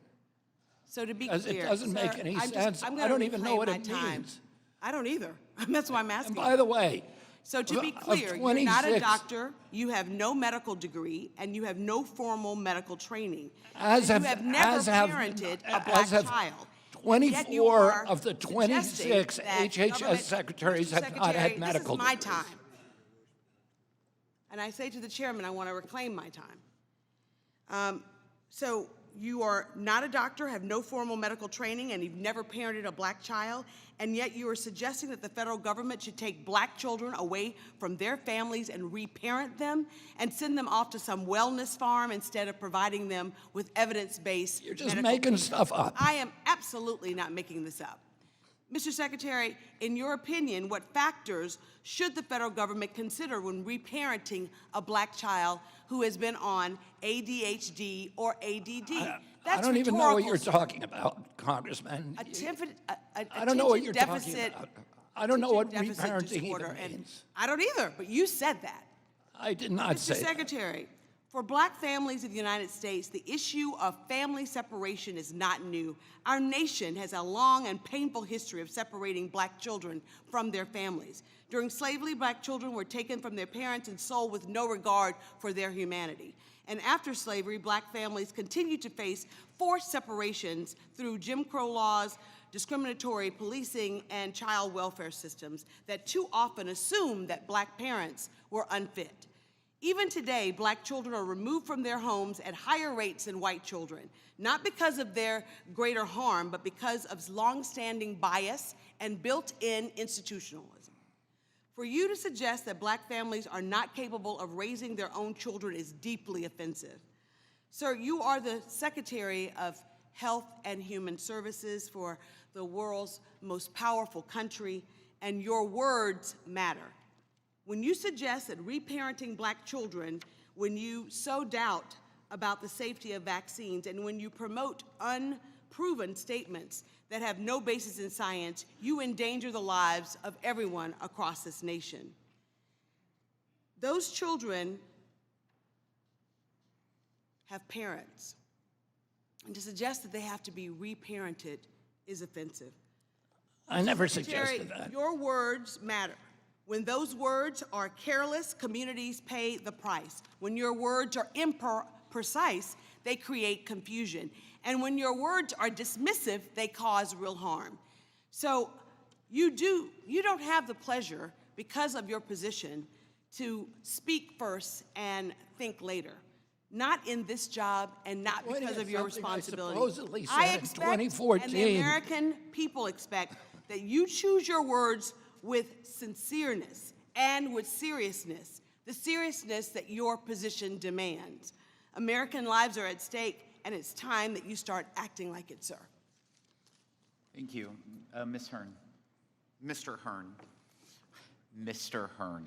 So to be Because clear, it doesn't make sir, any I'm sense. I'm I gonna don't even know reclaim what my it time. means. I don't either. That's why I'm asking. And by the way, So to be of clear, you're not a 26 doctor, you have no medical degree, and you have no formal medical training. As and have- you have never as have- parented a as Black have child. 24 of the suggesting 26 that HHS government- secretaries Mr. have not had Secretary, medical This is my degrees. time. And I say to the chairman, I want to reclaim my time. So you are not a doctor, have no formal medical training, and you've never parented a Black child, and yet you are suggesting that the federal government should take Black children away from their families and reparent them and send them off to some wellness farm instead of providing them with evidence-based You're just medical making care. stuff up. I am absolutely not making this up. Mr. Secretary, in your opinion, what factors should the federal government consider when reparenting a Black child who has been on ADHD or ADD? I don't even know what you're talking about, Congressman. I don't know what you're talking about. I don't know what reparenting disorder, even and means. I don't either, but you said that. I did not say Mr. that. Secretary, for Black families in the United States, the issue of family separation is not new. Our nation has a long and painful history of separating Black children from their families. During slavery, Black children were taken from their parents and sold with no regard for their humanity. And after slavery, Black families continued to face forced separations through Jim Crow laws, discriminatory policing, and child welfare systems that too often assumed that Black parents were unfit. Even today, Black children are removed from their homes at higher rates than white children, not because of their greater harm, but because of longstanding bias and built-in institutionalism. For you to suggest that Black families are not capable of raising their own children is deeply offensive. Sir, you are the Secretary of Health and Human Services for the world's most powerful country, and your words matter. When you suggest that reparenting Black children, when you sow doubt about the safety of vaccines, and when you promote unproven statements that have no basis in science, you endanger the lives of everyone across this nation. Those children have parents, and to suggest that they have to be reparented is offensive. I never Secretary, suggested that. Your words matter. When those words are careless, communities pay the price. When your words are imprecise, they create confusion. And when your words are dismissive, they cause real harm. So you don't have the pleasure, because of your position, to speak first and think later. Not in this job and not because of your responsibility. I expect, and the American people expect, that you choose your words with sincereness and with seriousness, the seriousness that your position demands. American lives are at stake, and it's time that you start acting like it, sir. Thank you. Ms. Hearn. Mr. Hearn. Mr. Hearn.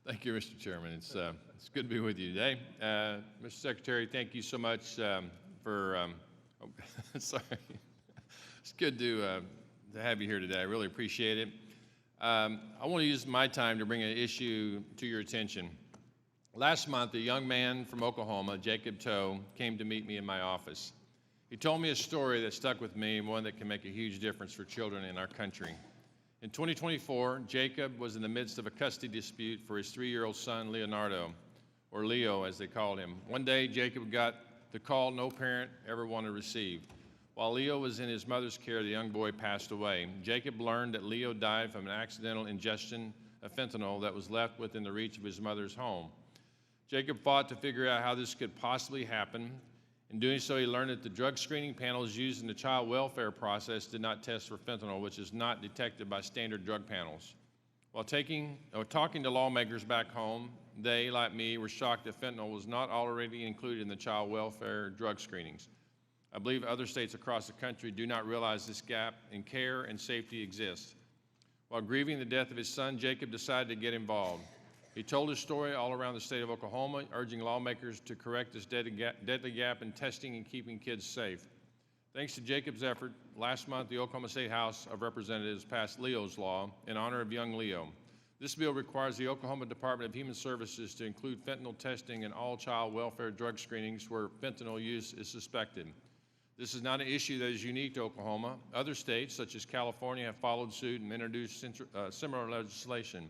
Thank you, Mr. Chairman. It's good to be with you today. Mr. Secretary, thank you so much for, sorry. It's good to have you here today. I really appreciate it. I want to use my time to bring an issue to your attention. Last month, a young man from Oklahoma, Jacob Toe, came to meet me in my office. He told me a story that stuck with me and one that can make a huge difference for children in our country. In 2024, Jacob was in the midst of a custody dispute for his 3-year-old son, Leonardo, or Leo as they called him. One day, Jacob got the call no parent ever wanted to receive. While Leo was in his mother's care, the young boy passed away. Jacob learned that Leo died from an accidental ingestion of fentanyl that was left within the reach of his mother's home. Jacob fought to figure out how this could possibly happen. In doing so, he learned that the drug screening panels used in the child welfare process did not test for fentanyl, which is not detected by standard drug panels. While talking to lawmakers back home, they, like me, were shocked that fentanyl was not already included in the child welfare drug screenings. I believe other states across the country do not realize this gap in care and safety exists. While grieving the death of his son, Jacob decided to get involved. He told his story all around the state of Oklahoma, urging lawmakers to correct this deadly gap in testing and keeping kids safe. Thanks to Jacob's effort, last month the Oklahoma State House of Representatives passed Leo's Law in honor of young Leo. This bill requires the Oklahoma Department of Human Services to include fentanyl testing in all child welfare drug screenings where fentanyl use is suspected. This is not an issue that is unique to Oklahoma. Other states, such as California, have followed suit and introduced similar legislation.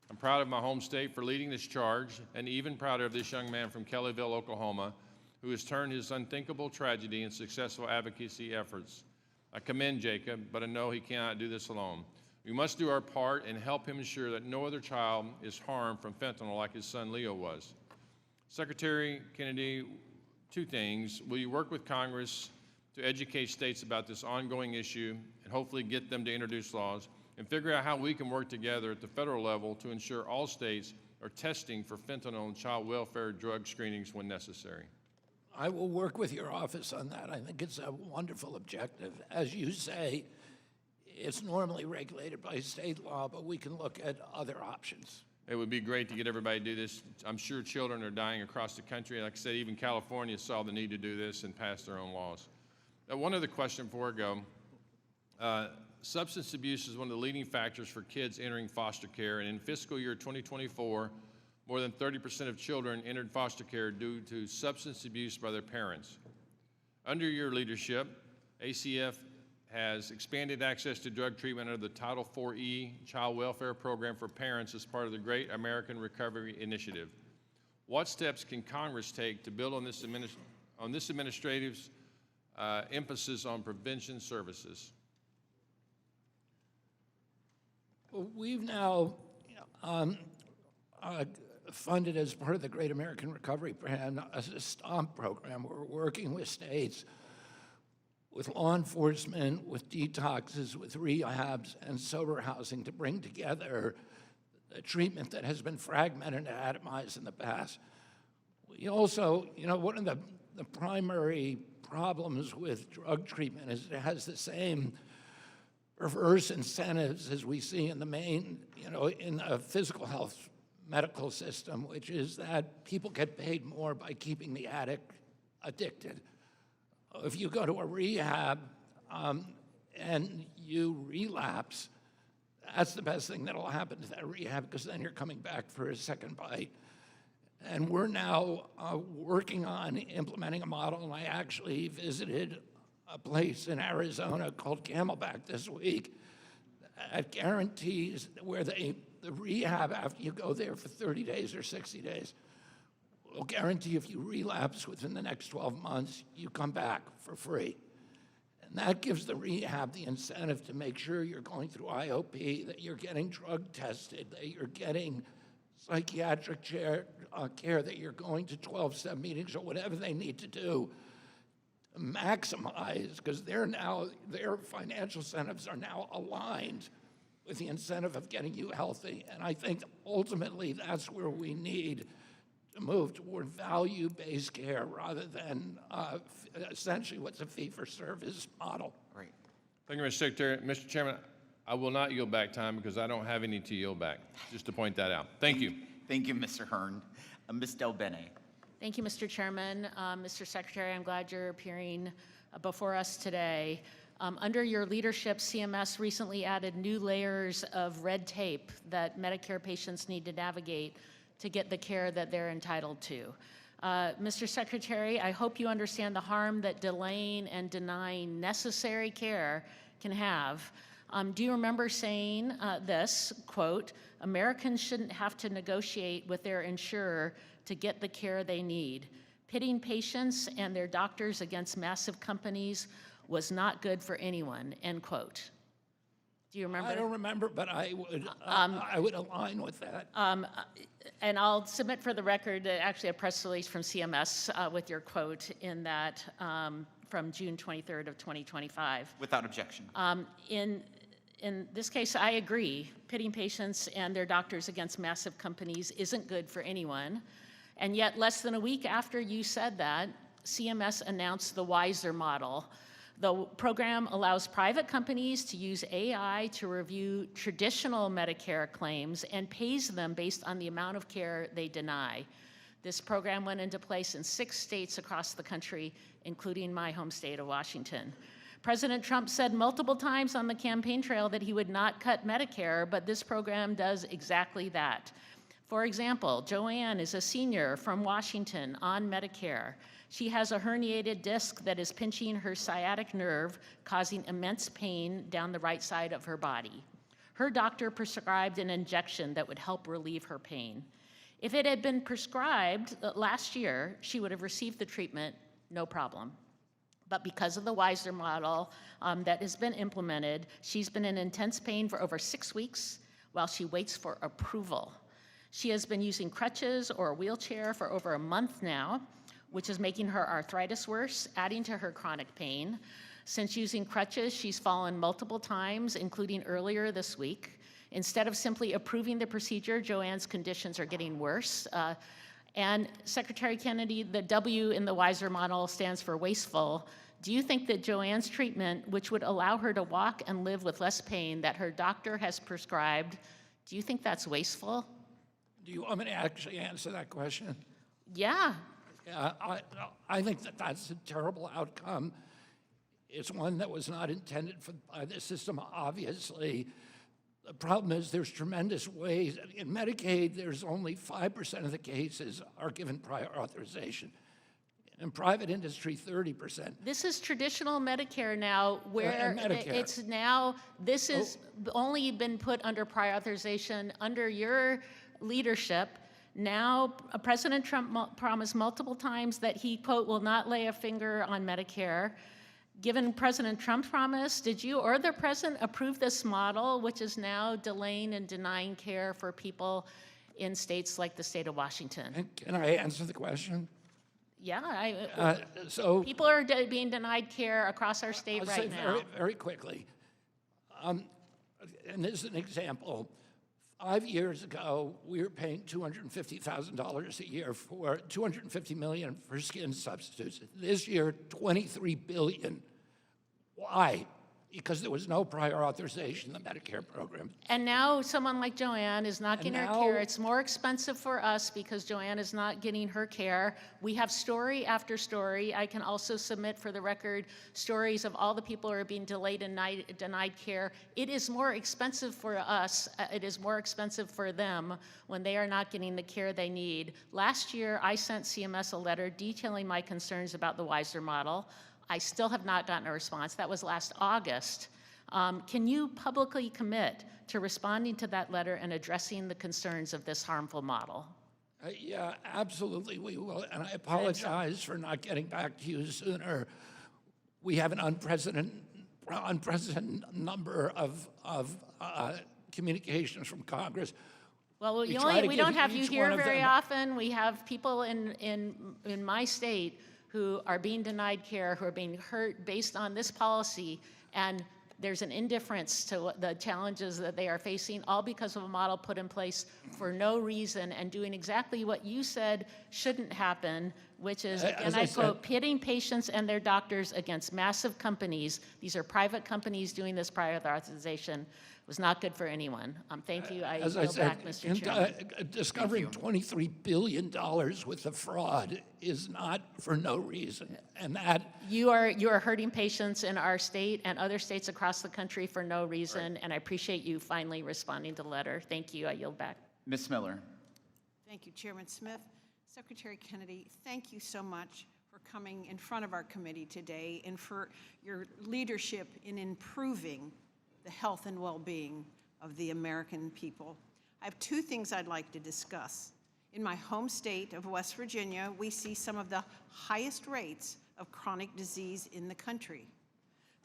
I'm proud of my home state for leading this charge, and even prouder of this young man from Kellyville, Oklahoma, who has turned his unthinkable tragedy into successful advocacy efforts. I commend Jacob, but I know he cannot do this alone. We must do our part and help him ensure that no other child is harmed from fentanyl like his son Leo was. Secretary Kennedy, 2 things. Will you work with Congress to educate states about this ongoing issue and hopefully get them to introduce laws, and figure out how we can work together at the federal level to ensure all states are testing for fentanyl and child welfare drug screenings when necessary? I will work with your office on that. I think it's a wonderful objective. As you say, it's normally regulated by state law, but we can look at other options. It would be great to get everybody to do this. I'm sure children are dying across the country. Like I said, even California saw the need to do this and passed their own laws. One other question before I go. Substance abuse is one of the leading factors for kids entering foster care, and in fiscal year 2024, more than 30% of children entered foster care due to substance abuse by their parents. Under your leadership, ACF has expanded access to drug treatment under the Title IV-E Child Welfare Program for parents as part of the Great American Recovery Initiative. What steps can Congress take to build on this administrative's emphasis on prevention services? Well, we've now funded as part of the Great American Recovery Plan a STOMP program. We're working with states, with law enforcement, with detoxes, with rehabs, and sober housing to bring together a treatment that has been fragmented and atomized in the past. We also, one of the primary problems with drug treatment is it has the same perverse incentives as we see in the main, in the physical health medical system, which is that people get paid more by keeping the addict addicted. If you go to a rehab and you relapse, that's the best thing that'll happen to that rehab, because then you're coming back for a second bite. And we're now working on implementing a model, and I actually visited a place in Arizona called Camelback this week that guarantees where the rehab, after you go there for 30 days or 60 days, will guarantee if you relapse within the next 12 months, you come back for free. And that gives the rehab the incentive to make sure you're going through IOP, that you're getting drug tested, that you're getting psychiatric care, that you're going to 12-step meetings or whatever they need to do to maximize, because their financial incentives are now aligned with the incentive of getting you healthy. And I think ultimately that's where we need to move toward value-based care rather than essentially what's a fee-for-service model. Great. Thank you, Mr. Secretary. Mr. Chairman, I will not yield back time because I don't have any to yield back, just to point that out. Thank you. Thank you, Mr. Hearn. Ms. Del Bene. Thank you, Mr. Chairman. Mr. Secretary, I'm glad you're appearing before us today. Under your leadership, CMS recently added new layers of red tape that Medicare patients need to navigate to get the care that they're entitled to. Mr. Secretary, I hope you understand the harm that delaying and denying necessary care can have. Do you remember saying this, quote, "Americans shouldn't have to negotiate with their insurer to get the care they need. Pitting patients and their doctors against massive companies was not good for anyone," end quote. Do you remember? I don't remember, but I would align with that. And I'll submit for the record actually a press release from CMS with your quote in that from June 23rd of 2025. Without objection. In this case, I agree. Pitting patients and their doctors against massive companies isn't good for anyone. And yet, less than a week after you said that, CMS announced the WISER model. The program allows private companies to use AI to review traditional Medicare claims and pays them based on the amount of care they deny. This program went into place in 6 states across the country, including my home state of Washington. President Trump said multiple times on the campaign trail that he would not cut Medicare, but this program does exactly that. For example, Joanne is a senior from Washington on Medicare. She has a herniated disc that is pinching her sciatic nerve, causing immense pain down the right side of her body. Her doctor prescribed an injection that would help relieve her pain. If it had been prescribed last year, she would have received the treatment, no problem. But because of the WISER model that has been implemented, she's been in intense pain for over 6 weeks while she waits for approval. She has been using crutches or a wheelchair for over a month now, which is making her arthritis worse, adding to her chronic pain. Since using crutches, she's fallen multiple times, including earlier this week. Instead of simply approving the procedure, Joanne's conditions are getting worse. And Secretary Kennedy, the W in the WISER model stands for wasteful. Do you think that Joanne's treatment, which would allow her to walk and live with less pain that her doctor has prescribed, do you think that's wasteful? Do you want me to actually answer that question? Yeah. I think that that's a terrible outcome. It's one that was not intended by the system, obviously. The problem is there's tremendous ways. In Medicaid, there's only 5% of the cases are given prior authorization. In private industry, 30%. This is traditional Medicare now, where Medicare. it's now, this has only been put under prior authorization under your leadership. Now, President Trump promised multiple times that he, quote, will not lay a finger on Medicare. Given President Trump's promise, did you or the president approve this model, which is now delaying and denying care for people in states like the state of Washington? Can I answer the question? Yeah, so people are being denied care across our state I'll right say now. very quickly. And this is an example. 5 years ago, we were paying $250,000 a year for $250 million for skin substitutes. This year, $23 billion. Why? Because there was no prior authorization in the Medicare program. And now someone like Joanne is not getting her care. It's more expensive for us because Joanne is not getting her care. We have story after story. I can also submit for the record stories of all the people who are being delayed and denied care. It is more expensive for us. It is more expensive for them when they are not getting the care they need. Last year, I sent CMS a letter detailing my concerns about the WISER model. I still have not gotten a response. That was last August. Can you publicly commit to responding to that letter and addressing the concerns of this harmful model? Yeah, absolutely we will. And I apologize for not getting back to you sooner. We have an unprecedented number of communications from Congress. Well, we don't have you here very often. We have people in my state who are being denied care, who are being hurt based on this policy, and there's an indifference to the challenges that they are facing, all because of a model put in place for no reason and doing exactly what you said shouldn't happen, which is, and I quote, pitting patients and their doctors against massive companies. These are private companies doing this prior authorization was not good for anyone. Thank you. I As I yield said, back, Mr. Chairman. discovering $23 billion worth of fraud is not for no reason, and that You are hurting patients in our state and other states across the country for no reason, and I appreciate you finally responding to the letter. Thank you. I yield back. Ms. Miller. Thank you, Chairman Smith. Secretary Kennedy, thank you so much for coming in front of our committee today and for your leadership in improving the health and well-being of the American people. I have two things I'd like to discuss. In my home state of West Virginia, we see some of the highest rates of chronic disease in the country.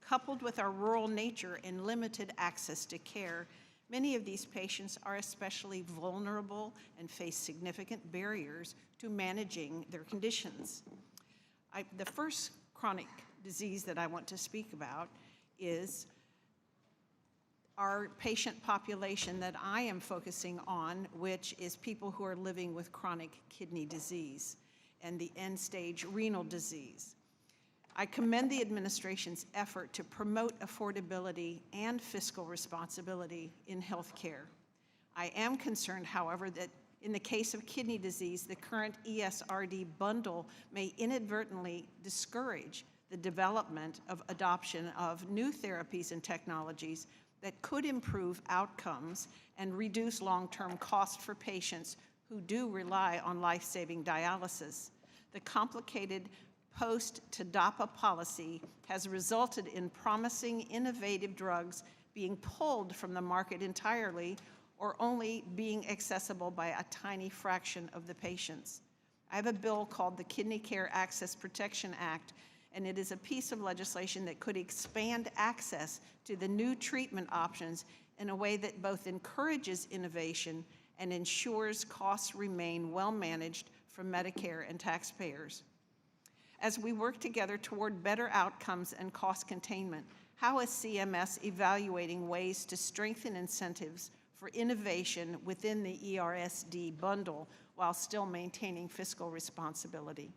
Coupled with our rural nature and limited access to care, many of these patients are especially vulnerable and face significant barriers to managing their conditions. The first chronic disease that I want to speak about is our patient population that I am focusing on, which is people who are living with chronic kidney disease and the end-stage renal disease. I commend the administration's effort to promote affordability and fiscal responsibility in healthcare. I am concerned, however, that in the case of kidney disease, the current ESRD bundle may inadvertently discourage the development of adoption of new therapies and technologies that could improve outcomes and reduce long-term costs for patients who do rely on life-saving dialysis. The complicated post-TDAPA policy has resulted in promising innovative drugs being pulled from the market entirely or only being accessible by a tiny fraction of the patients. I have a bill called the Kidney Care Access Protection Act, and it is a piece of legislation that could expand access to the new treatment options in a way that both encourages innovation and ensures costs remain well managed for Medicare and taxpayers. As we work together toward better outcomes and cost containment, how is CMS evaluating ways to strengthen incentives for innovation within the ERSD bundle while still maintaining fiscal responsibility?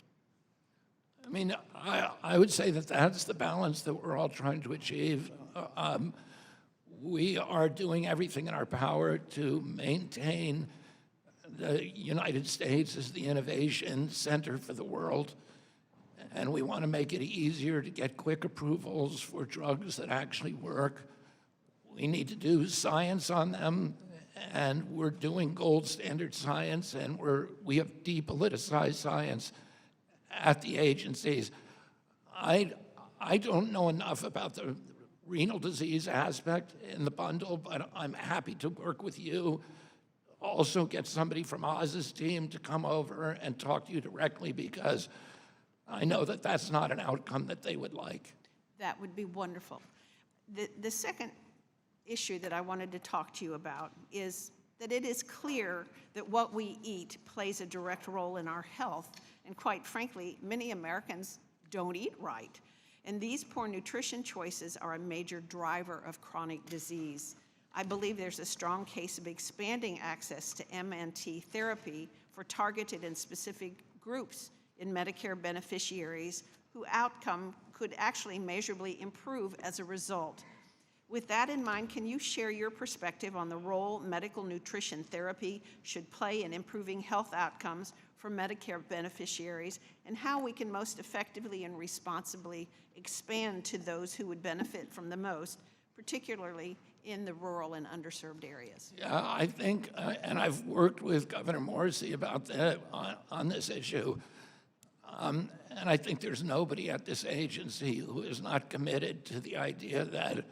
I mean, I would say that that's the balance that we're all trying to achieve. We are doing everything in our power to maintain the United States as the innovation center for the world, and we want to make it easier to get quick approvals for drugs that actually work. We need to do science on them, and we're doing gold standard science, and we have depoliticized science at the agencies. I don't know enough about the renal disease aspect in the bundle, but I'm happy to work with you. Also get somebody from Oz's team to come over and talk to you directly, because I know that that's not an outcome that they would like. That would be wonderful. The second issue that I wanted to talk to you about is that it is clear that what we eat plays a direct role in our health, and quite frankly, many Americans don't eat right. And these poor nutrition choices are a major driver of chronic disease. I believe there's a strong case of expanding access to MNT therapy for targeted and specific groups in Medicare beneficiaries whose outcome could actually measurably improve as a result. With that in mind, can you share your perspective on the role medical nutrition therapy should play in improving health outcomes for Medicare beneficiaries, and how we can most effectively and responsibly expand to those who would benefit from the most, particularly in the rural and underserved areas? Yeah, I think, and I've worked with Governor Morrissey about that on this issue, and I think there's nobody at this agency who is not committed to the idea that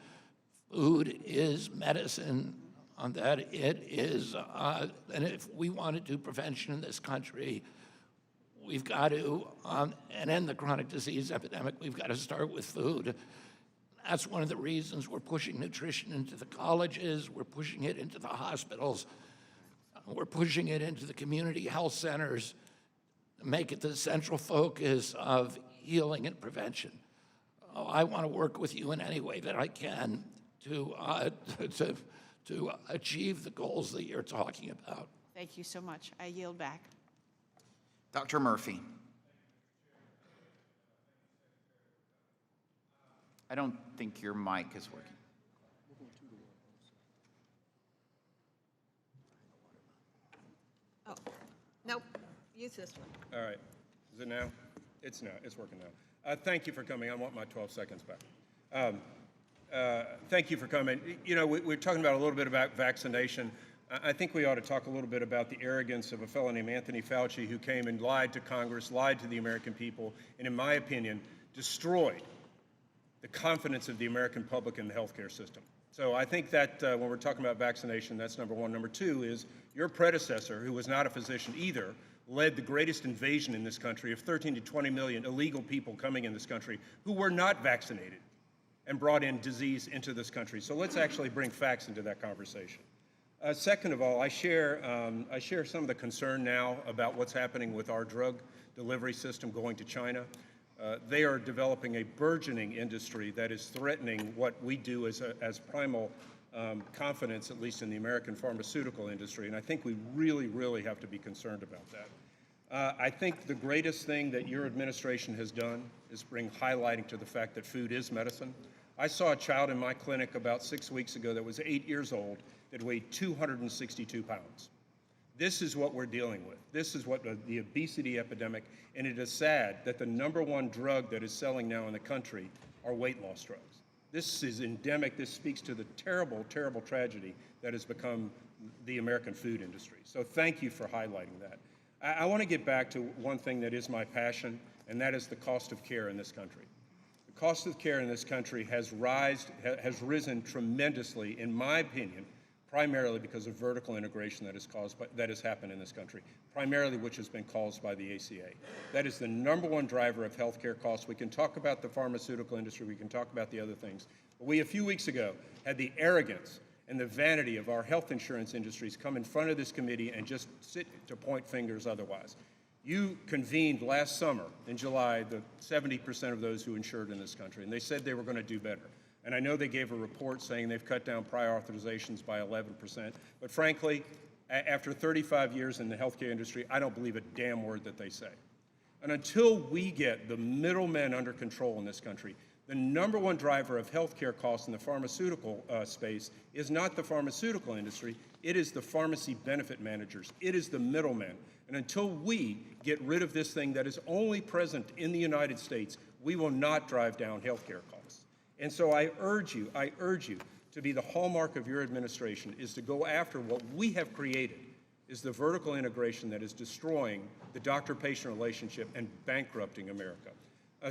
food is medicine, on that it is, and if we want to do prevention in this country, we've got to, and end the chronic disease epidemic, we've got to start with food. That's one of the reasons we're pushing nutrition into the colleges, we're pushing it into the hospitals, we're pushing it into the community health centers, make it the central focus of healing and prevention. I want to work with you in any way that I can to achieve the goals that you're talking about. Thank you so much. I yield back. Dr. Murphy. I don't think your mic is working. Nope, use this one. All right. Is it now? It's now. It's working now. Thank you for coming. I want my 12 seconds back. Thank you for coming. You know, we're talking about a little bit about vaccination. I think we ought to talk a little bit about the arrogance of a fellow named Anthony Fauci, who came and lied to Congress, lied to the American people, and in my opinion, destroyed the confidence of the American public in the healthcare system. So I think that when we're talking about vaccination, that's number one. Number two is your predecessor, who was not a physician either, led the greatest invasion in this country of 13 to 20 million illegal people coming in this country who were not vaccinated and brought in disease into this country. So let's actually bring facts into that conversation. Second of all, I share some of the concern now about what's happening with our drug delivery system going to China. They are developing a burgeoning industry that is threatening what we do as primal confidence, at least in the American pharmaceutical industry, and I think we really, really have to be concerned about that. I think the greatest thing that your administration has done is bring highlighting to the fact that food is medicine. I saw a child in my clinic about 6 weeks ago that was 8 years old that weighed 262 pounds. This is what we're dealing with. This is what the obesity epidemic, and it is sad that the #1 drug that is selling now in the country are weight loss drugs. This is endemic. This speaks to the terrible, terrible tragedy that has become the American food industry. So thank you for highlighting that. I want to get back to one thing that is my passion, and that is the cost of care in this country. The cost of care in this country has risen tremendously, in my opinion, primarily because of vertical integration that has happened in this country, primarily which has been caused by the ACA. That is the #1 driver of healthcare costs. We can talk about the pharmaceutical industry, we can talk about the other things, but we, a few weeks ago, had the arrogance and the vanity of our health insurance industries come in front of this committee and just sit to point fingers otherwise. You convened last summer, in July, the 70% of those who insured in this country, and they said they were going to do better. And I know they gave a report saying they've cut down prior authorizations by 11%, but frankly, after 35 years in the healthcare industry, I don't believe a damn word that they say. And until we get the middlemen under control in this country, the #1 driver of healthcare costs in the pharmaceutical space is not the pharmaceutical industry, it is the pharmacy benefit managers, it is the middlemen. And until we get rid of this thing that is only present in the United States, we will not drive down healthcare costs. And so I urge you to be the hallmark of your administration is to go after what we have created, is the vertical integration that is destroying the doctor-patient relationship and bankrupting America.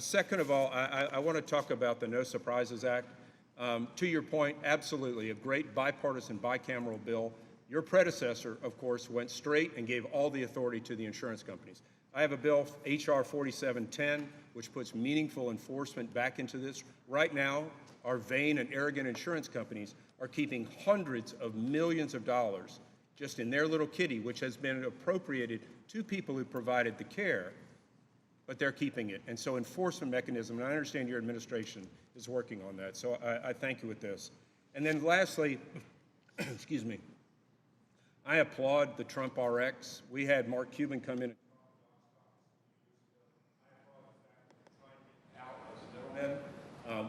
Second of all, I want to talk about the No Surprises Act. To your point, absolutely, a great bipartisan, bicameral bill. Your predecessor, of course, went straight and gave all the authority to the insurance companies. I have a bill, H.R. 4710, which puts meaningful enforcement back into this. Right now, our vain and arrogant insurance companies are keeping hundreds of millions of dollars just in their little kitty, which has been appropriated to people who provided the care, but they're keeping it. And so enforcement mechanism, and I understand your administration is working on that, so I thank you with this. And then lastly, excuse me, I applaud the Trump RX. We had Mark Cuban come in.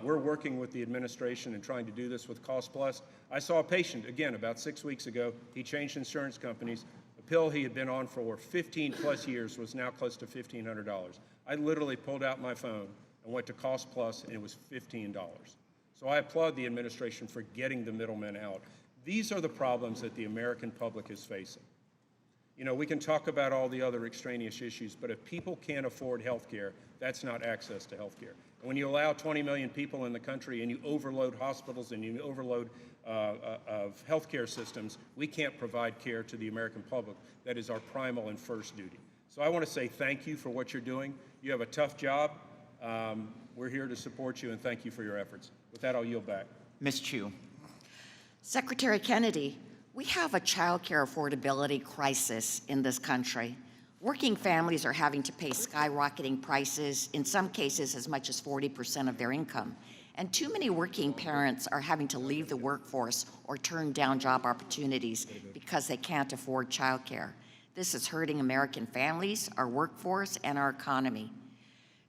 We're working with the administration and trying to do this with Cost Plus. I saw a patient, again, about 6 weeks ago. He changed insurance companies. A pill he had been on for 15 plus years was now close to $1,500. I literally pulled out my phone and went to Cost Plus, and it was $15. So I applaud the administration for getting the middlemen out. These are the problems that the American public is facing. You know, we can talk about all the other extraneous issues, but if people can't afford health care, that's not access to health care. And when you allow 20 million people in the country and you overload hospitals and you overload of healthcare systems, we can't provide care to the American public. That is our primal and first duty. So I want to say thank you for what you're doing. You have a tough job. We're here to support you, and thank you for your efforts. With that, I'll yield back. Ms. Chu. Secretary Kennedy, we have a child care affordability crisis in this country. Working families are having to pay skyrocketing prices, in some cases as much as 40% of their income. And too many working parents are having to leave the workforce or turn down job opportunities because they can't afford child care. This is hurting American families, our workforce, and our economy.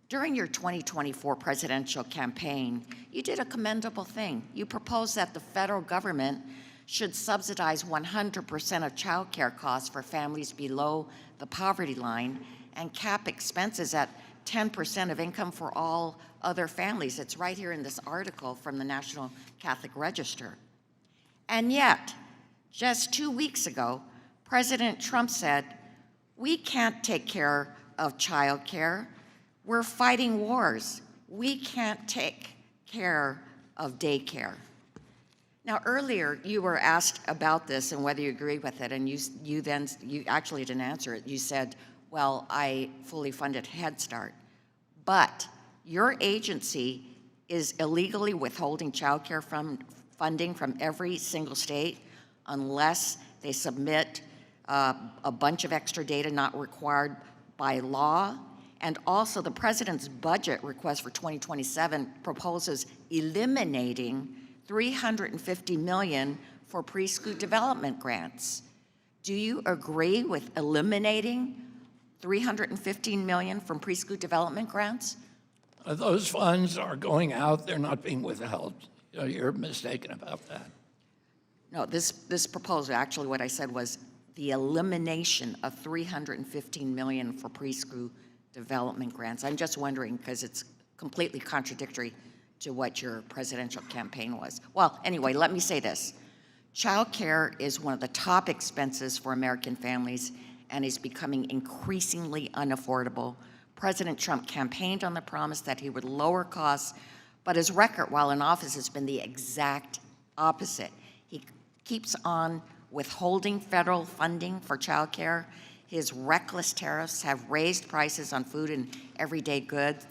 During your 2024 presidential campaign, you did a commendable thing. You proposed that the federal government should subsidize 100% of child care costs for families below the poverty line and cap expenses at 10% of income for all other families. It's right here in this article from the National Catholic Register. And yet, just 2 weeks ago, President Trump said, "We can't take care of child care. We're fighting wars. We can't take care of daycare." Now, earlier, you were asked about this and whether you agree with it, and you actually didn't answer it. You said, well, I fully funded Head Start. But your agency is illegally withholding child care funding from every single state unless they submit a bunch of extra data not required by law. And also, the president's budget request for 2027 proposes eliminating $350 million for preschool development grants. Do you agree with eliminating $315 million from preschool development grants? Those funds are going out, they're not being withheld. You're mistaken about that. No, this proposal, actually what I said was the elimination of $315 million for preschool development grants. I'm just wondering, because it's completely contradictory to what your presidential campaign was. Well, anyway, let me say this. Child care is one of the top expenses for American families and is becoming increasingly unaffordable. President Trump campaigned on the promise that he would lower costs, but his record while in office has been the exact opposite. He keeps on withholding federal funding for child care. His reckless tariffs have raised prices on food and everyday goods.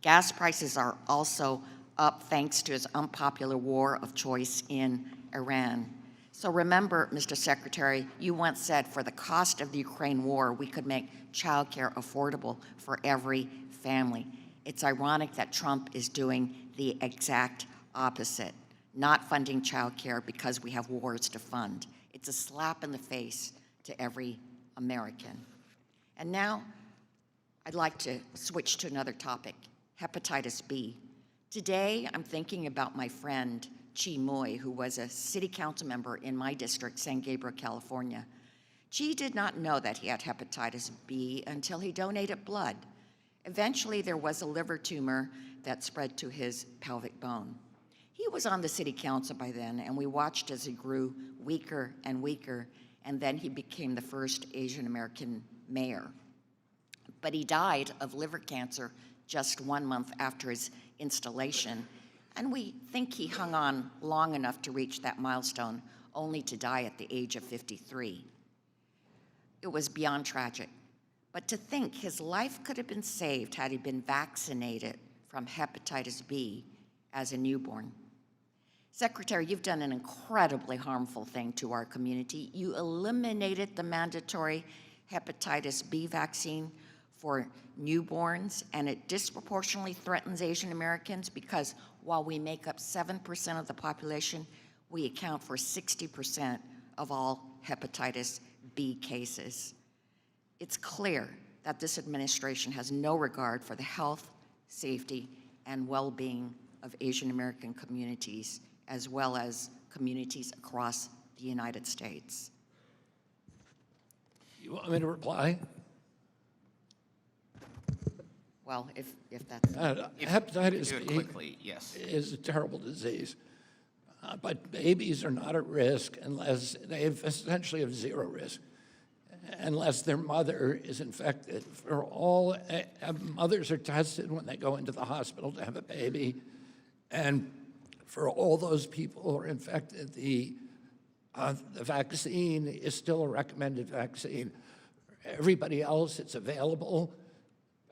Gas prices are also up thanks to his unpopular war of choice in Iran. So remember, Mr. Secretary, you once said for the cost of the Ukraine war, we could make child care affordable for every family. It's ironic that Trump is doing the exact opposite, not funding child care because we have wars to fund. It's a slap in the face to every American. And now, I'd like to switch to another topic, hepatitis B. Today, I'm thinking about my friend, Chi Moy, who was a city council member in my district, San Gabriel, California. Chi did not know that he had hepatitis B until he donated blood. Eventually, there was a liver tumor that spread to his pelvic bone. He was on the city council by then, and we watched as he grew weaker and weaker, and then he became the first Asian American mayor. But he died of liver cancer just 1 month after his installation, and we think he hung on long enough to reach that milestone, only to die at the age of 53. It was beyond tragic, but to think his life could have been saved had he been vaccinated from hepatitis B as a newborn. Secretary, you've done an incredibly harmful thing to our community. You eliminated the mandatory hepatitis B vaccine for newborns, and it disproportionately threatens Asian Americans because while we make up 7% of the population, we account for 60% of all hepatitis B cases. It's clear that this administration has no regard for the health, safety, and well-being of Asian American communities, as well as communities across the United States. You want me to reply? Well, if that's... Hepatitis do it B quickly, yes. is a terrible disease, but babies are not at risk unless they essentially have zero risk, unless their mother is infected. For all, mothers are tested when they go into the hospital to have a baby, and for all those people who are infected, the vaccine is still a recommended vaccine. For everybody else, it's available.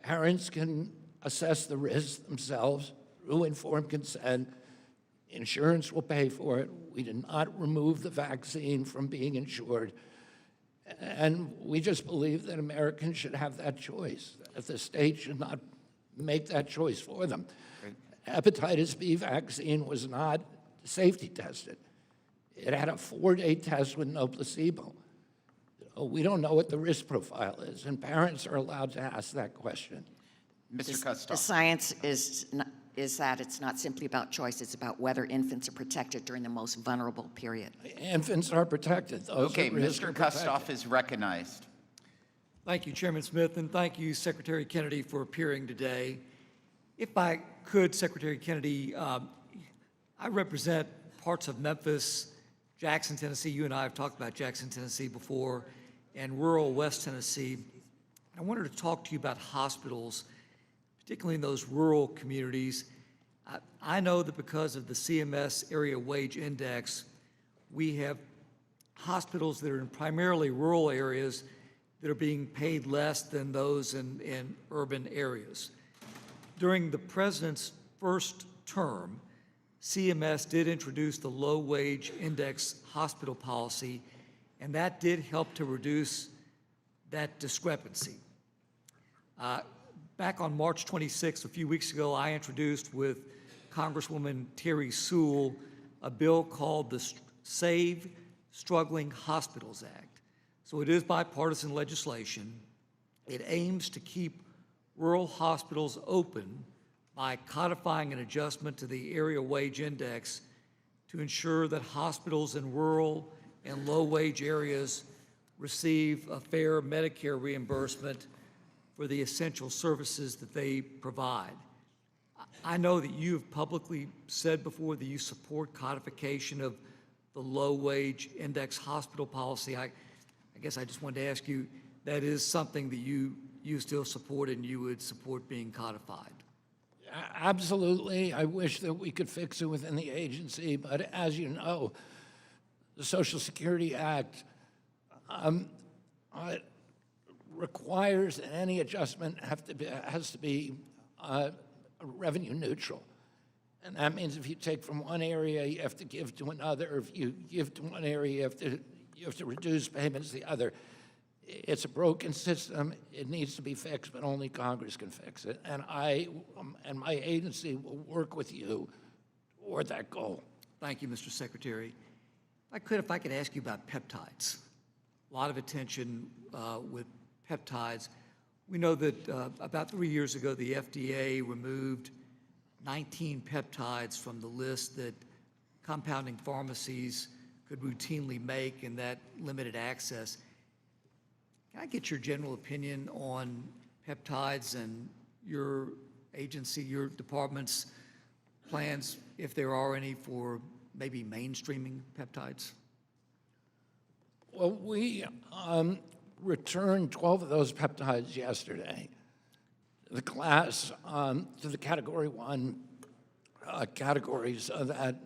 Parents can assess the risks themselves through informed consent. Insurance will pay for it. We did not remove the vaccine from being insured. And we just believe that Americans should have that choice, that the state should not make that choice for them. Hepatitis B vaccine was not safety tested. It had a 4-day test with no placebo. We don't know what the risk profile is, and parents are allowed to ask that question. Mr. Costello. The science is is that it's not simply about choice, it's about whether infants are protected during the most vulnerable period. Infants are protected. Those Okay, at risk Mr. are protected. Kustoff is recognized. Thank you, Chairman Smith, and thank you, Secretary Kennedy, for appearing today. If I could, Secretary Kennedy, I represent parts of Memphis, Jackson, Tennessee. You and I have talked about Jackson, Tennessee before, and rural West Tennessee. I wanted to talk to you about hospitals, particularly in those rural communities. I know that because of the CMS Area Wage Index, we have hospitals that are in primarily rural areas that are being paid less than those in urban areas. During the president's first term, CMS did introduce the low wage index hospital policy, and that did help to reduce that discrepancy. Back on March 26th, a few weeks ago, I introduced with Congresswoman Terry Sewell a bill called the Save Struggling Hospitals Act. So it is bipartisan legislation. It aims to keep rural hospitals open by codifying an adjustment to the area wage index to ensure that hospitals in rural and low-wage areas receive a fair Medicare reimbursement for the essential services that they provide. I know that you have publicly said before that you support codification of the low-wage index hospital policy. I guess I just wanted to ask you, that is something that you still support and you would support being codified? Absolutely. I wish that we could fix it within the agency, but as you know, the Social Security Act requires that any adjustment has to be revenue neutral. And that means if you take from one area, you have to give to another. If you give to one area, you have to reduce payments to the other. It's a broken system. It needs to be fixed, but only Congress can fix it. And I and my agency will work with you toward that goal. Thank you, Mr. Secretary. If I could ask you about peptides. A lot of attention with peptides. We know that about 3 years ago, the FDA removed 19 peptides from the list that compounding pharmacies could routinely make, and that limited access. Can I get your general opinion on peptides and your agency, your department's plans, if there are any, for maybe mainstreaming peptides? Well, we returned 12 of those peptides yesterday. The class, to the Category 1 categories so that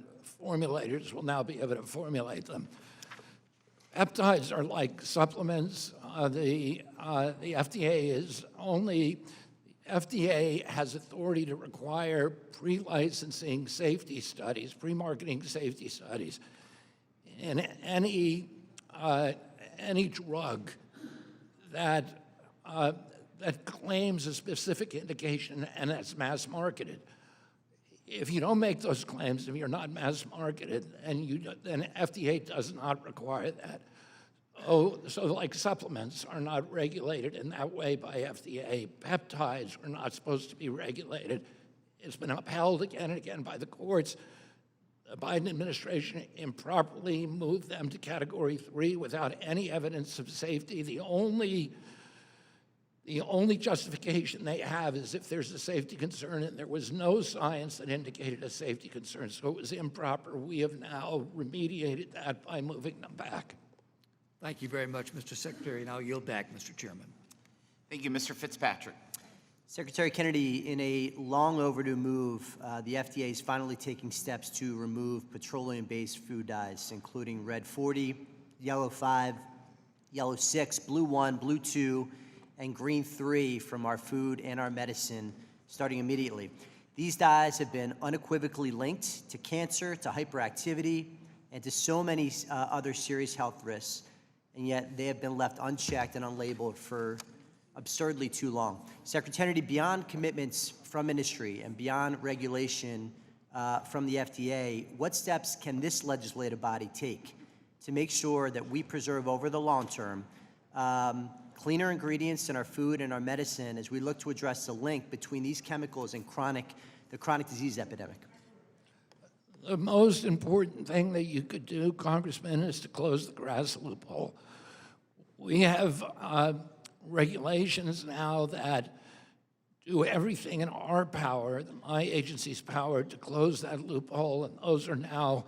formulators will now be able to formulate them. Peptides are like supplements. The FDA has authority to require pre-licensing safety studies, pre-marketing safety studies. And any drug that claims a specific indication and that's mass marketed. If you don't make those claims, if you're not mass marketed, then FDA does not require that. So like supplements are not regulated in that way by FDA. Peptides are not supposed to be regulated. It's been upheld again and again by the courts. The Biden administration improperly moved them to Category 3 without any evidence of safety. The only justification they have is if there's a safety concern, and there was no science that indicated a safety concern, so it was improper. We have now remediated that by moving them back. Thank you very much, Mr. Secretary, and I'll yield back, Mr. Chairman. Thank you, Mr. Fitzpatrick. Secretary Kennedy, in a long overdue move, the FDA is finally taking steps to remove petroleum-based food dyes, including red 40, yellow 5, yellow 6, blue 1, blue 2, and green 3 from our food and our medicine starting immediately. These dyes have been unequivocally linked to cancer, to hyperactivity, and to so many other serious health risks, and yet they have been left unchecked and unlabeled for absurdly too long. Secretary Kennedy, beyond commitments from industry and beyond regulation from the FDA, what steps can this legislative body take to make sure that we preserve over the long term cleaner ingredients in our food and our medicine as we look to address the link between these chemicals and chronic the chronic disease epidemic? The most important thing that you could do, Congressman, is to close the grass loophole. We have regulations now that do everything in our power, my agency's power, to close that loophole, and those are now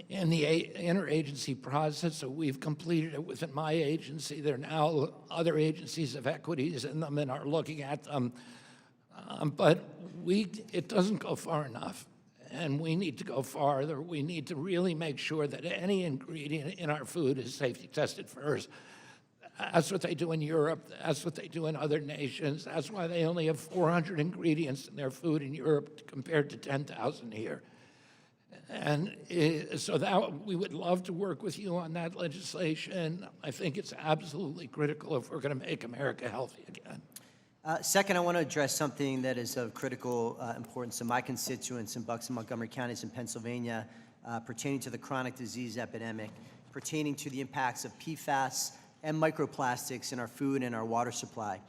in the interagency process, so we've completed it within my agency. There are now other agencies have equities in them and are looking at them, but it doesn't go far enough. And we need to go farther. We need to really make sure that any ingredient in our food is safety tested first. That's what they do in Europe. That's what they do in other nations. That's why they only have 400 ingredients in their food in Europe compared to 10,000 here. And so that we would love to work with you on that legislation. I think it's absolutely critical if we're going to make America healthy again. Second, I want to address something that is of critical importance to my constituents in Bucks and Montgomery counties in Pennsylvania, pertaining to the chronic disease epidemic, pertaining to the impacts of PFAS and microplastics in our food and our water supply.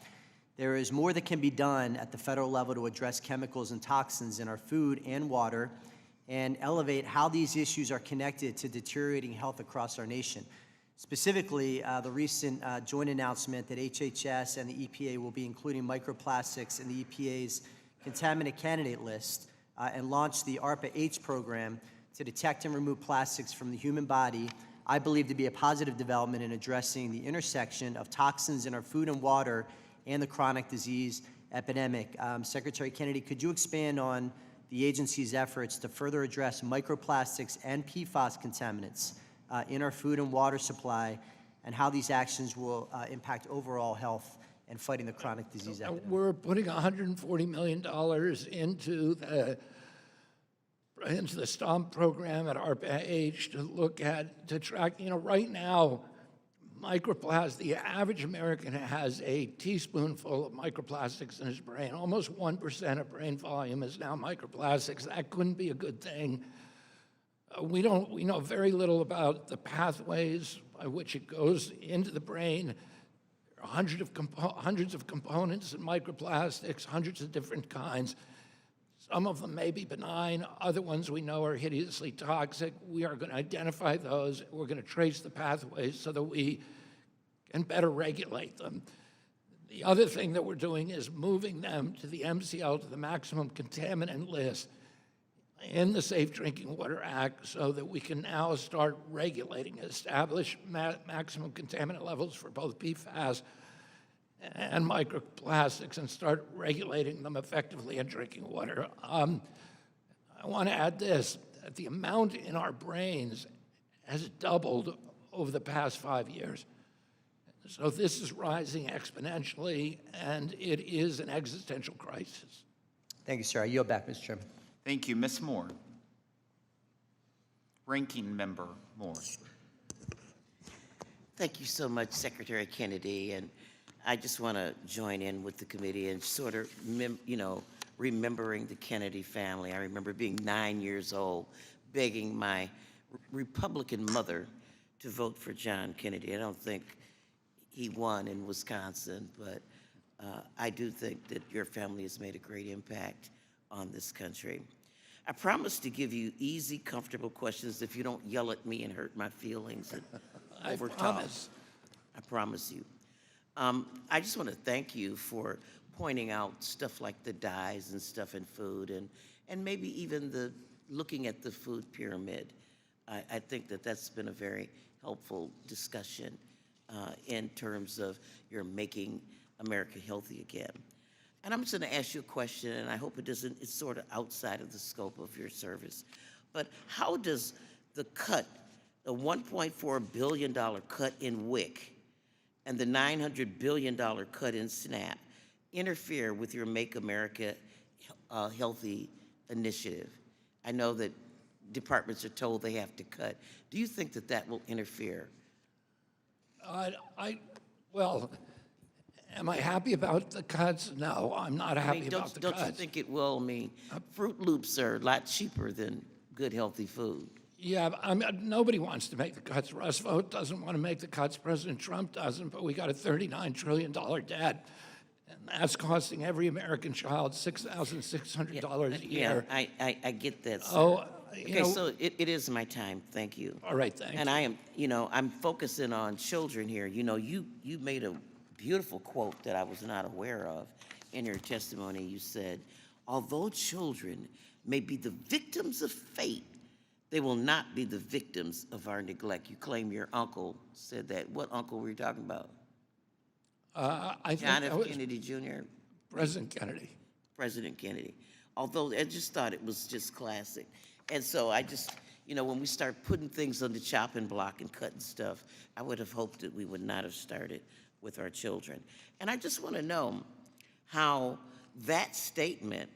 There is more that can be done at the federal level to address chemicals and toxins in our food and water and elevate how these issues are connected to deteriorating health across our nation. Specifically, the recent joint announcement that HHS and the EPA will be including microplastics in the EPA's contaminant candidate list and launch the ARPA-H program to detect and remove plastics from the human body, I believe to be a positive development in addressing the intersection of toxins in our food and water and the chronic disease epidemic. Secretary Kennedy, could you expand on the agency's efforts to further address microplastics and PFAS contaminants in our food and water supply, and how these actions will impact overall health and fighting the chronic disease epidemic? We're putting $140 million into the STOMP program at ARPA-H to track, right now, the average American has a teaspoonful of microplastics in his brain. Almost 1% of brain volume is now microplastics. That couldn't be a good thing. We know very little about the pathways by which it goes into the brain. There are hundreds of components in microplastics, hundreds of different kinds. Some of them may be benign. Other ones we know are hideously toxic. We are going to identify those. We're going to trace the pathways so that we can better regulate them. The other thing that we're doing is moving them to the MCL, to the maximum contaminant list in the Safe Drinking Water Act, so that we can now start regulating, establish maximum contaminant levels for both PFAS and microplastics, and start regulating them effectively in drinking water. I want to add this, that the amount in our brains has doubled over the past 5 years. So this is rising exponentially, and it is an existential crisis. Thank you, sir. I yield back, Mr. Chairman. Thank you. Ms. Moore. Ranking Member Moore. Thank you so much, Secretary Kennedy. And I just want to join in with the committee and sort of, remembering the Kennedy family. I remember being 9 years old, begging my Republican mother to vote for John Kennedy. I don't think he won in Wisconsin, but I do think that your family has made a great impact on this country. I promise to give you easy, comfortable questions if you don't yell at me and hurt my feelings and overtalk. I promise you. I just want to thank you for pointing out stuff like the dyes and stuff in food, and maybe even looking at the food pyramid. I think that that's been a very helpful discussion in terms of your making America healthy again. And I'm just going to ask you a question, and I hope it's sort of outside of the scope of your service. But how does the $1.4 billion cut in WIC and the $900 billion cut in SNAP interfere with your Make America Healthy initiative? I know that departments are told they have to cut. Do you think that that will interfere? Well, am I happy about the cuts? No, I'm not happy about the cuts. Don't you think it will? I mean, Fruit Loops are a lot cheaper than good, healthy food. Yeah, nobody wants to make the cuts. Russ Vought doesn't want to make the cuts. President Trump doesn't, but we got a $39 trillion debt. And that's costing every American child $6,600 a year. I get that, sir. Oh, Okay, so it is my time, thank you. All right, thank And you. I am, I'm focusing on children here. You made a beautiful quote that I was not aware of in your testimony. You said, although children may be the victims of fate, they will not be the victims of our neglect. You claim your uncle said that. What uncle were you talking about? I think John that F. was Kennedy Jr.? President Kennedy. President Kennedy. Although I just thought it was just classic. And so I just, when we start putting things on the chopping block and cutting stuff, I would have hoped that we would not have started with our children. And I just want to know how that statement,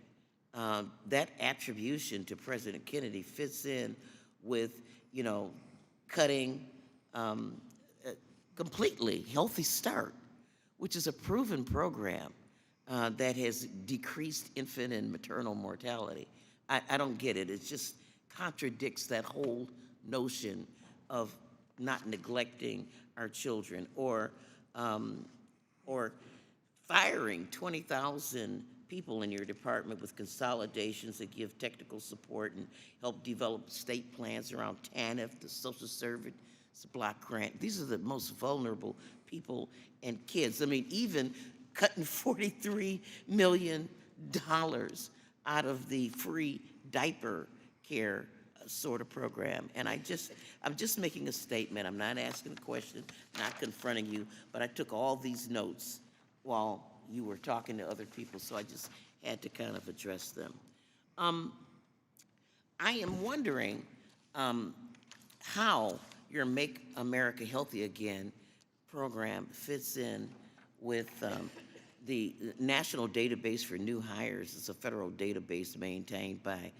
that attribution to President Kennedy fits in with, cutting completely Healthy Start, which is a proven program that has decreased infant and maternal mortality. I don't get it. It just contradicts that whole notion of not neglecting our children or firing 20,000 people in your department with consolidations that give technical support and help develop state plans around TANF, the Social Service Block Grant. These are the most vulnerable people and kids. I mean, even cutting $43 million out of the free diaper care sort of program. And I'm just making a statement. I'm not asking a question, not confronting you, but I took all these notes while you were talking to other people, so I just had to kind of address them. I am wondering how your Make America Healthy Again program fits in with the National Database for New Hires. It's a federal database maintained by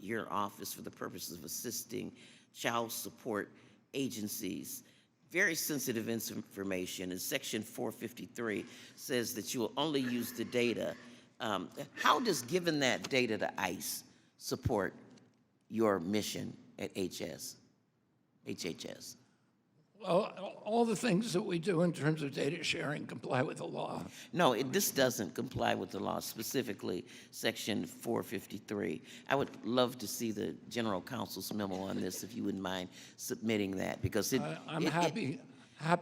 your office for the purposes of assisting child support agencies. Very sensitive information, and Section 453 says that you will only use the data. How does giving that data to ICE support your mission at HHS? Well, all the things that we do in terms of data sharing comply with the law. No, this doesn't comply with the law, specifically Section 453. I would love to see the General Counsel's memo on this, if you wouldn't mind submitting that, because I'm happy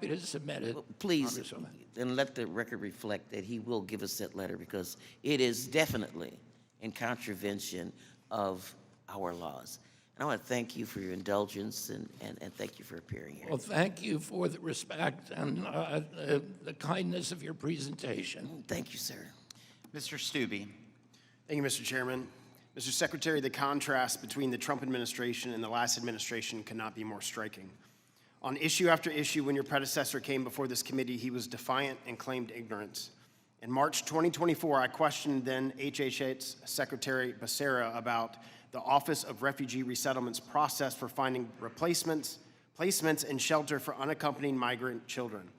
to submit it. Please, and let the record reflect that he will give us that letter, because it is definitely in contravention of our laws. And I want to thank you for your indulgence and thank you for appearing here. Well, thank you for the respect and the kindness of your presentation. Thank you, sir. Mr. Stubbe. Thank you, Mr. Chairman. Mr. Secretary, the contrast between the Trump administration and the last administration cannot be more striking. On issue after issue, when your predecessor came before this committee, he was defiant and claimed ignorance. In March 2024, I questioned then HHS Secretary Becerra about the Office of Refugee Resettlement's process for finding placements, and shelter for unaccompanied migrant children.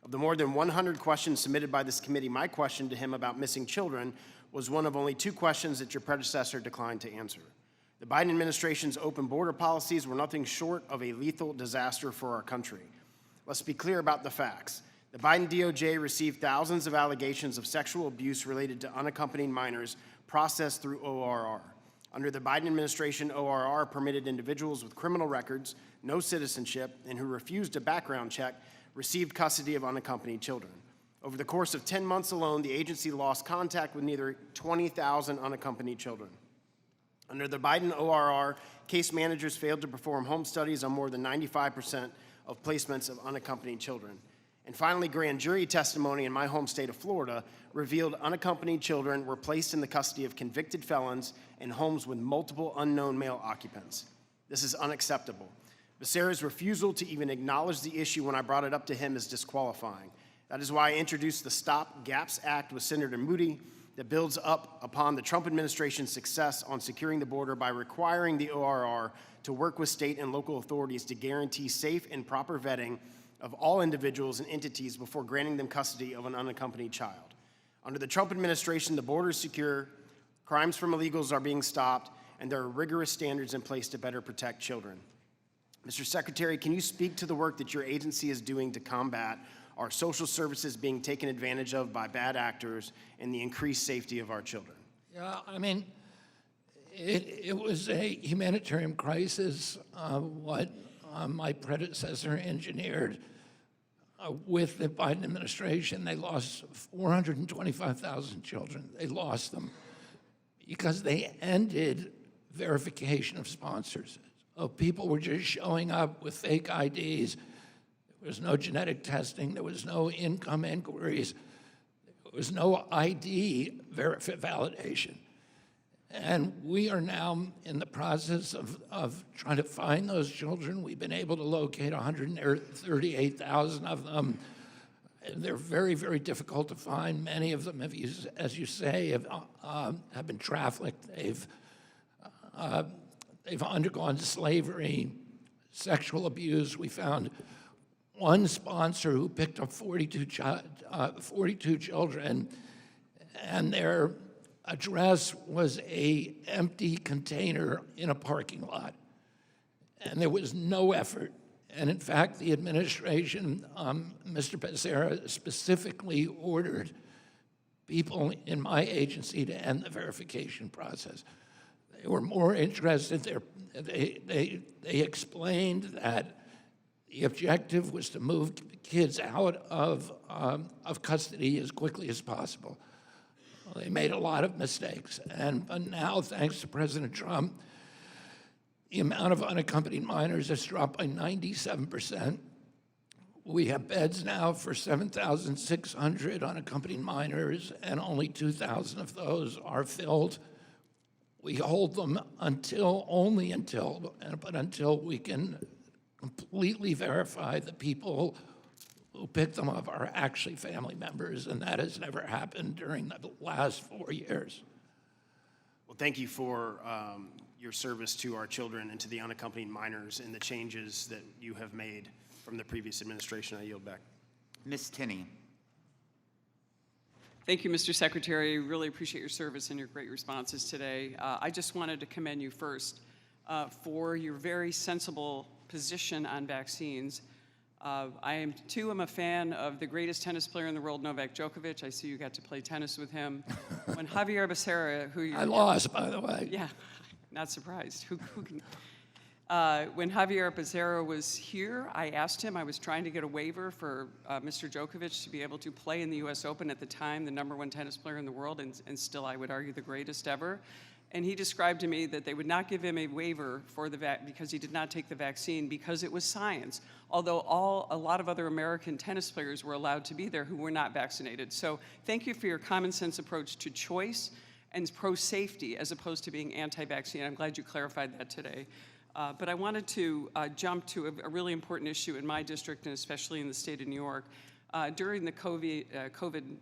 Of the more than 100 questions submitted by this committee, my question to him about missing children was one of only 2 questions that your predecessor declined to answer. The Biden administration's open border policies were nothing short of a lethal disaster for our country. Let's be clear about the facts. The Biden DOJ received thousands of allegations of sexual abuse related to unaccompanied minors processed through ORR. Under the Biden administration, ORR permitted individuals with criminal records, no citizenship, and who refused a background check received custody of unaccompanied children. Over the course of 10 months alone, the agency lost contact with nearly 20,000 unaccompanied children. Under the Biden ORR, case managers failed to perform home studies on more than 95% of placements of unaccompanied children. And finally, grand jury testimony in my home state of Florida revealed unaccompanied children were placed in the custody of convicted felons in homes with multiple unknown male occupants. This is unacceptable. Becerra's refusal to even acknowledge the issue when I brought it up to him is disqualifying. That is why I introduced the Stop Gaps Act with Senator Moody that builds up upon the Trump administration's success on securing the border by requiring the ORR to work with state and local authorities to guarantee safe and proper vetting of all individuals and entities before granting them custody of an unaccompanied child. Under the Trump administration, the border is secure, crimes from illegals are being stopped, and there are rigorous standards in place to better protect children. Mr. Secretary, can you speak to the work that your agency is doing to combat our social services being taken advantage of by bad actors, and the increased safety of our children? Yeah, I mean, it was a humanitarian crisis, what my predecessor engineered. With the Biden administration, they lost 425,000 children. They lost them because they ended verification of sponsors. People were just showing up with fake IDs. There was no genetic testing. There was no income inquiries. There was no ID validation. And we are now in the process of trying to find those children. We've been able to locate 138,000 of them. They're very, very difficult to find. Many of them, as you say, have been trafficked. They've undergone slavery, sexual abuse. We found one sponsor who picked up 42 children, and their address was an empty container in a parking lot. And there was no effort. And in fact, the administration, Mr. Becerra, specifically ordered people in my agency to end the verification process. They were more interested, they explained that the objective was to move kids out of custody as quickly as possible. They made a lot of mistakes. But now, thanks to President Trump, the amount of unaccompanied minors has dropped by 97%. We have beds now for 7,600 unaccompanied minors, and only 2,000 of those are filled. We hold them until we can completely verify the people who picked them up are actually family members, and that has never happened during the last 4 years. Well, thank you for your service to our children and to the unaccompanied minors and the changes that you have made from the previous administration. I yield back. Ms. Tinney. Thank you, Mr. Secretary. Really appreciate your service and your great responses today. I just wanted to commend you first for your very sensible position on vaccines. I too am a fan of the greatest tennis player in the world, Novak Djokovic. I see you got to play tennis with him. When Javier Becerra, who I lost, by the way. Yeah, not surprised. Who can? When Javier Becerra was here, I asked him, I was trying to get a waiver for Mr. Djokovic to be able to play in the U.S. Open at the time, the #1 tennis player in the world, and still I would argue the greatest ever. And he described to me that they would not give him a waiver for because he did not take the vaccine because it was science, although a lot of other American tennis players were allowed to be there who were not vaccinated. So thank you for your common sense approach to choice and pro-safety as opposed to being anti-vaccine. I'm glad you clarified that today. But I wanted to jump to a really important issue in my district and especially in the state of New York. During the COVID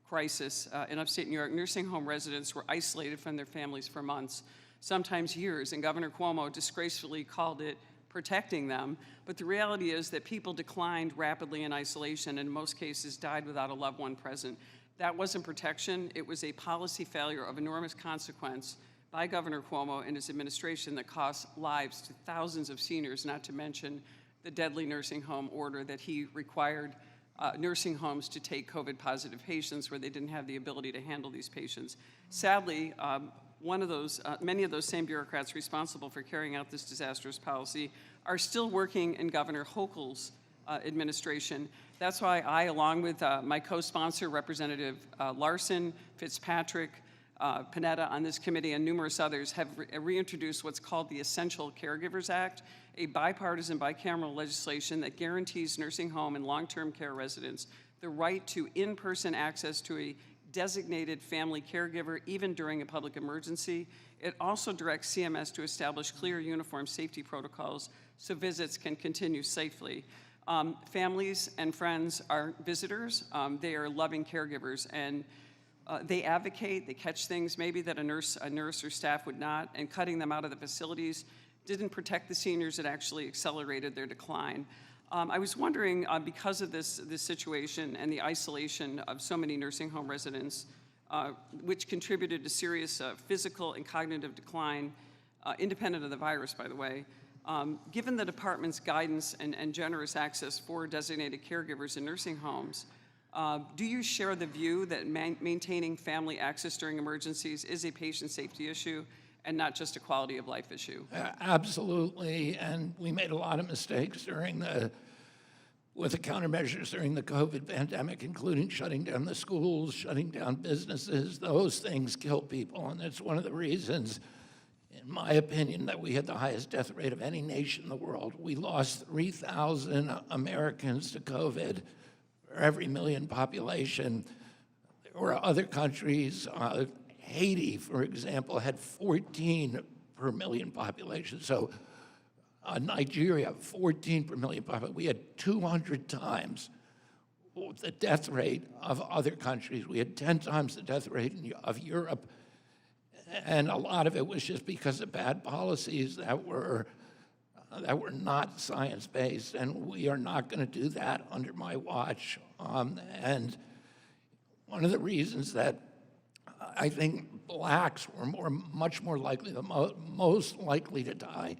crisis in upstate New York, nursing home residents were isolated from their families for months, sometimes years, and Governor Cuomo disgracefully called it protecting them. But the reality is that people declined rapidly in isolation and in most cases died without a loved one present. That wasn't protection, it was a policy failure of enormous consequence by Governor Cuomo and his administration that cost lives to thousands of seniors, not to mention the deadly nursing home order that he required nursing homes to take COVID-positive patients where they didn't have the ability to handle these patients. Sadly, many of those same bureaucrats responsible for carrying out this disastrous policy are still working in Governor Hochul's administration. That's why I, along with my co-sponsor, Representative Larson, Fitzpatrick, Panetta on this committee and numerous others have reintroduced what's called the Essential Caregivers Act, a bipartisan bicameral legislation that guarantees nursing home and long-term care residents the right to in-person access to a designated family caregiver even during a public emergency. It also directs CMS to establish clear uniform safety protocols so visits can continue safely. Families and friends are visitors. They are loving caregivers, and they advocate, they catch things maybe that a nurse or staff would not, and cutting them out of the facilities didn't protect the seniors, it actually accelerated their decline. I was wondering, because of this situation and the isolation of so many nursing home residents, which contributed to serious physical and cognitive decline, independent of the virus, by the way, Given the department's guidance and generous access for designated caregivers in nursing homes, do you share the view that maintaining family access during emergencies is a patient safety issue and not just a quality of life issue? Absolutely, and we made a lot of mistakes with the countermeasures during the COVID pandemic, including shutting down the schools, shutting down businesses. Those things kill people, and that's one of the reasons, in my opinion, that we had the highest death rate of any nation in the world. We lost 3,000 Americans to COVID for every million population. There were other countries, Haiti, for example, had 14 per million population. So Nigeria, 14 per million population. We had 200 times the death rate of other countries. We had 10 times the death rate of Europe. And a lot of it was just because of bad policies that were not science-based, and we are not going to do that under my watch. And one of the reasons that I think blacks were much more likely, most likely to die,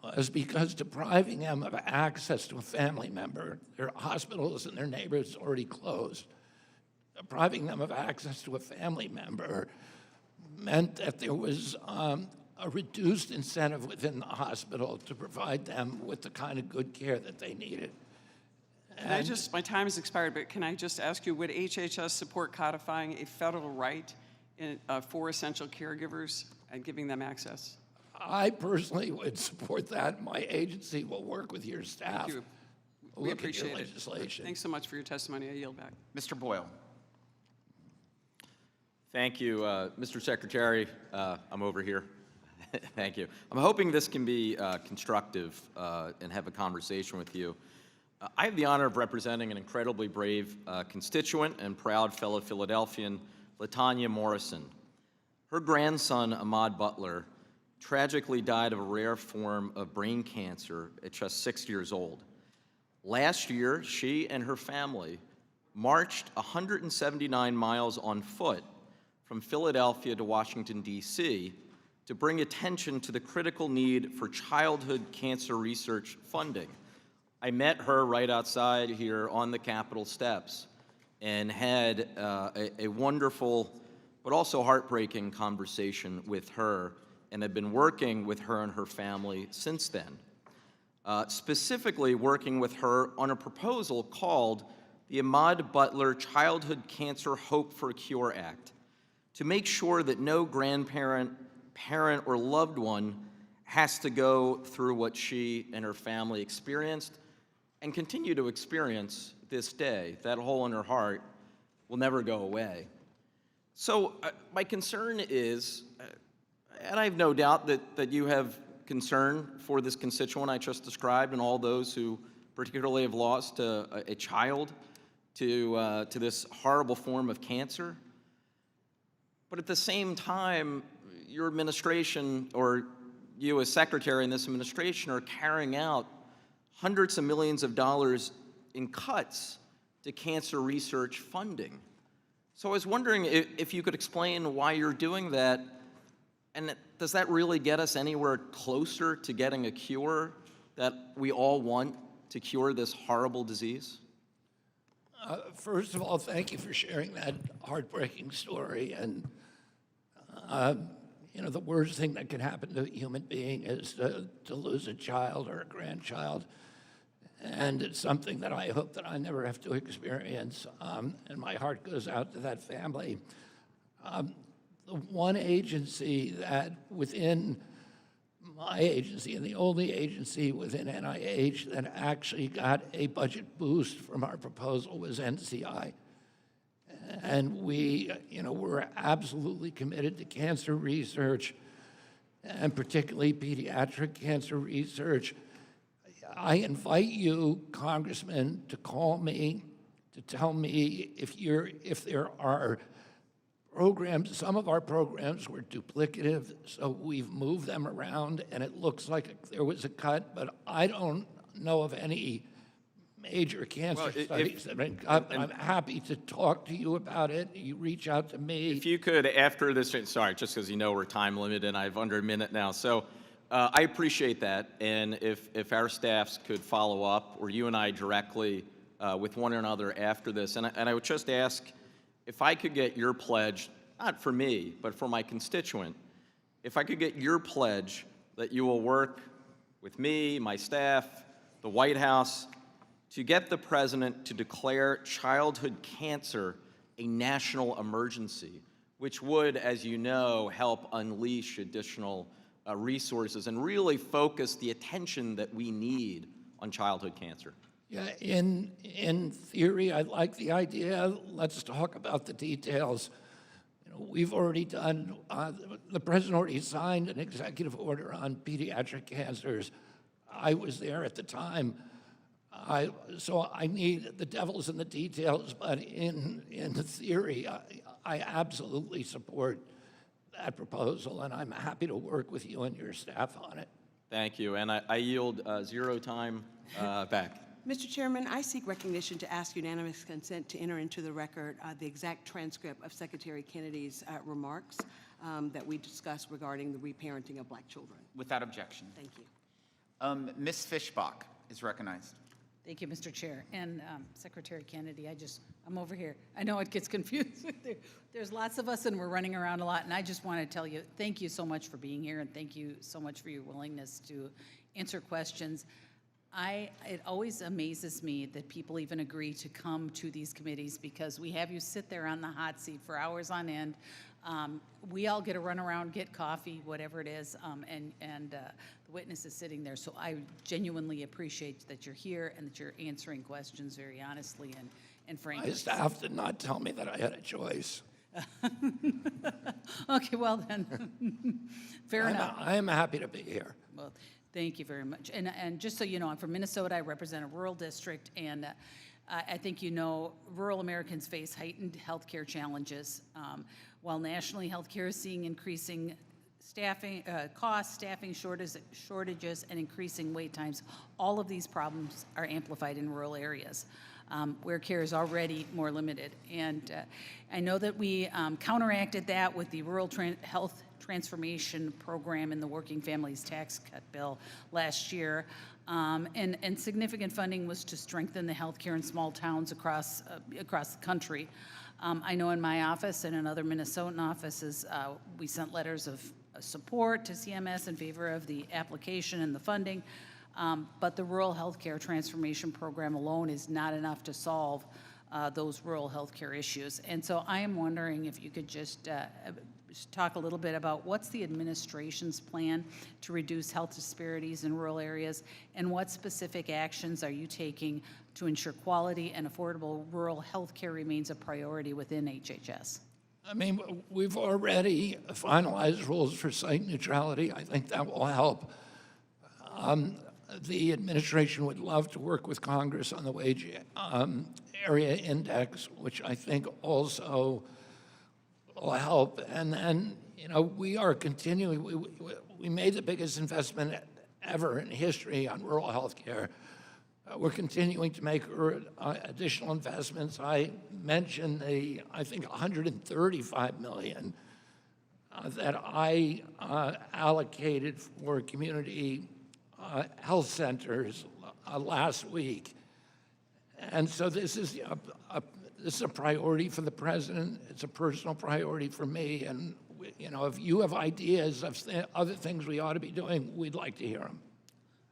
was because depriving them of access to a family member, their hospitals and their neighborhoods already closed, depriving them of access to a family member meant that there was a reduced incentive within the hospital to provide them with the kind of good care that they needed. My time has expired, but can I just ask you, would HHS support codifying a federal right for essential caregivers and giving them access? I personally would support that. My agency will work with your staff. Thank you. We'll We look at your appreciate it. legislation. Thanks so much for your testimony. I yield back. Mr. Boyle. Thank you, Mr. Secretary. I'm over here. Thank you. I'm hoping this can be constructive and have a conversation with you. I have the honor of representing an incredibly brave constituent and proud fellow Philadelphian, LaTanya Morrison. Her grandson, Ahmaud Butler, tragically died of a rare form of brain cancer at just 6 years old. Last year, she and her family marched 179 miles on foot from Philadelphia to Washington, D.C., to bring attention to the critical need for childhood cancer research funding. I met her right outside here on the Capitol steps and had a wonderful but also heartbreaking conversation with her, and have been working with her and her family since then. Specifically working with her on a proposal called the Ahmaud Butler Childhood Cancer Hope for a Cure Act, to make sure that no grandparent, parent, or loved one has to go through what she and her family experienced and continue to experience this day. That hole in her heart will never go away. So my concern is, and I have no doubt that you have concern for this constituent I just described and all those who particularly have lost a child to this horrible form of cancer. But at the same time, your administration, or you as secretary in this administration, are carrying out hundreds of millions of dollars in cuts to cancer research funding. So I was wondering if you could explain why you're doing that, and does that really get us anywhere closer to getting a cure that we all want to cure this horrible disease? First of all, thank you for sharing that heartbreaking story. And you know, the worst thing that can happen to a human being is to lose a child or a grandchild. And it's something that I hope that I never have to experience. And my heart goes out to that family. The one agency that within my agency, and the only agency within NIH that actually got a budget boost from our proposal, was NCI. And we, we're absolutely committed to cancer research, and particularly pediatric cancer research. I invite you, Congressman, to call me to tell me if there are programs. Some of our programs were duplicative, so we've moved them around, and it looks like there was a cut, but I don't know of any major cancer studies that have been cut, but I'm happy to talk to you about it. You reach out to me. If you could, after this, sorry, just because we're time limited and I have under a minute now. So I appreciate that, and if our staffs could follow up, or you and I directly with one another after this, and I would just ask if I could get your pledge, not for me, but for my constituent, if I could get your pledge that you will work with me, my staff, the White House, to get the president to declare childhood cancer a national emergency, which would, as you know, help unleash additional resources and really focus the attention that we need on childhood cancer. Yeah, in theory, I like the idea. Let's talk about the details. You know, we've already done, the president already signed an executive order on pediatric cancers. I was there at the time. So I need the devil's in the details, but in theory, I absolutely support that proposal, and I'm happy to work with you and your staff on it. Thank you, and I yield 0 time back. Mr. Chairman, I seek recognition to ask unanimous consent to enter into the record the exact transcript of Secretary Kennedy's remarks that we discussed regarding the reparenting of Black children. Without objection. Thank you. Ms. Fishbach is recognized. Thank you, Mr. Chair. And Secretary Kennedy, I'm over here. I know it gets confusing. There's lots of us and we're running around a lot. And I just want to tell you, thank you so much for being here and thank you so much for your willingness to answer questions. It always amazes me that people even agree to come to these committees because we have you sit there on the hot seat for hours on end. We all get to run around, get coffee, whatever it is, and the witness is sitting there. So I genuinely appreciate that you're here and that you're answering questions very honestly and frankly. My staff did not tell me that I had a choice. Okay, well then, fair enough. I am happy to be here. Well, thank you very much. And just so you know, I'm from Minnesota. I represent a rural district, and I think you know rural Americans face heightened healthcare challenges. While nationally, healthcare is seeing increasing staffing costs, staffing shortages, and increasing wait times. All of these problems are amplified in rural areas where care is already more limited. And I know that we counteracted that with the Rural Health Transformation Program in the Working Families Tax Cut Bill last year. And significant funding was to strengthen the healthcare in small towns across the country. I know in my office and in other Minnesotan offices, we sent letters of support to CMS in favor of the application and the funding, but the Rural Healthcare Transformation Program alone is not enough to solve those rural healthcare issues. And so I am wondering if you could just talk a little bit about what's the administration's plan to reduce health disparities in rural areas, and what specific actions are you taking to ensure quality and affordable rural health care remains a priority within HHS? I mean, we've already finalized rules for site neutrality. I think that will help. The administration would love to work with Congress on the wage area index, which I think also will help. And then, you know, we are continuing, we made the biggest investment ever in history on rural health care. We're continuing to make additional investments. I mentioned I think $135 million that I allocated for community health centers last week. And so this is a priority for the president. It's a personal priority for me. And, you know, if you have ideas of other things we ought to be doing, we'd like to hear them.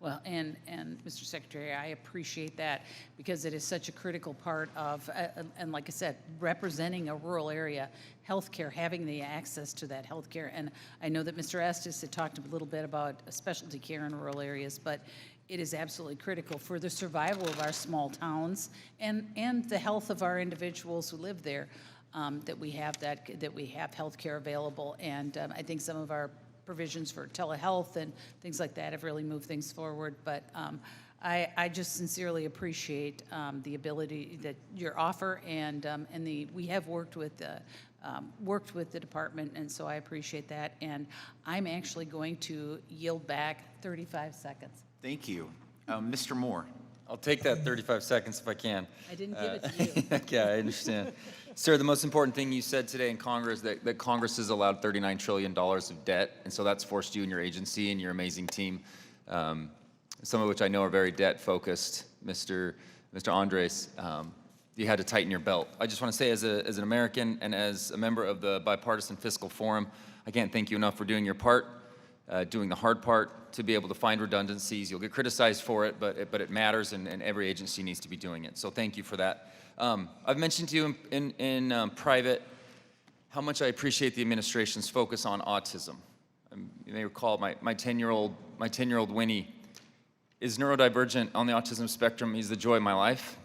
Well, and Mr. Secretary, I appreciate that because it is such a critical part of, and like I said, representing a rural area, healthcare, having the access to that healthcare. And I know that Mr. Estes had talked a little bit about specialty care in rural areas, but it is absolutely critical for the survival of our small towns and the health of our individuals who live there, that we have healthcare available. And I think some of our provisions for telehealth and things like that have really moved things forward. But I just sincerely appreciate the ability that your offer and we have worked with the department, and so I appreciate that. And I'm actually going to yield back 35 seconds. Thank you. Mr. Moore. I'll take that 35 seconds if I can. I didn't give it to you. Yeah, I understand. Sir, the most important thing you said today in Congress, that Congress has allowed $39 trillion of debt, and so that's forced you and your agency and your amazing team, some of which I know are very debt-focused, Mr. Andres, you had to tighten your belt. I just want to say as an American and as a member of the Bipartisan Fiscal Forum, I can't thank you enough for doing your part, doing the hard part, to be able to find redundancies. You'll get criticized for it, but it matters, and every agency needs to be doing it. So thank you for that. I've mentioned to you in private how much I appreciate the administration's focus on autism. You may recall my 10-year-old Winnie is neurodivergent on the autism spectrum. He's the joy of my life.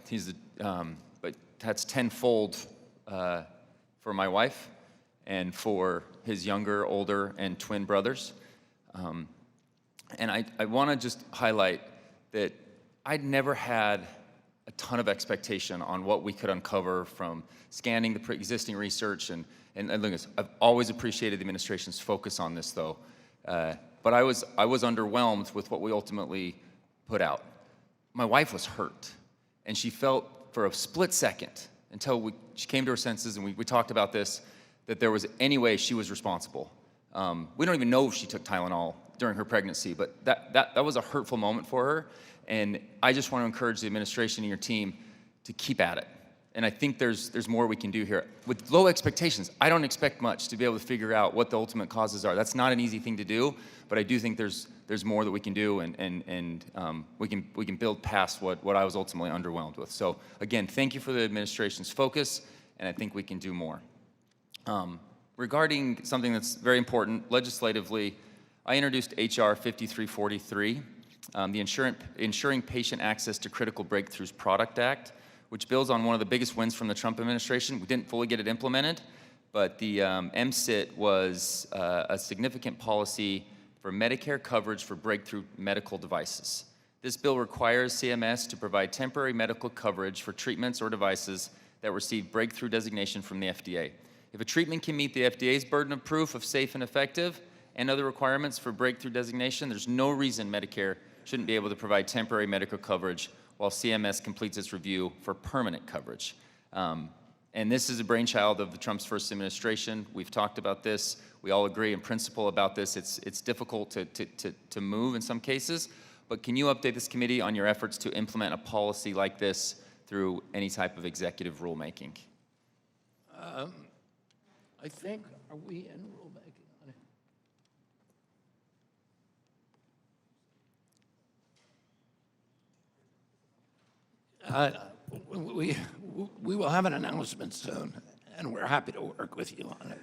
But that's tenfold for my wife and for his younger, older, and twin brothers. And I want to just highlight that I'd never had a ton of expectation on what we could uncover from scanning the pre-existing research. And look, I've always appreciated the administration's focus on this, though. But I was underwhelmed with what we ultimately put out. My wife was hurt, and she felt for a split second until she came to her senses, and we talked about this, that there was any way she was responsible. We don't even know if she took Tylenol during her pregnancy, but that was a hurtful moment for her. And I just want to encourage the administration and your team to keep at it. And I think there's more we can do here. With low expectations, I don't expect much to be able to figure out what the ultimate causes are. That's not an easy thing to do, but I do think there's more that we can do, and we can build past what I was ultimately underwhelmed with. So again, thank you for the administration's focus, and I think we can do more. Regarding something that's very important legislatively, I introduced HR 5343, the Ensuring Patient Access to Critical Breakthroughs Product Act, which builds on one of the biggest wins from the Trump administration. We didn't fully get it implemented, but the MCIT was a significant policy for Medicare coverage for breakthrough medical devices. This bill requires CMS to provide temporary medical coverage for treatments or devices that receive breakthrough designation from the FDA. If a treatment can meet the FDA's burden of proof of safe and effective and other requirements for breakthrough designation, there's no reason Medicare shouldn't be able to provide temporary medical coverage while CMS completes its review for permanent coverage. And this is a brainchild of the Trump's first administration. We've talked about this. We all agree in principle about this. It's difficult to move in some cases, but can you update this committee on your efforts to implement a policy like this through any type of executive rulemaking? I think, are we in rulemaking on it? We will have an announcement soon, and we're happy to work with you on it.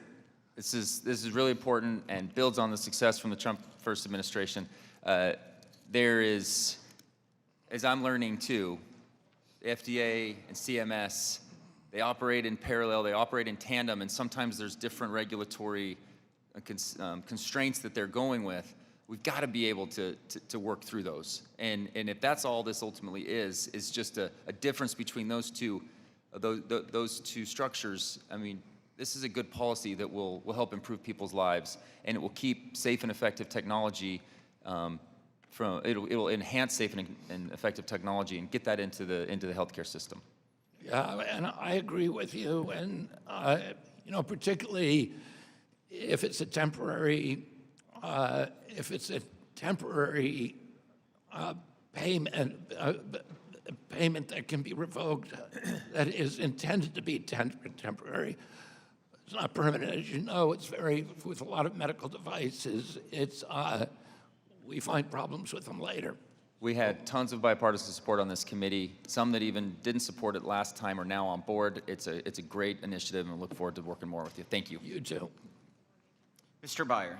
This is really important and builds on the success from the Trump first administration. There is, as I'm learning too, the FDA and CMS, they operate in parallel, they operate in tandem, and sometimes there's different regulatory constraints that they're going with. We've got to be able to work through those. And if that's all this ultimately is just a difference between those two structures, I mean, this is a good policy that will help improve people's lives, and it will keep safe and effective technology it'll enhance safe and effective technology and get that into the healthcare system. Yeah, and I agree with you, and particularly if it's a temporary payment that can be revoked, that is intended to be temporary. It's not permanent, as you know. It's with a lot of medical devices, we find problems with them later. We had tons of bipartisan support on this committee. Some that even didn't support it last time are now on board. It's a great initiative, and we look forward to working more with you. Thank you. You too. Mr. Byer.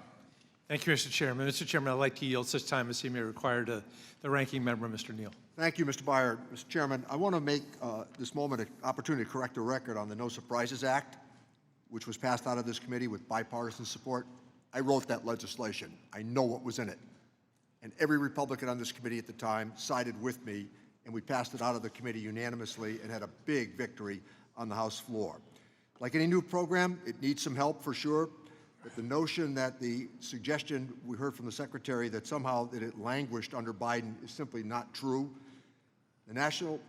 Thank you, Mr. Chairman. Mr. Chairman, I'd like to yield such time as he may require to the ranking member, Mr. Neal. Thank you, Mr. Byer. Mr. Chairman, I want to make this moment an opportunity to correct a record on the No Surprises Act, which was passed out of this committee with bipartisan support. I wrote that legislation. I know what was in it. And every Republican on this committee at the time sided with me, and we passed it out of the committee unanimously and had a big victory on the House floor. Like any new program, it needs some help for sure, but the notion that the suggestion we heard from the Secretary that somehow that it languished under Biden is simply not true. The national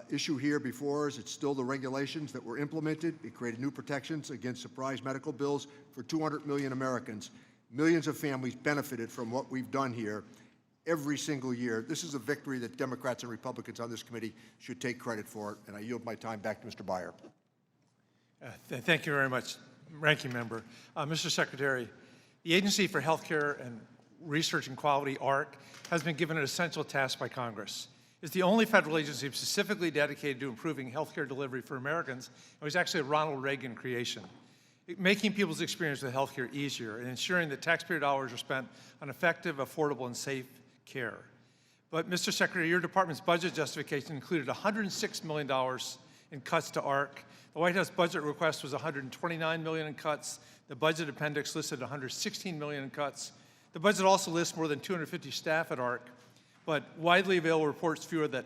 issue here before us, it's still the regulations that were implemented. It created new protections against surprise medical bills for 200 million Americans. Millions of families benefited from what we've done here every single year. This is a victory that Democrats and Republicans on this committee should take credit for, and I yield my time back to Mr. Byer. Thank you very much, Ranking Member. Mr. Secretary, the Agency for Healthcare and Research and Quality, AHRQ, has been given an essential task by Congress. It's the only federal agency specifically dedicated to improving healthcare delivery for Americans. It was actually a Ronald Reagan creation. Making people's experience with healthcare easier and ensuring that taxpayer dollars are spent on effective, affordable, and safe care. But, Mr. Secretary, your department's budget justification included $106 million in cuts to AHRQ. The White House budget request was $129 million in cuts. The budget appendix listed $116 million in cuts. The budget also lists more than 250 staff at AHRQ, but widely available reports fewer than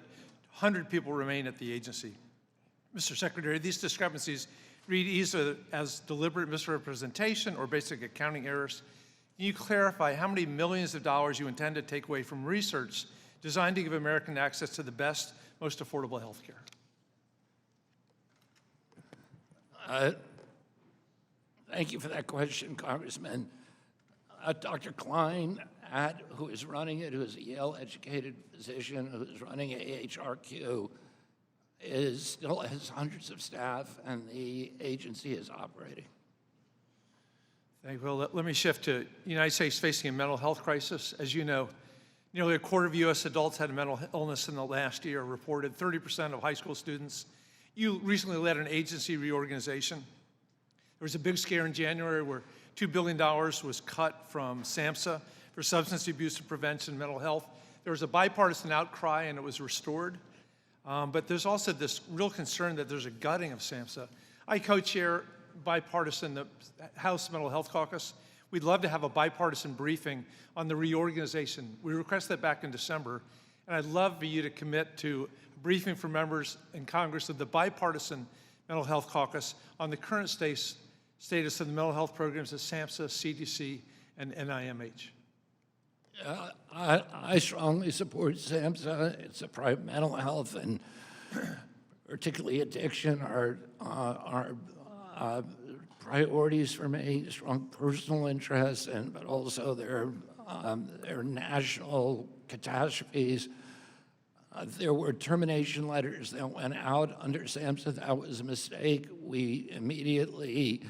100 people remain at the agency. Mr. Secretary, these discrepancies read either as deliberate misrepresentation or basic accounting errors. Can you clarify how many millions of dollars you intend to take away from research designed to give Americans access to the best, most affordable health care? Thank you for that question, Congressman. Dr. Klein, who is running it, who is a Yale-educated physician, who is running AHRQ, still has hundreds of staff, and the agency is operating. Thank you. Well, let me shift to the United States facing a mental health crisis. As you know, nearly a quarter of U.S. adults had a mental illness in the last year, reported 30% of high school students. You recently led an agency reorganization. There was a big scare in January where $2 billion was cut from SAMHSA for substance abuse and prevention, mental health. There was a bipartisan outcry, and it was restored. But there's also this real concern that there's a gutting of SAMHSA. I co-chair bipartisan the House Mental Health Caucus. We'd love to have a bipartisan briefing on the reorganization. We requested that back in December, and I'd love for you to commit to a briefing for members in Congress of the bipartisan Mental Health Caucus on the current status of the mental health programs at SAMHSA, CDC, and NIMH. I strongly support SAMHSA. It's a private mental health, and particularly addiction are priorities for me, strong personal interests, but also their national catastrophes. There were termination letters that went out under SAMHSA. That was a mistake. We immediately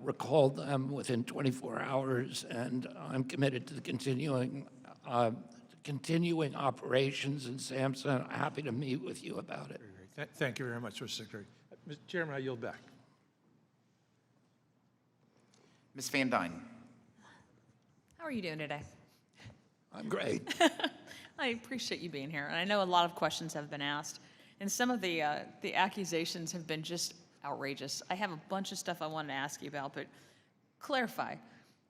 recalled them within 24 hours, and I'm committed to the continuing operations in SAMHSA. I'm happy to meet with you about it. Thank you very much, Mr. Secretary. Mr. Chairman, I yield back. Ms. Van Dyne. How are you doing today? I'm great. I appreciate you being here. And I know a lot of questions have been asked, and some of the accusations have been just outrageous. I have a bunch of stuff I wanted to ask you about, but clarify.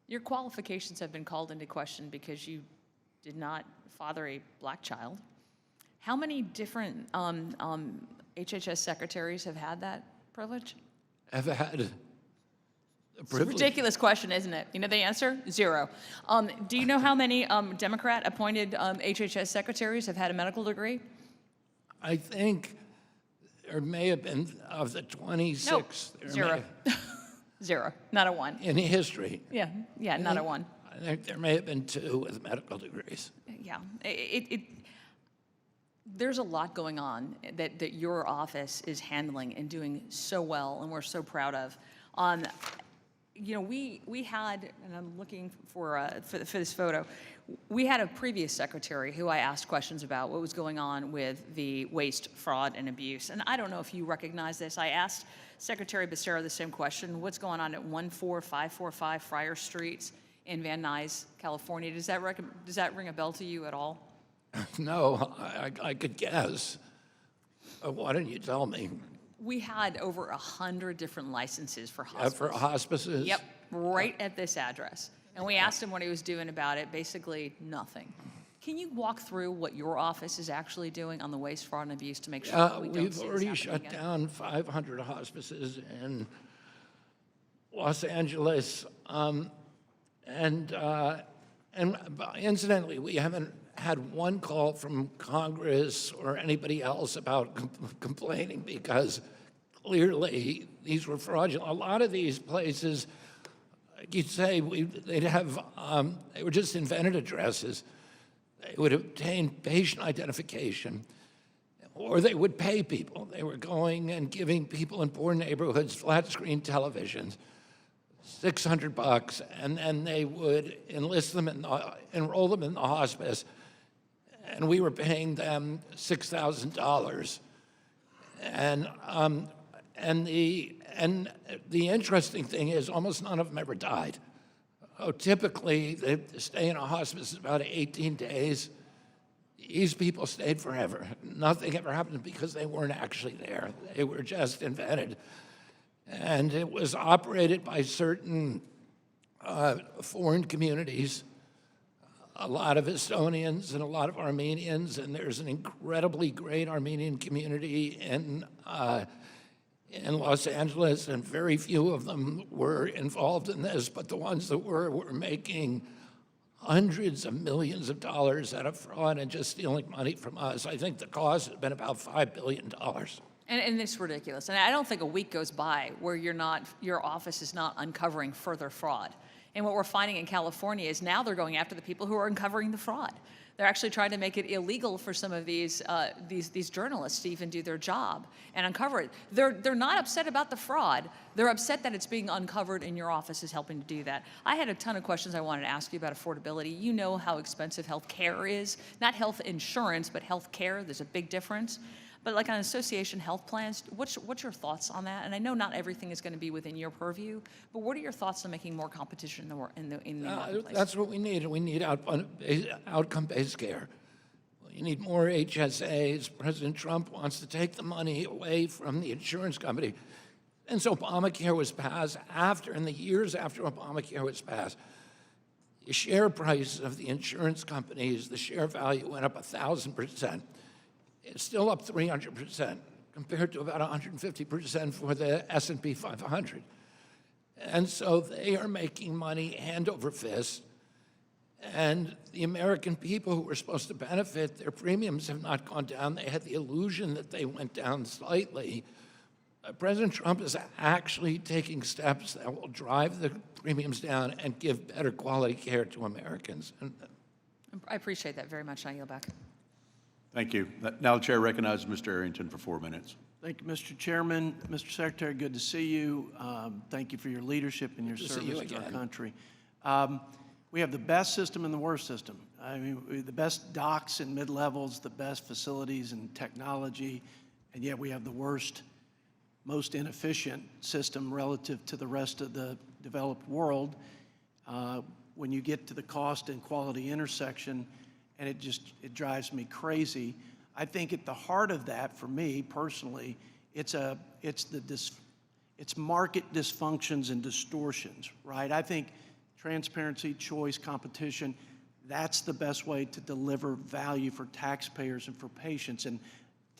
Your qualifications have been called into question because you did not father a black child. How many different HHS secretaries have had that privilege? I've had It's a ridiculous question, isn't it? You know the answer? 0. Do you know how many Democrat-appointed HHS secretaries have had a medical degree? I think there may have been, of the 26. Nope. 0. 0. Not a 1. In history. Yeah, not a 1. I think there may have been 2 with medical degrees. Yeah. There's a lot going on that your office is handling and doing so well, and we're so proud of. You know, we had, and I'm looking for this photo, we had a previous secretary who I asked questions about what was going on with the waste, fraud, and abuse. And I don't know if you recognize this. I asked Secretary Becerra the same question. What's going on at 14545 Friar Street in Van Nuys, California? Does that ring a bell to you at all? No, I could guess. Why don't you tell me? We had over 100 different licenses for hospices. For hospices? Yep, right at this address. And we asked him what he was doing about it. Basically, nothing. Can you walk through what your office is actually doing on the waste, fraud, and abuse to make sure that we don't see this We've already happening shut again? down 500 hospices in Los Angeles. And incidentally, we haven't had one call from Congress or anybody else about complaining, because clearly these were fraudulent. A lot of these places, like you'd say, they'd have, they were just invented addresses. They would obtain patient identification, or they would pay people. They were going and giving people in poor neighborhoods flat screen televisions, $600, and then they would enlist them enroll them in the hospice, and we were paying them $6,000. And the interesting thing is, almost none of them ever died. Typically, they stay in a hospice about 18 days. These people stayed forever. Nothing ever happened because they weren't actually there. They were just invented. And it was operated by certain foreign communities, a lot of Estonians and a lot of Armenians, and there's an incredibly great Armenian community in Los Angeles, and very few of them were involved in this, but the ones that were making hundreds of millions of dollars out of fraud and just stealing money from us. I think the cost has been about $5 billion. And it's ridiculous. And I don't think a week goes by where your office is not uncovering further fraud. And what we're finding in California is now they're going after the people who are uncovering the fraud. They're actually trying to make it illegal for some of these journalists to even do their job and uncover it. They're not upset about the fraud. They're upset that it's being uncovered and your office is helping to do that. I had a ton of questions I wanted to ask you about affordability. You know how expensive health care is. Not health insurance, but health care. There's a big difference. But like on association health plans, what's your thoughts on that? And I know not everything is going to be within your purview, but what are your thoughts on making more competition in the marketplace? That's what we need. We need outcome-based care. You need more HSAs. President Trump wants to take the money away from the insurance company. And so Obamacare was passed in the years after Obamacare was passed, the share price of the insurance companies, the share value went up 1,000%. It's still up 300% compared to about 150% for the S&P 500. And so they are making money hand over fist. And the American people who were supposed to benefit, their premiums have not gone down. They had the illusion that they went down slightly. President Trump is actually taking steps that will drive the premiums down and give better quality care to Americans. I appreciate that very much. I yield back. Thank you. Now the chair recognizes Mr. Arrington for 4 minutes. Thank you, Mr. Chairman. Mr. Secretary, good to see you. Thank you for your leadership and your service to our country. We have the best system and the worst system. I mean, the best docs and mid-levels, the best facilities and technology, and yet we have the worst, most inefficient system relative to the rest of the developed world. When you get to the cost and quality intersection, and it drives me crazy. I think at the heart of that, for me personally, it's market dysfunctions and distortions, right? I think transparency, choice, competition, that's the best way to deliver value for taxpayers and for patients. And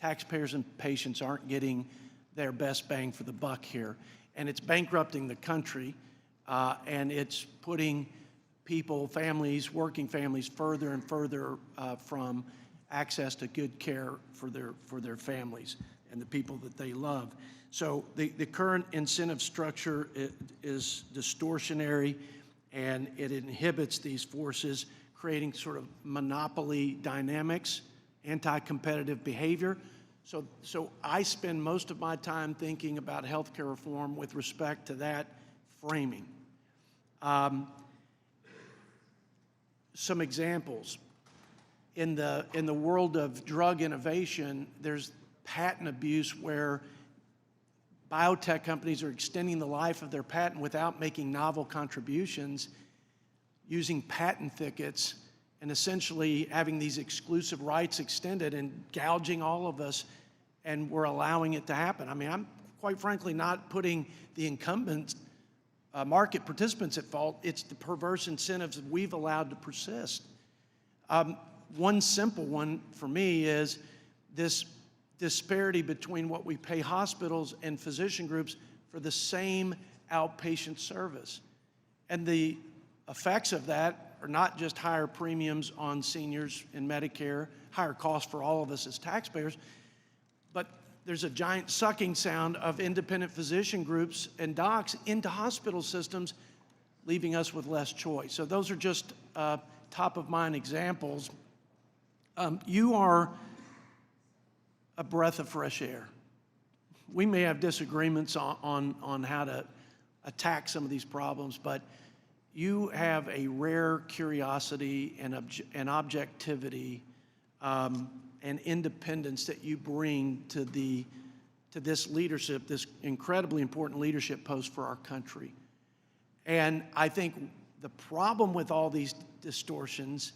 taxpayers and patients aren't getting their best bang for the buck here. And it's bankrupting the country, and it's putting people, families, working families, further and further from access to good care for their families and the people that they love. So the current incentive structure is distortionary, and it inhibits these forces, creating sort of monopoly dynamics, anti-competitive behavior. So I spend most of my time thinking about healthcare reform with respect to that framing. Some examples. In the world of drug innovation, there's patent abuse where biotech companies are extending the life of their patent without making novel contributions, using patent thickets, and essentially having these exclusive rights extended and gouging all of us, and we're allowing it to happen. I mean, I'm quite frankly not putting the incumbents market participants at fault. It's the perverse incentives that we've allowed to persist. One simple one for me is this disparity between what we pay hospitals and physician groups for the same outpatient service. And the effects of that are not just higher premiums on seniors in Medicare, higher costs for all of us as taxpayers, but there's a giant sucking sound of independent physician groups and docs into hospital systems, leaving us with less choice. So those are just top-of-mind examples. You are a breath of fresh air. We may have disagreements on how to attack some of these problems, but you have a rare curiosity and objectivity and independence that you bring to this leadership, this incredibly important leadership post for our country. And I think the problem with all these distortions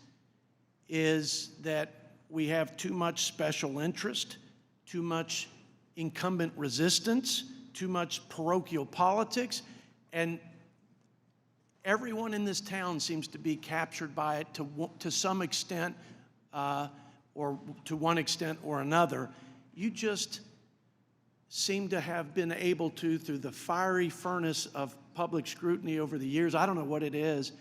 is that we have too much special interest, too much incumbent resistance, too much parochial politics, and everyone in this town seems to be captured by it to some extent, or to one extent or another. You just seem to have been able to, through the fiery furnace of public scrutiny over the years, I don't know what it is,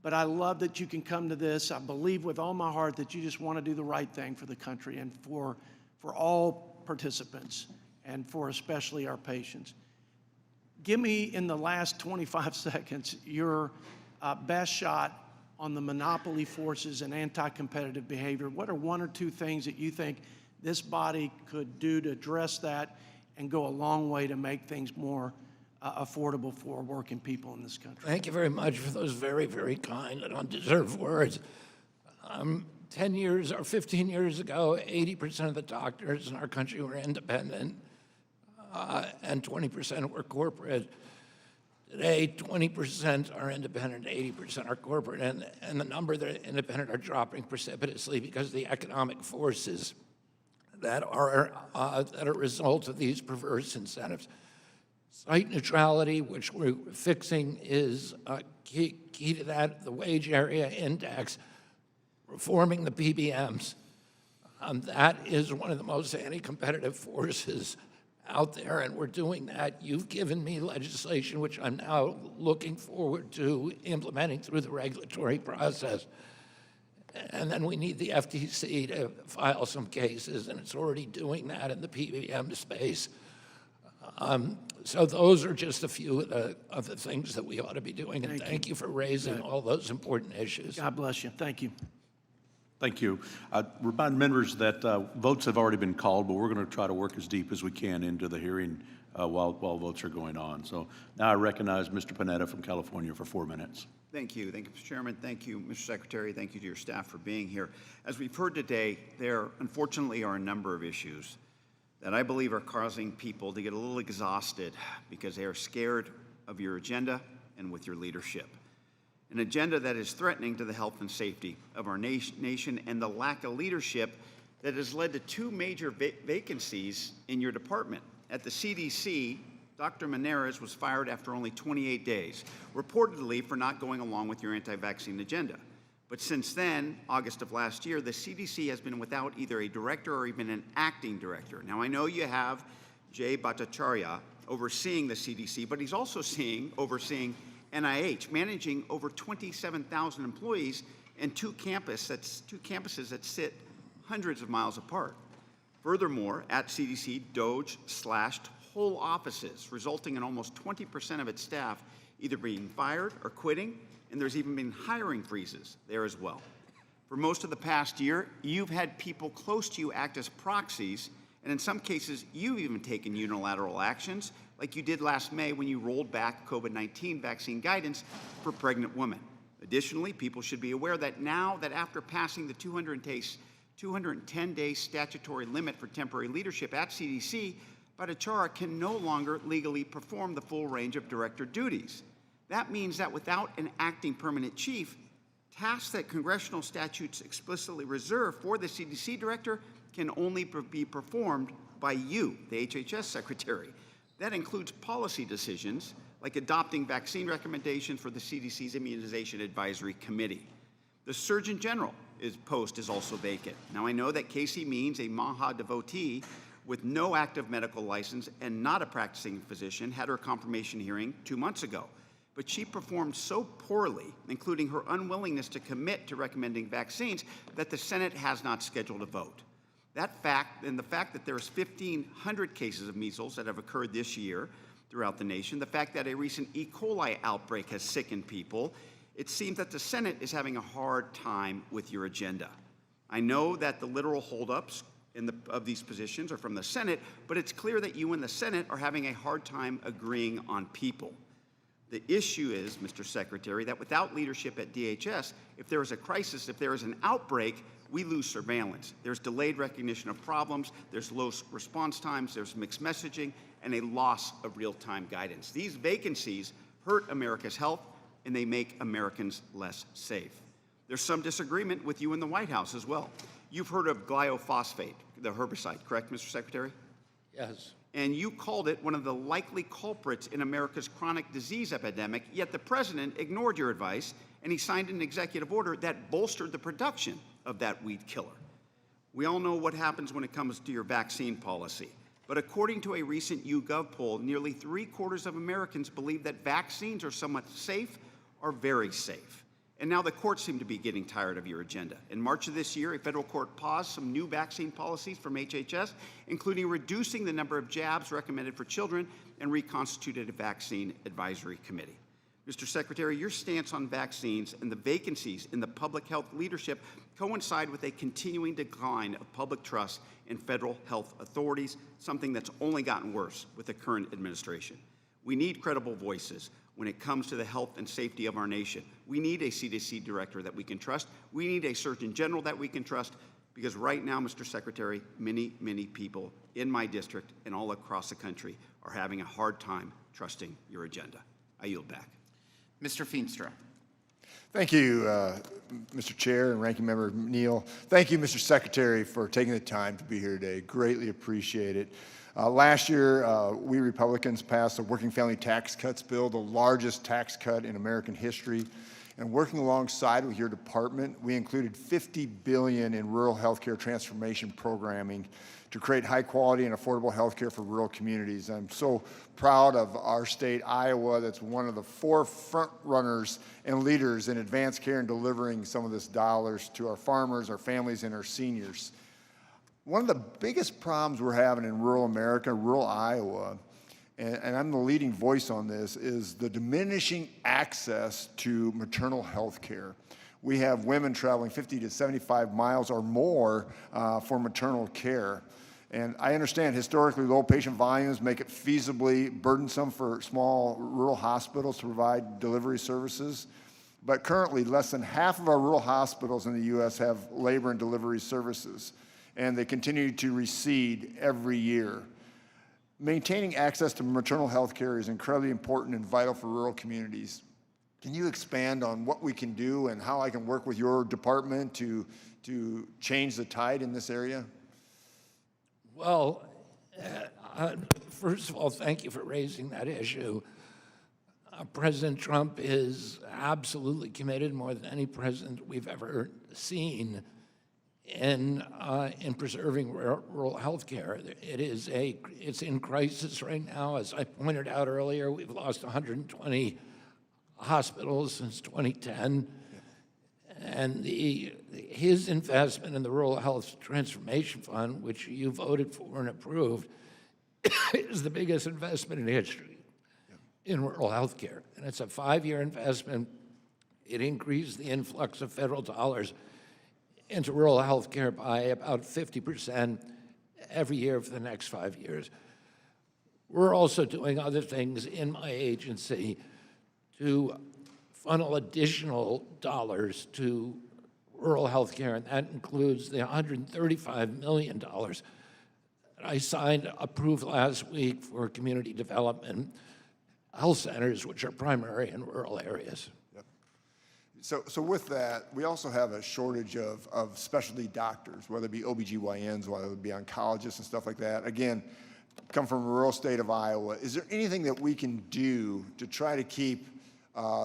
but I love that you can come to this. I believe with all my heart that you just want to do the right thing for the country and for all participants and for especially our patients. Give me, in the last 25 seconds, your best shot on the monopoly forces and anti-competitive behavior. What are one or two things that you think this body could do to address that and go a long way to make things more affordable for working people in this country? Thank you very much for those very, very kind and undeserved words. 10 years or 15 years ago, 80% of the doctors in our country were independent, and 20% were corporate. Today, 20% are independent, 80% are corporate, and the number that are independent are dropping precipitously because of the economic forces that are a result of these perverse incentives. Site neutrality, which we're fixing, is key to that. The wage area index, reforming the PBMs, that is one of the most anti-competitive forces out there, and we're doing that. You've given me legislation, which I'm now looking forward to implementing through the regulatory process. And then we need the FTC to file some cases, and it's already doing that in the PBM space. So those are just a few of the things that we ought to be doing, and thank you for raising all those important issues. God bless you. Thank you. Thank you. Remind members that votes have already been called, but we're going to try to work as deep as we can into the hearing while votes are going on. So now I recognize Mr. Panetta from California for 4 minutes. Thank you. Thank you, Mr. Chairman. Thank you, Mr. Secretary. Thank you to your staff for being here. As we've heard today, there unfortunately are a number of issues that I believe are causing people to get a little exhausted because they are scared of your agenda and with your leadership. An agenda that is threatening to the health and safety of our nation and the lack of leadership that has led to two major vacancies in your department. At the CDC, Dr. Menares was fired after only 28 days, reportedly for not going along with your anti-vaccine agenda. But since then, August of last year, the CDC has been without either a director or even an acting director. Now, I know you have Jay Bhattacharya overseeing the CDC, but he's also overseeing NIH, managing over 27,000 employees and two campuses that sit hundreds of miles apart. Furthermore, at CDC, DOJ slashed whole offices, resulting in almost 20% of its staff either being fired or quitting, and there's even been hiring freezes there as well. For most of the past year, you've had people close to you act as proxies, and in some cases, you've even taken unilateral actions, like you did last May when you rolled back COVID-19 vaccine guidance for pregnant women. Additionally, people should be aware that now that after passing the 210-day statutory limit for temporary leadership at CDC, Bhattacharya can no longer legally perform the full range of director duties. That means that without an acting permanent chief, tasks that congressional statutes explicitly reserve for the CDC director can only be performed by you, the HHS Secretary. That includes policy decisions like adopting vaccine recommendations for the CDC's Immunization Advisory Committee. The Surgeon General post is also vacant. Now, I know that Casey Means, a MAHA devotee with no active medical license and not a practicing physician, had her confirmation hearing 2 months ago. but she performed so poorly, including her unwillingness to commit to recommending vaccines, that the Senate has not scheduled a vote. That fact, and the fact that there's 1,500 cases of measles that have occurred this year throughout the nation, the fact that a recent E. coli outbreak has sickened people, it seems that the Senate is having a hard time with your agenda. I know that the literal holdups of these positions are from the Senate, but it's clear that you and the Senate are having a hard time agreeing on people. The issue is, Mr. Secretary, that without leadership at DHS, if there is a crisis, if there is an outbreak, we lose surveillance. There's delayed recognition of problems, there's low response times, there's mixed messaging, and a loss of real-time guidance. These vacancies hurt America's health, and they make Americans less safe. There's some disagreement with you in the White House as well. You've heard of glyphosate, the herbicide, correct, Mr. Secretary? Yes. And you called it one of the likely culprits in America's chronic disease epidemic, yet the president ignored your advice, and he signed an executive order that bolstered the production of that weed killer. We all know what happens when it comes to your vaccine policy, but according to a recent YouGov poll, nearly 3/4 of Americans believe that vaccines are somewhat safe or very safe. And now the courts seem to be getting tired of your agenda. In March of this year, a federal court paused some new vaccine policies from HHS, including reducing the number of jabs recommended for children, and reconstituted a vaccine advisory committee. Mr. Secretary, your stance on vaccines and the vacancies in the public health leadership coincide with a continuing decline of public trust in federal health authorities, something that's only gotten worse with the current administration. We need credible voices when it comes to the health and safety of our nation. We need a CDC director that we can trust. We need a Surgeon General that we can trust, because right now, Mr. Secretary, many, many people in my district and all across the country are having a hard time trusting your agenda. I yield back. Mr. Feenstra. Thank you, Mr. Chair and Ranking Member Neal. Thank you, Mr. Secretary, for taking the time to be here today. Greatly appreciate it. Last year, we Republicans passed a working family tax cuts bill, the largest tax cut in American history. And working alongside with your department, we included $50 billion in rural healthcare transformation programming to create high quality and affordable healthcare for rural communities. I'm so proud of our state, Iowa, that's one of the 4 front runners and leaders in advanced care and delivering some of this dollars to our farmers, our families, and our seniors. One of the biggest problems we're having in rural America, rural Iowa, and I'm the leading voice on this, is the diminishing access to maternal health care. We have women traveling 50 to 75 miles or more for maternal care. And I understand historically low patient volumes make it feasibly burdensome for small rural hospitals to provide delivery services. But currently, less than half of our rural hospitals in the U.S. have labor and delivery services, and they continue to recede every year. Maintaining access to maternal health care is incredibly important and vital for rural communities. Can you expand on what we can do and how I can work with your department to change the tide in this area? Well, first of all, thank you for raising that issue. President Trump is absolutely committed, more than any president we've ever seen, in preserving rural health care. It's in crisis right now. As I pointed out earlier, we've lost 120 hospitals since 2010. And his investment in the Rural Health Transformation Fund, which you voted for and approved, is the biggest investment in history in rural health care. And it's a 5-year investment. It increased the influx of federal dollars into rural health care by about 50% every year for the next 5 years. We're also doing other things in my agency to funnel additional dollars to rural health care, and that includes the $135 million that I approved last week for community development health centers, which are primary in rural areas. So with that, we also have a shortage of specialty doctors, whether it be OBGYNs, whether it be oncologists and stuff like that. Again, come from a rural state of Iowa. Is there anything that we can do to try to keep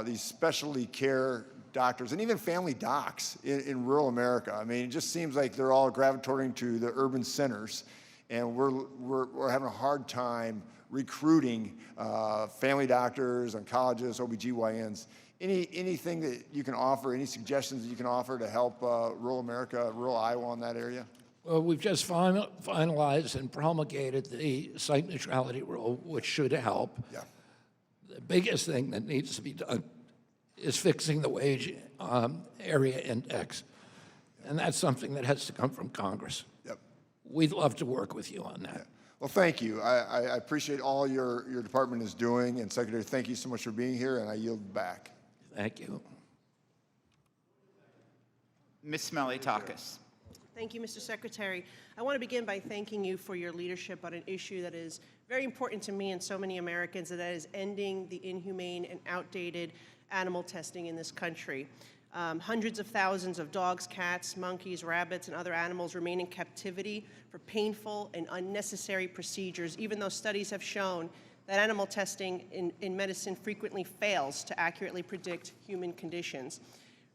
these specialty care doctors and even family docs in rural America? I mean, it just seems like they're all gravitating to the urban centers. and we're having a hard time recruiting family doctors, oncologists, OBGYNs. Anything that you can offer, any suggestions that you can offer to help rural America, rural Iowa in that area? Well, we've just finalized and promulgated the site neutrality rule, which should help. Yeah. The biggest thing that needs to be done is fixing the wage area index. And that's something that has to come from Congress. Yep. We'd love to work with you on that. Yeah. Well, thank you. I appreciate all your department is doing. And Secretary, thank you so much for being here, and I yield back. Thank you. Ms. Smelly-Takis. Thank you, Mr. Secretary. I want to begin by thanking you for your leadership on an issue that is very important to me and so many Americans, and that is ending the inhumane and outdated animal testing in this country. Hundreds of thousands of dogs, cats, monkeys, rabbits, and other animals remain in captivity for painful and unnecessary procedures, even though studies have shown that animal testing in medicine frequently fails to accurately predict human conditions.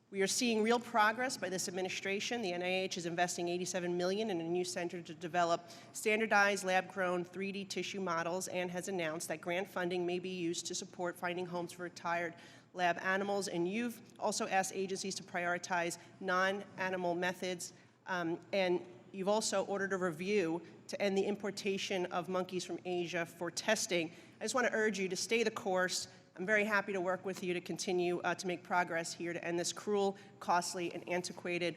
We are seeing real progress by this administration. The NIH is investing $87 million in a new center to develop standardized lab-grown 3D tissue models, and has announced that grant funding may be used to support finding homes for retired lab animals. And you've also asked agencies to prioritize non-animal methods, and you've also ordered a review to end the importation of monkeys from Asia for testing. I just want to urge you to stay the course. I'm very happy to work with you to continue to make progress here to end this cruel, costly, and antiquated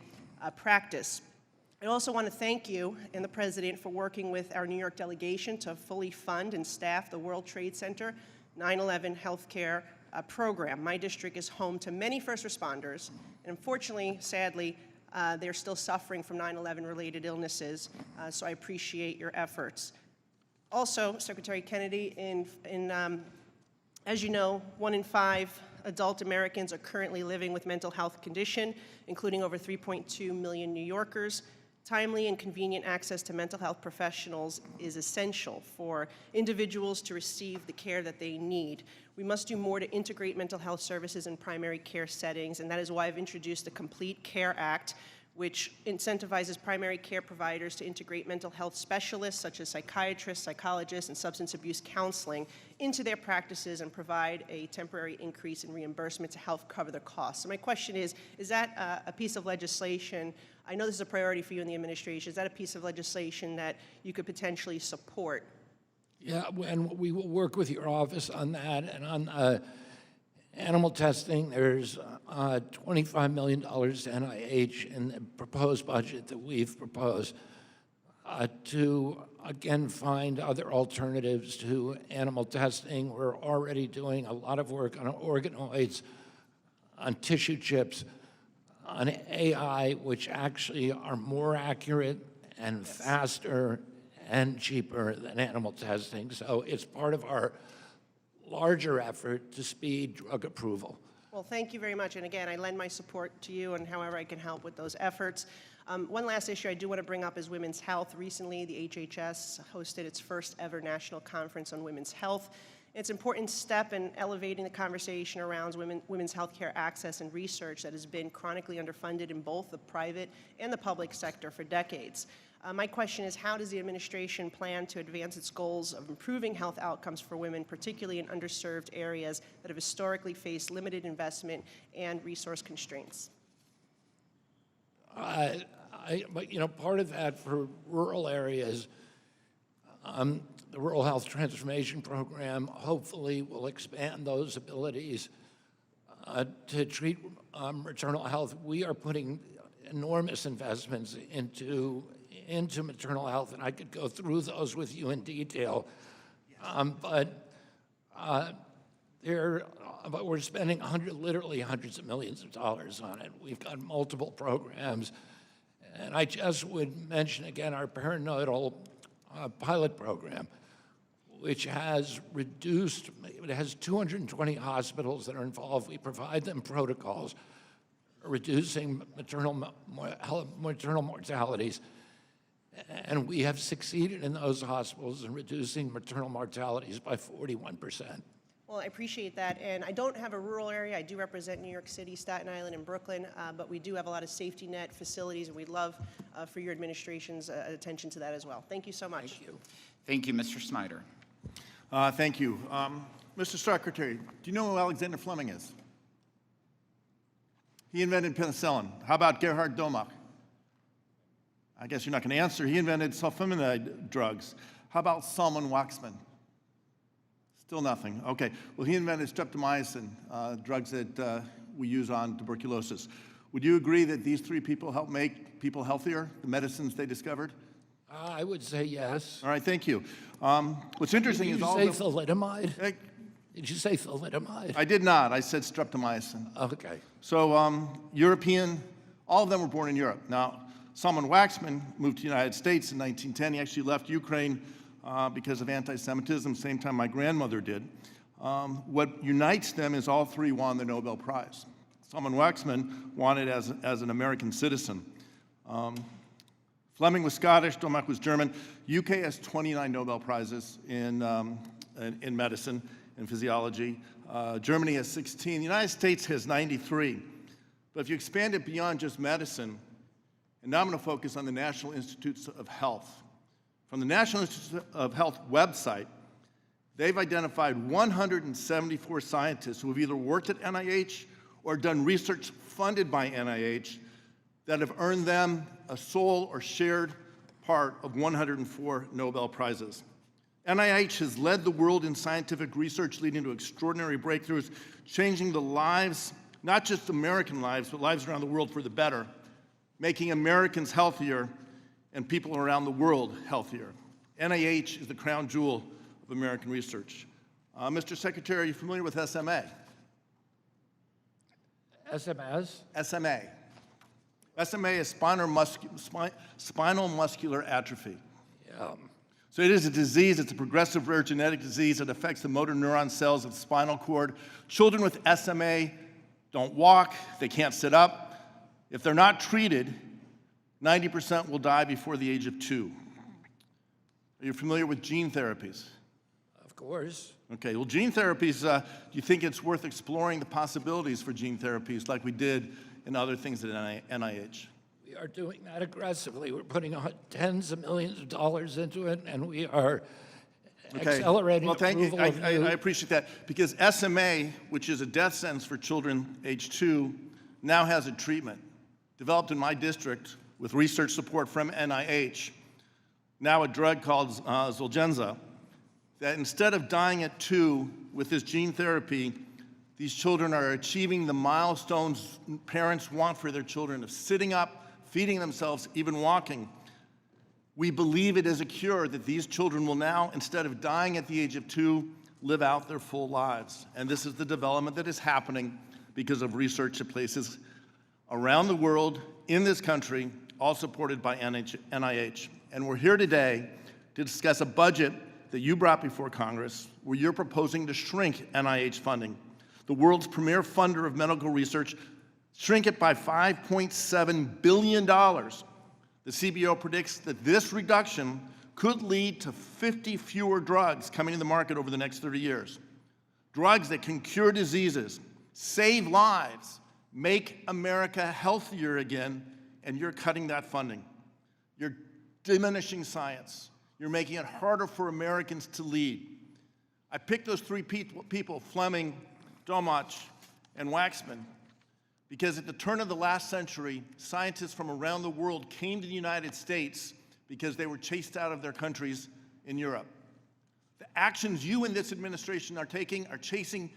practice. I also want to thank you and the President for working with our New York delegation to fully fund and staff the World Trade Center 9/11 healthcare program. My district is home to many first responders, and unfortunately, sadly, they're still suffering from 9/11 related illnesses, so I appreciate your efforts. Also, Secretary Kennedy, as you know, 1 in 5 adult Americans are currently living with mental health condition, including over 3.2 million New Yorkers. Timely and convenient access to mental health professionals is essential for individuals to receive the care that they need. We must do more to integrate mental health services in primary care settings, and that is why I've introduced the Complete Care Act, which incentivizes primary care providers to integrate mental health specialists such as psychiatrists, psychologists, and substance abuse counseling into their practices and provide a temporary increase in reimbursement to help cover the costs. So my question is that a piece of legislation, I know this is a priority for you in the administration, is that a piece of legislation that you could potentially support? Yeah, and we will work with your office on that. And on animal testing, there's $25 million to NIH in the proposed budget that we've proposed to, again, find other alternatives to animal testing. We're already doing a lot of work on organoids, on tissue chips, on AI, which actually are more accurate and faster and cheaper than animal testing. So it's part of our larger effort to speed drug approval. Well, thank you very much. And again, I lend my support to you and however I can help with those efforts. One last issue I do want to bring up is women's health. Recently, the HHS hosted its first ever national conference on women's health. It's an important step in elevating the conversation around women's health care access and research that has been chronically underfunded in both the private and the public sector for decades. My question is, how does the administration plan to advance its goals of improving health outcomes for women, particularly in underserved areas that have historically faced limited investment and resource constraints? But, you know, part of that for rural areas, the Rural Health Transformation Program hopefully will expand those abilities to treat maternal health. We are putting enormous investments into maternal health, and I could go through those with you in detail. But we're spending literally hundreds of millions of dollars on it. We've got multiple programs. And I just would mention again our perinatal pilot program, which has reduced, it has 220 hospitals that are involved. We provide them protocols reducing maternal mortalities. And we have succeeded in those hospitals in reducing maternal mortalities by 41%. Well, I appreciate that, and I don't have a rural area. I do represent New York City, Staten Island, and Brooklyn, but we do have a lot of safety net facilities, and we'd love for your administration's attention to that as well. Thank you so much. Thank you. Thank you, Mr. Snyder. Thank you. Mr. Secretary, do you know who Alexander Fleming is? He invented penicillin. How about Gerhard Domach? I guess you're not going to answer. He invented sulfonamide drugs. How about Salman Waxman? Still nothing. Okay. Well, he invented streptomycin, drugs that we use on tuberculosis. Would you agree that these three people help make people healthier, the medicines they discovered? I would say yes. All right, thank you. What's interesting is all Did you say thalidomide? Did you say thalidomide? I did not. I said streptomycin. Okay. So European, all of them were born in Europe. Now, Salman Waxman moved to the United States in 1910. He actually left Ukraine because of anti-Semitism, same time my grandmother did. What unites them is all three won the Nobel Prize. Salman Waxman won it as an American citizen. Fleming was Scottish, Domach was German. UK has 29 Nobel Prizes in medicine and physiology. Germany has 16. The United States has 93. But if you expand it beyond just medicine, and now I'm going to focus on the National Institutes of Health. From the National Institutes of Health website, they've identified 174 scientists who have either worked at NIH or done research funded by NIH that have earned them a sole or shared part of 104 Nobel Prizes. NIH has led the world in scientific research, leading to extraordinary breakthroughs, changing the lives, not just American lives, but lives around the world for the better, making Americans healthier and people around the world healthier. NIH is the crown jewel of American research. Mr. Secretary, are you familiar with SMA? SMS? SMA. SMA is spinal muscular atrophy. Yeah. So it is a disease, it's a progressive rare genetic disease that affects the motor neuron cells of the spinal cord. Children with SMA don't walk, they can't sit up. If they're not treated, 90% will die before the age of 2. Are you familiar with gene therapies? Of course. Okay, well, gene therapies, do you think it's worth exploring the possibilities for gene therapies like we did in other things at NIH? We are doing that aggressively. We're putting tens of millions of dollars into it, and we are accelerating approval of I appreciate that, because SMA, which is a death sentence for children age 2, now has a treatment developed in my district with research support from NIH, now a drug called Zolgensma, that instead of dying at 2 with this gene therapy, these children are achieving the milestones parents want for their children of sitting up, feeding themselves, even walking. We believe it is a cure that these children will now, instead of dying at the age of 2, live out their full lives. And this is the development that is happening because of research at places around the world, in this country, all supported by NIH. And we're here today to discuss a budget that you brought before Congress, where you're proposing to shrink NIH funding, the world's premier funder of medical research, shrink it by $5.7 billion. The CBO predicts that this reduction could lead to 50 fewer drugs coming to the market over the next 30 years. Drugs that can cure diseases, save lives, make America healthier again, and you're cutting that funding. You're diminishing science. You're making it harder for Americans to lead. I picked those three people, Fleming, Domach, and Waxman, because at the turn of the last century, scientists from around the world came to the United States because they were chased out of their countries in Europe. The actions you in this administration are taking are chasing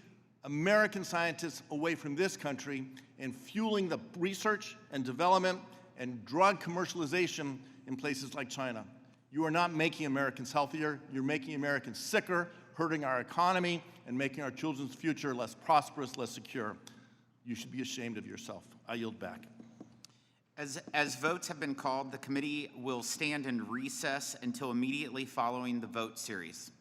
American scientists away from this country and fueling the research and development and drug commercialization in places like China. You are not making Americans healthier, you're making Americans sicker, hurting our economy, and making our children's future less prosperous, less secure. You should be ashamed of yourself. I yield back. As votes have been called, the committee will stand in recess until immediately following the vote series.